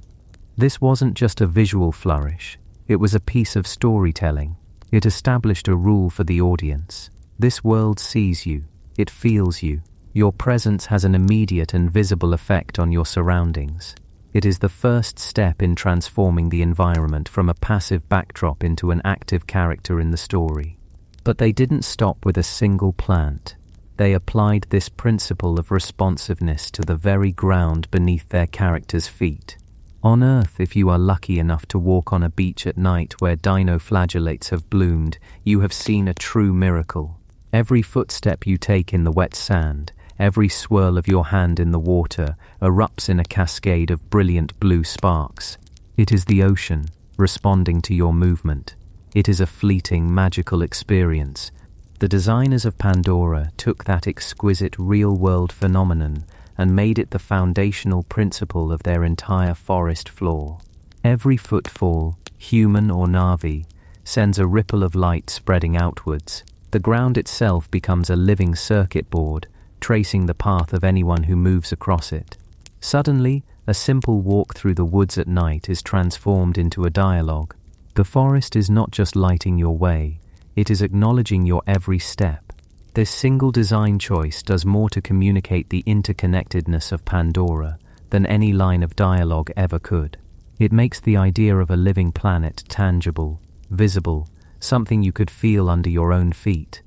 This wasn't just a visual flourish, it was a piece of storytelling. It established a rule for the audience. This world sees you, it feels you. Your presence has an immediate and visible effect on your surroundings. It is the first step in transforming the environment from a passive backdrop into an active character in the story. But they didn't stop with a single plant. They applied this principle of responsiveness to the very ground beneath their characters' feet. On Earth, if you are lucky enough to walk on a beach at night where dinoflagellates have bloomed, you have seen a true miracle. Every footstep you take in the wet sand, every swirl of your hand in the water, erupts in a cascade of brilliant blue sparks. It is the ocean, responding to your movement. It is a fleeting, magical experience. The designers of Pandora took that exquisite real-world phenomenon and made it the foundational principle of their entire forest floor. Every footfall, human or Na'vi, sends a ripple of light spreading outwards. The ground itself becomes a living circuit board, tracing the path of anyone who moves across it. Suddenly, a simple walk through the woods at night is transformed into a dialogue. The forest is not just lighting your way, it is acknowledging your every step. This single design choice does more to communicate the interconnectedness of Pandora than any line of dialogue ever could. It makes the idea of a living planet tangible, visible, something you could feel under your own feet.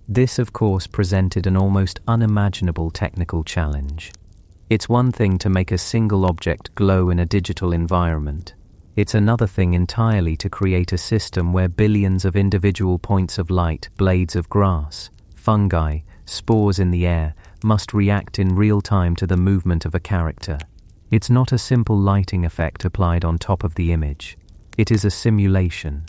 This, of course, presented an almost unimaginable technical challenge. It's one thing to make a single object glow in a digital environment. It's another thing entirely to create a system where billions of individual points of light, blades of grass, fungi, spores in the air, must react in real time to the movement of a character. It's not a simple lighting effect applied on top of the image. It is a simulation.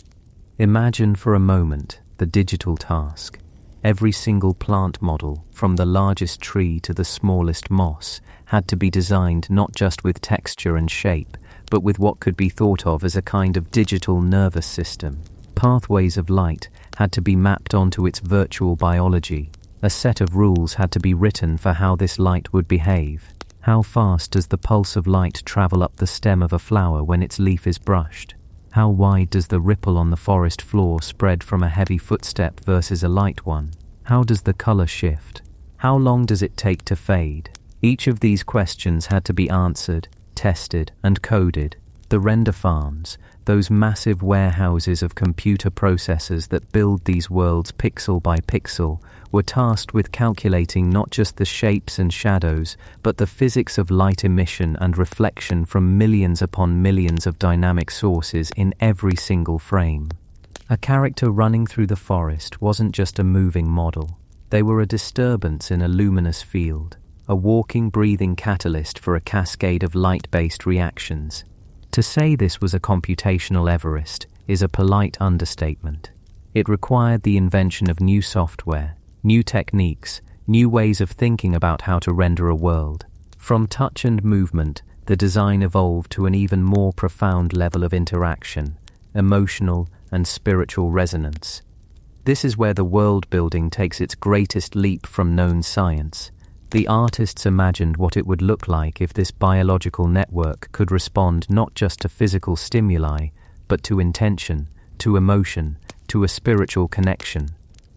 Imagine for a moment the digital task. Every single plant model, from the largest tree to the smallest moss, had to be designed not just with texture and shape, but with what could be thought of as a kind of digital nervous system. Pathways of light had to be mapped onto its virtual biology. A set of rules had to be written for how this light would behave. How fast does the pulse of light travel up the stem of a flower when its leaf is brushed? How wide does the ripple on the forest floor spread from a heavy footstep versus a light one? How does the color shift? How long does it take to fade? Each of these questions had to be answered, tested, and coded. The render farms, those massive warehouses of computer processors that build these worlds pixel by pixel, were tasked with calculating not just the shapes and shadows, but the physics of light emission and reflection from millions upon millions of dynamic sources in every single frame. A character running through the forest wasn't just a moving model. They were a disturbance in a luminous field, a walking, breathing catalyst for a cascade of light-based reactions. To say this was a computational Everest is a polite understatement. It required the invention of new software, new techniques, new ways of thinking about how to render a world. From touch and movement, the design evolved to an even more profound level of interaction, emotional and spiritual resonance. This is where the world building takes its greatest leap from known science. The artists imagined what it would look like if this biological network could respond not just to physical stimuli, but to intention, to emotion, to a spiritual connection.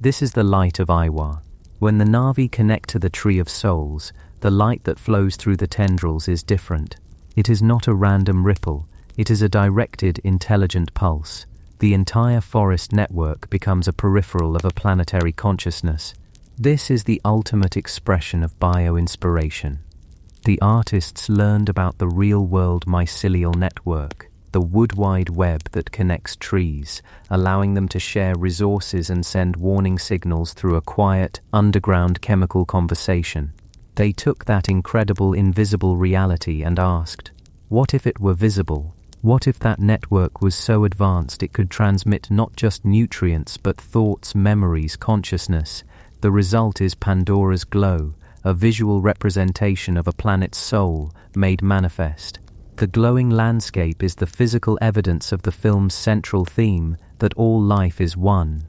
This is the light of Iwa. When the Na'vi connect to the Tree of Souls, the light that flows through the tendrils is different. It is not a random ripple, it is a directed, intelligent pulse. The entire forest network becomes a peripheral of a planetary consciousness. This is the ultimate expression of bio-inspiration. The artists learned about the real-world mycelial network, the wood-wide web that connects trees, allowing them to share resources and send warning signals through a quiet, underground chemical conversation. They took that incredible invisible reality and asked, what if it were visible? What if that network was so advanced it could transmit not just nutrients but thoughts, memories, consciousness? The result is Pandora's glow, a visual representation of a planet's soul made manifest. The glowing landscape is the physical evidence of the film's central theme, that all life is one.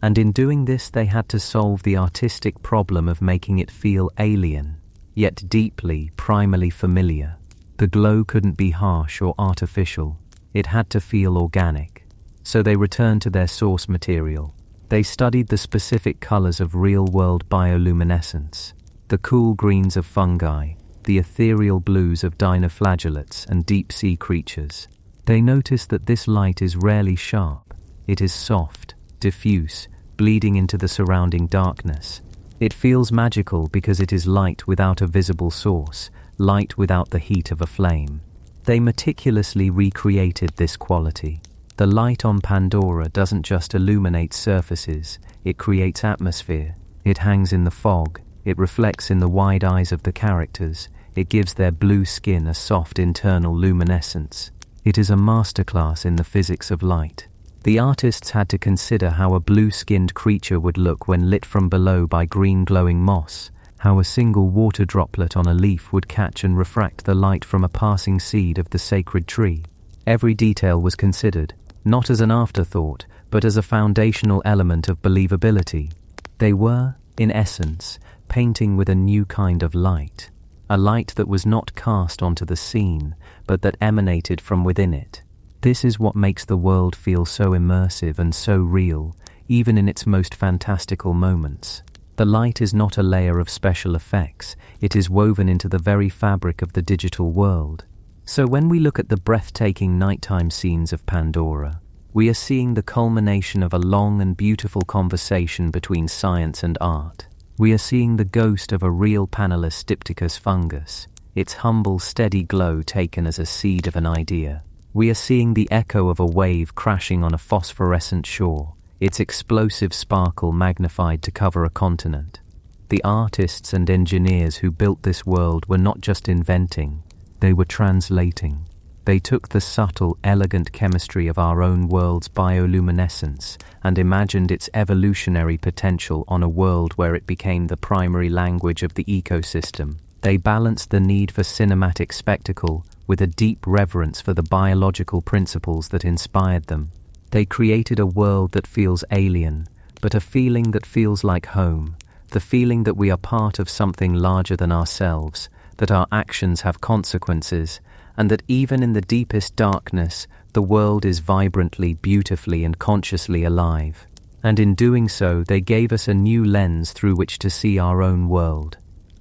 And in doing this they had to solve the artistic problem of making it feel alien, yet deeply, primally familiar. The glow couldn't be harsh or artificial. It had to feel organic. So they returned to their source material. They studied the specific colors of real-world bioluminescence, the cool greens of fungi, the ethereal blues of dinoflagellates and deep-sea creatures. They noticed that this light is rarely sharp. It is soft, diffuse, bleeding into the surrounding darkness. It feels magical because it is light without a visible source, light without the heat of a flame. They meticulously recreated this quality. The light on Pandora doesn't just illuminate surfaces, it creates atmosphere. It hangs in the fog, it reflects in the wide eyes of the characters, it gives their blue skin a soft internal luminescence. It is a masterclass in the physics of light. The artists had to consider how a blue-skinned creature would look when lit from below by green glowing moss, how a single water droplet on a leaf would catch and refract the light from a passing seed of the sacred tree. Every detail was considered, not as an afterthought, but as a foundational element of believability. They were, in essence, painting with a new kind of light, a light that was not cast onto the scene, but that emanated from within it. This is what makes the world feel so immersive and so real, even in its most fantastical moments. The light is not a layer of special effects, it is woven into the very fabric of the digital world. So when we look at the breathtaking nighttime scenes of Pandora, we are seeing the culmination of a long and beautiful conversation between science and art. We are seeing the ghost of a real Panellus diptychus fungus, its humble, steady glow taken as a seed of an idea. We are seeing the echo of a wave crashing on a phosphorescent shore, its explosive sparkle magnified to cover a continent. The artists and engineers who built this world were not just inventing, they were translating. They took the subtle, elegant chemistry of our own world's bioluminescence and imagined its evolutionary potential on a world where it became the primary language of the ecosystem. They balanced the need for cinematic spectacle with a deep reverence for the biological principles that inspired them. They created a world that feels alien, but a feeling that feels like home, the feeling that we are part of something larger than ourselves, that our actions have consequences, and that even in the deepest darkness, the world is vibrantly, beautifully, and consciously alive. And in doing so, they gave us a new lens through which to see our own world.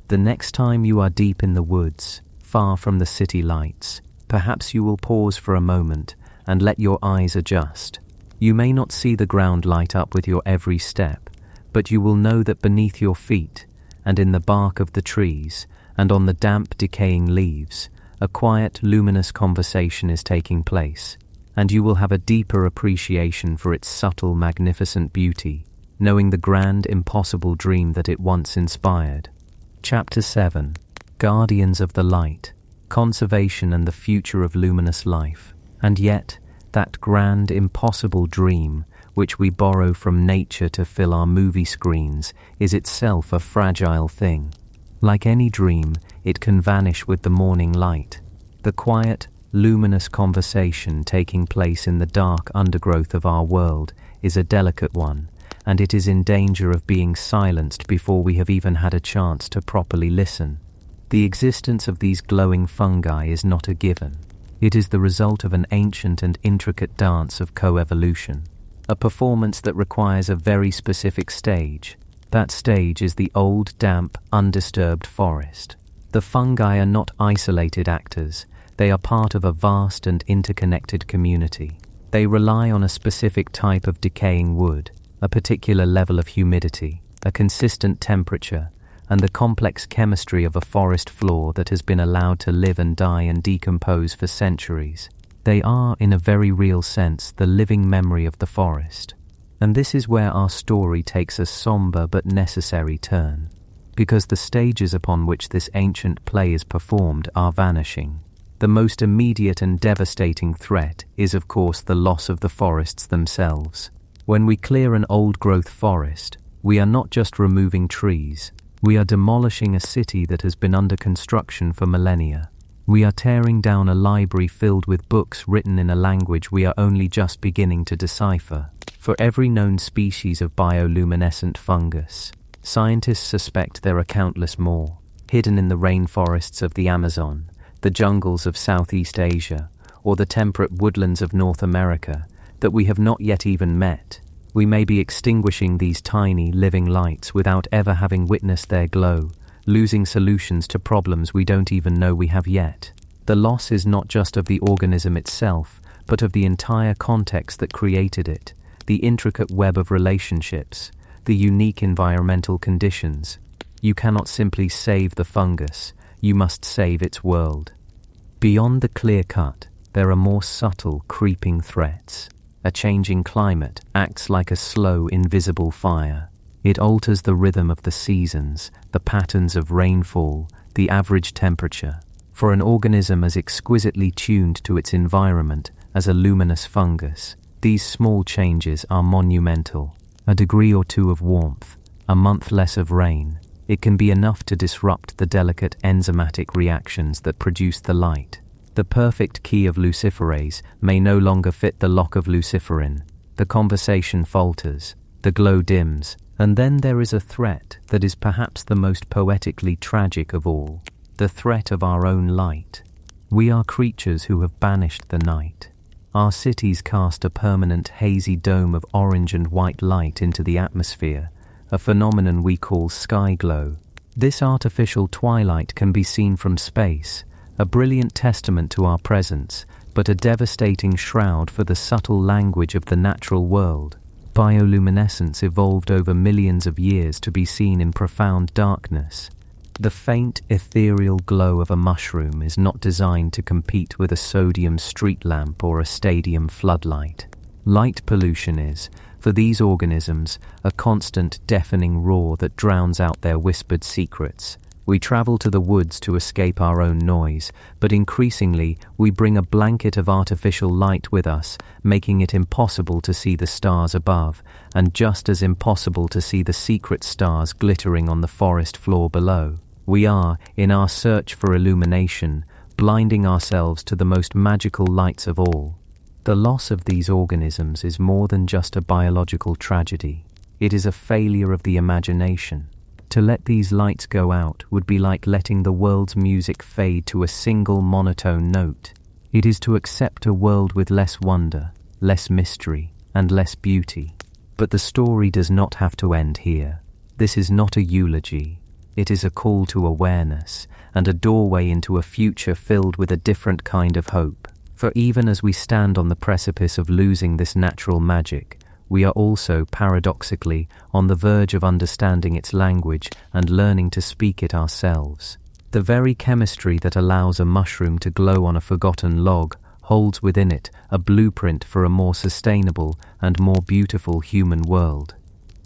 The next time you are deep in the woods, far from the city lights, perhaps you will pause for a moment and let your eyes adjust. You may not see the ground light up with your every step, but you will know that beneath your feet, and in the bark of the trees, and on the damp, decaying leaves, a quiet, luminous conversation is taking place, and you will have a deeper appreciation for its subtle, magnificent beauty, knowing the grand, impossible dream that it once inspired. Chapter 7. Guardians of the Light, Conservation and the Future of Luminous Life. And yet, that grand, impossible dream, which we borrow from nature to fill our movie screens, is itself a fragile thing. Like any dream, it can vanish with the morning light. The quiet, luminous conversation taking place in the dark undergrowth of our world is a delicate one, and it is in danger of being silenced before we have even had a chance to properly listen. The existence of these glowing fungi is not a given. It is the result of an ancient and intricate dance of coevolution, a performance that requires a very specific stage. That stage is the old, damp, undisturbed forest. The fungi are not isolated actors. They are part of a vast and interconnected community. They rely on a specific type of decaying wood, a particular level of humidity, a consistent temperature, and the complex chemistry of a forest floor that has been allowed to live and die and decompose for centuries. They are, in a very real sense, the living memory of the forest. And this is where our story takes a somber but necessary turn, because the stages upon which this ancient play is performed are vanishing. The most immediate and devastating threat is, of course, the loss of the forests themselves. When we clear an old-growth forest, we are not just removing trees. We are demolishing a city that has been under construction for millennia. We are tearing down a library filled with books written in a language we are only just beginning to decipher. For every known species of bioluminescent fungus, scientists suspect there are countless more, hidden in the rainforests of the Amazon, the jungles of Southeast Asia, or the temperate woodlands of North America, that we have not yet even met. We may be extinguishing these tiny, living lights without ever having witnessed their glow, losing solutions to problems we don't even know we have yet. The loss is not just of the organism itself, but of the entire context that created it, the intricate web of relationships, the unique environmental conditions. You cannot simply save the fungus, you must save its world. Beyond the clear cut, there are more subtle, creeping threats. A changing climate acts like a slow, invisible fire. It alters the rhythm of the seasons, the patterns of rainfall, the average temperature. For an organism as exquisitely tuned to its environment as a luminous fungus, these small changes are monumental. A degree or two of warmth, a month less of rain, it can be enough to disrupt the delicate enzymatic reactions that produce the light. The perfect key of luciferase may no longer fit the lock of luciferin. The conversation falters, the glow dims, and then there is a threat that is perhaps the most poetically tragic of all, the threat of our own light. We are creatures who have banished the night. Our cities cast a permanent hazy dome of orange and white light into the atmosphere, a phenomenon we call sky glow. This artificial twilight can be seen from space, a brilliant testament to our presence, but a devastating shroud for the subtle language of the natural world. Bioluminescence evolved over millions of years to be seen in profound darkness. The faint, ethereal glow of a mushroom is not designed to compete with a sodium street lamp or a stadium floodlight. Light pollution is, for these organisms, a constant, deafening roar that drowns out their whispered secrets. We travel to the woods to escape our own noise, but increasingly we bring a blanket of artificial light with us, making it impossible to see the stars above, and just as impossible to see the secret stars glittering on the forest floor below. We are, in our search for illumination, blinding ourselves to the most magical lights of all. The loss of these organisms is more than just a biological tragedy. It is a failure of the imagination. To let these lights go out would be like letting the world's music fade to a single monotone note. It is to accept a world with less wonder, less mystery, and less beauty. But the story does not have to end here. This is not a eulogy. It is a call to awareness and a doorway into a future filled with a different kind of hope. For even as we stand on the precipice of losing this natural magic, we are also, paradoxically, on the verge of understanding its language and learning to speak it ourselves. The very chemistry that allows a mushroom to glow on a forgotten log holds within it a blueprint for a more sustainable and more beautiful human world.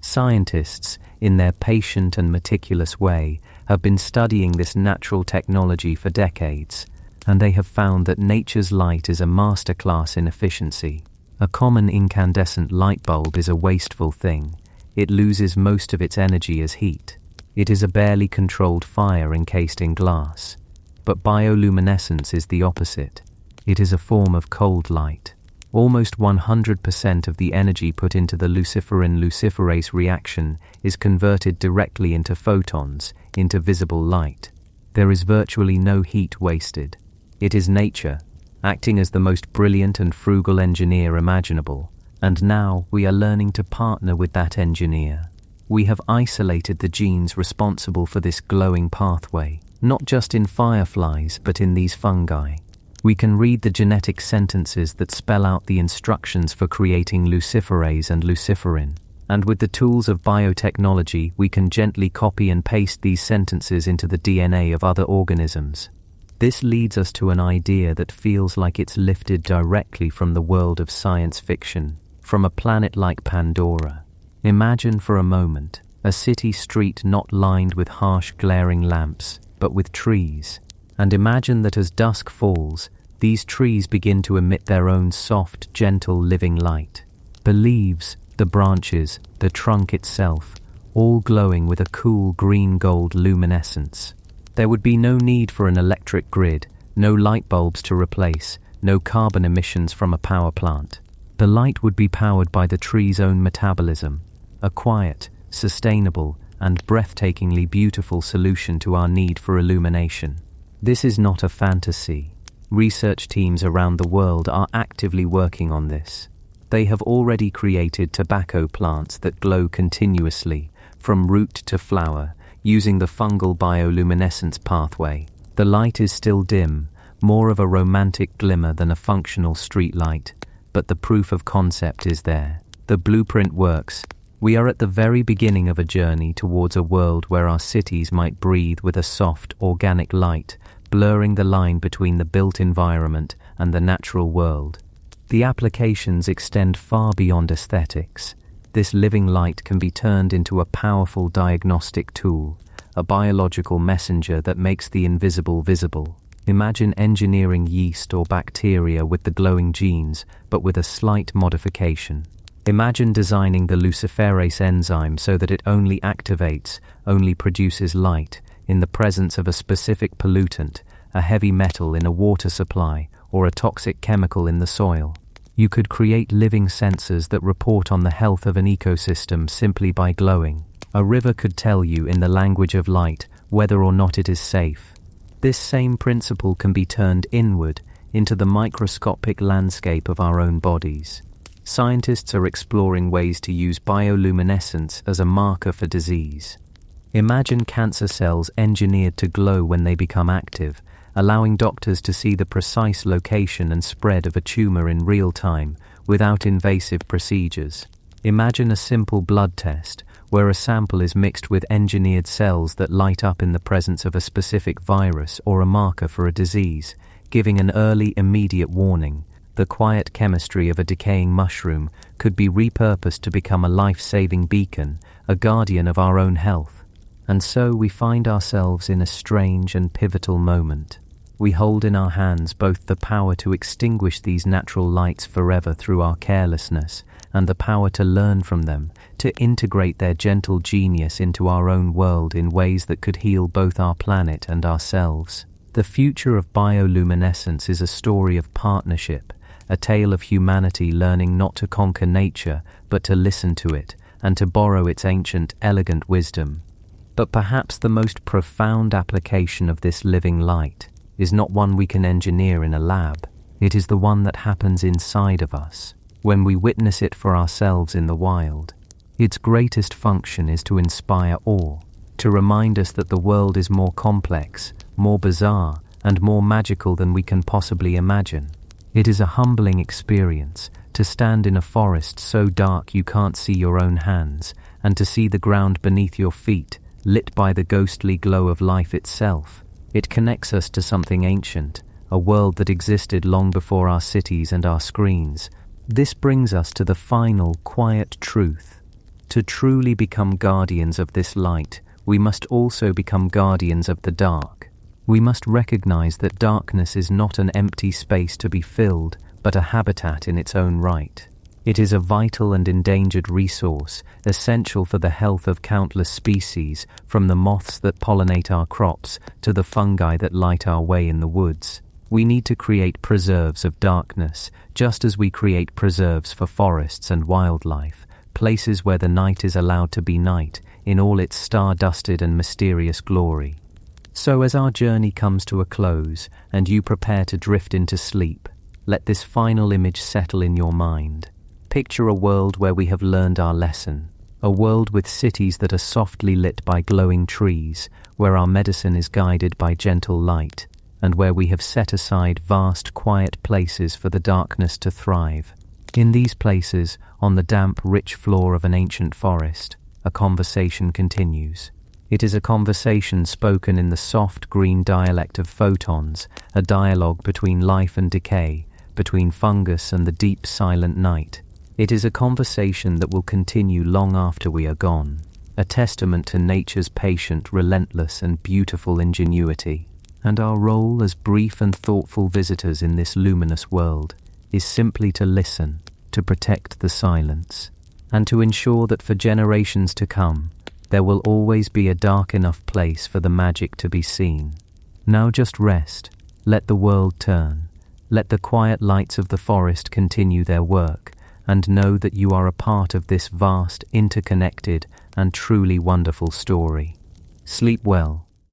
Scientists, in their patient and meticulous way, have been studying this natural technology for decades, and they have found that nature's light is a masterclass in efficiency. A common incandescent light bulb is a wasteful thing. It loses most of its energy as heat. It is a barely controlled fire encased in glass. But bioluminescence is the opposite. It is a form of cold light. Almost 100% of the energy put into the luciferin-luciferase reaction is converted directly into photons, into visible light. There is virtually no heat wasted. It is nature, acting as the most brilliant and frugal engineer imaginable, and now we are learning to partner with that engineer. We have isolated the genes responsible for this glowing pathway, not just in fireflies but in these fungi. We can read the genetic sentences that spell out the instructions for creating luciferase and luciferin, and with the tools of biotechnology we can gently copy and paste these sentences into the DNA of other organisms. This leads us to an idea that feels like it's lifted directly from the world of science fiction, from a planet like Pandora. Imagine for a moment a city street not lined with harsh glaring lamps, but with trees. And imagine that as dusk falls, these trees begin to emit their own soft, gentle living light. The leaves, the branches, the trunk itself, all glowing with a cool green-gold luminescence. There would be no need for an electric grid, no light bulbs to replace, no carbon emissions from a power plant. The light would be powered by the tree's own metabolism, a quiet, sustainable, and breathtakingly beautiful solution to our need for illumination. This is not a fantasy. Research teams around the world are actively working on this. They have already created tobacco plants that glow continuously, from root to flower, using the fungal bioluminescence pathway. The light is still dim, more of a romantic glimmer than a functional street light, but the proof of concept is there. The blueprint works. We are at the very beginning of a journey towards a world where our cities might breathe with a soft, organic light, blurring the line between the built environment and the natural world. The applications extend far beyond aesthetics. This living light can be turned into a powerful diagnostic tool, a biological messenger that makes the invisible visible. Imagine engineering yeast or bacteria with the glowing genes, but with a slight modification. Imagine designing the luciferase enzyme so that it only activates, only produces light, in the presence of a specific pollutant, a heavy metal in a water supply, or a toxic chemical in the soil. You could create living sensors that report on the health of an ecosystem simply by glowing. A river could tell you in the language of light whether or not it is safe. This same principle can be turned inward into the microscopic landscape of our own bodies. Scientists are exploring ways to use bioluminescence as a marker for disease. Imagine cancer cells engineered to glow when they become active, allowing doctors to see the precise location and spread of a tumor in real time without invasive procedures. Imagine a simple blood test where a sample is mixed with engineered cells that light up in the presence of a specific virus or a marker for a disease, giving an early, immediate warning. The quiet chemistry of a decaying mushroom could be repurposed to become a life-saving beacon, a guardian of our own health. And so we find ourselves in a strange and pivotal moment. We hold in our hands both the power to extinguish these natural lights forever through our carelessness, and the power to learn from them, to integrate their gentle genius into our own world in ways that could heal both our planet and ourselves. The future of bioluminescence is a story of partnership, a tale of humanity learning not to conquer nature, but to listen to it, and to borrow its ancient, elegant wisdom. But perhaps the most profound application of this living light is not one we can engineer in a lab. It is the one that happens inside of us, when we witness it for ourselves in the wild. Its greatest function is to inspire awe, to remind us that the world is more complex, more bizarre, and more magical than we can possibly imagine. It is a humbling experience to stand in a forest so dark you can't see your own hands, and to see the ground beneath your feet, lit by the ghostly glow of life itself. It connects us to something ancient, a world that existed long before our cities and our screens. This brings us to the final, quiet truth. To truly become guardians of this light, we must also become guardians of the dark. We must recognize that darkness is not an empty space to be filled, but a habitat in its own right. It is a vital and endangered resource, essential for the health of countless species, from the moths that pollinate our crops to the fungi that light our way in the woods. We need to create preserves of darkness, just as we create preserves for forests and wildlife, places where the night is allowed to be night, in all its star-dusted and mysterious glory. So as our journey comes to a close, and you prepare to drift into sleep, let this final image settle in your mind. Picture a world where we have learned our lesson, a world with cities that are softly lit by glowing trees, where our medicine is guided by gentle light, and where we have set aside vast, quiet places for the darkness to thrive. In these places, on the damp, rich floor of an ancient forest, a conversation continues. It is a conversation spoken in the soft green dialect of photons, a dialogue between life and decay, between fungus and the deep silent night. It is a conversation that will continue long after we are gone, a testament to nature's patient, relentless and beautiful ingenuity. And our role as brief and thoughtful visitors in this luminous world is simply to listen, to protect the silence, and to ensure that for generations to come, there will always be a dark enough place for the magic to be seen. Now just rest, let the world turn, let the quiet lights of the forest continue their work, and know that you are a part of this vast, interconnected, and truly wonderful story. Sleep well,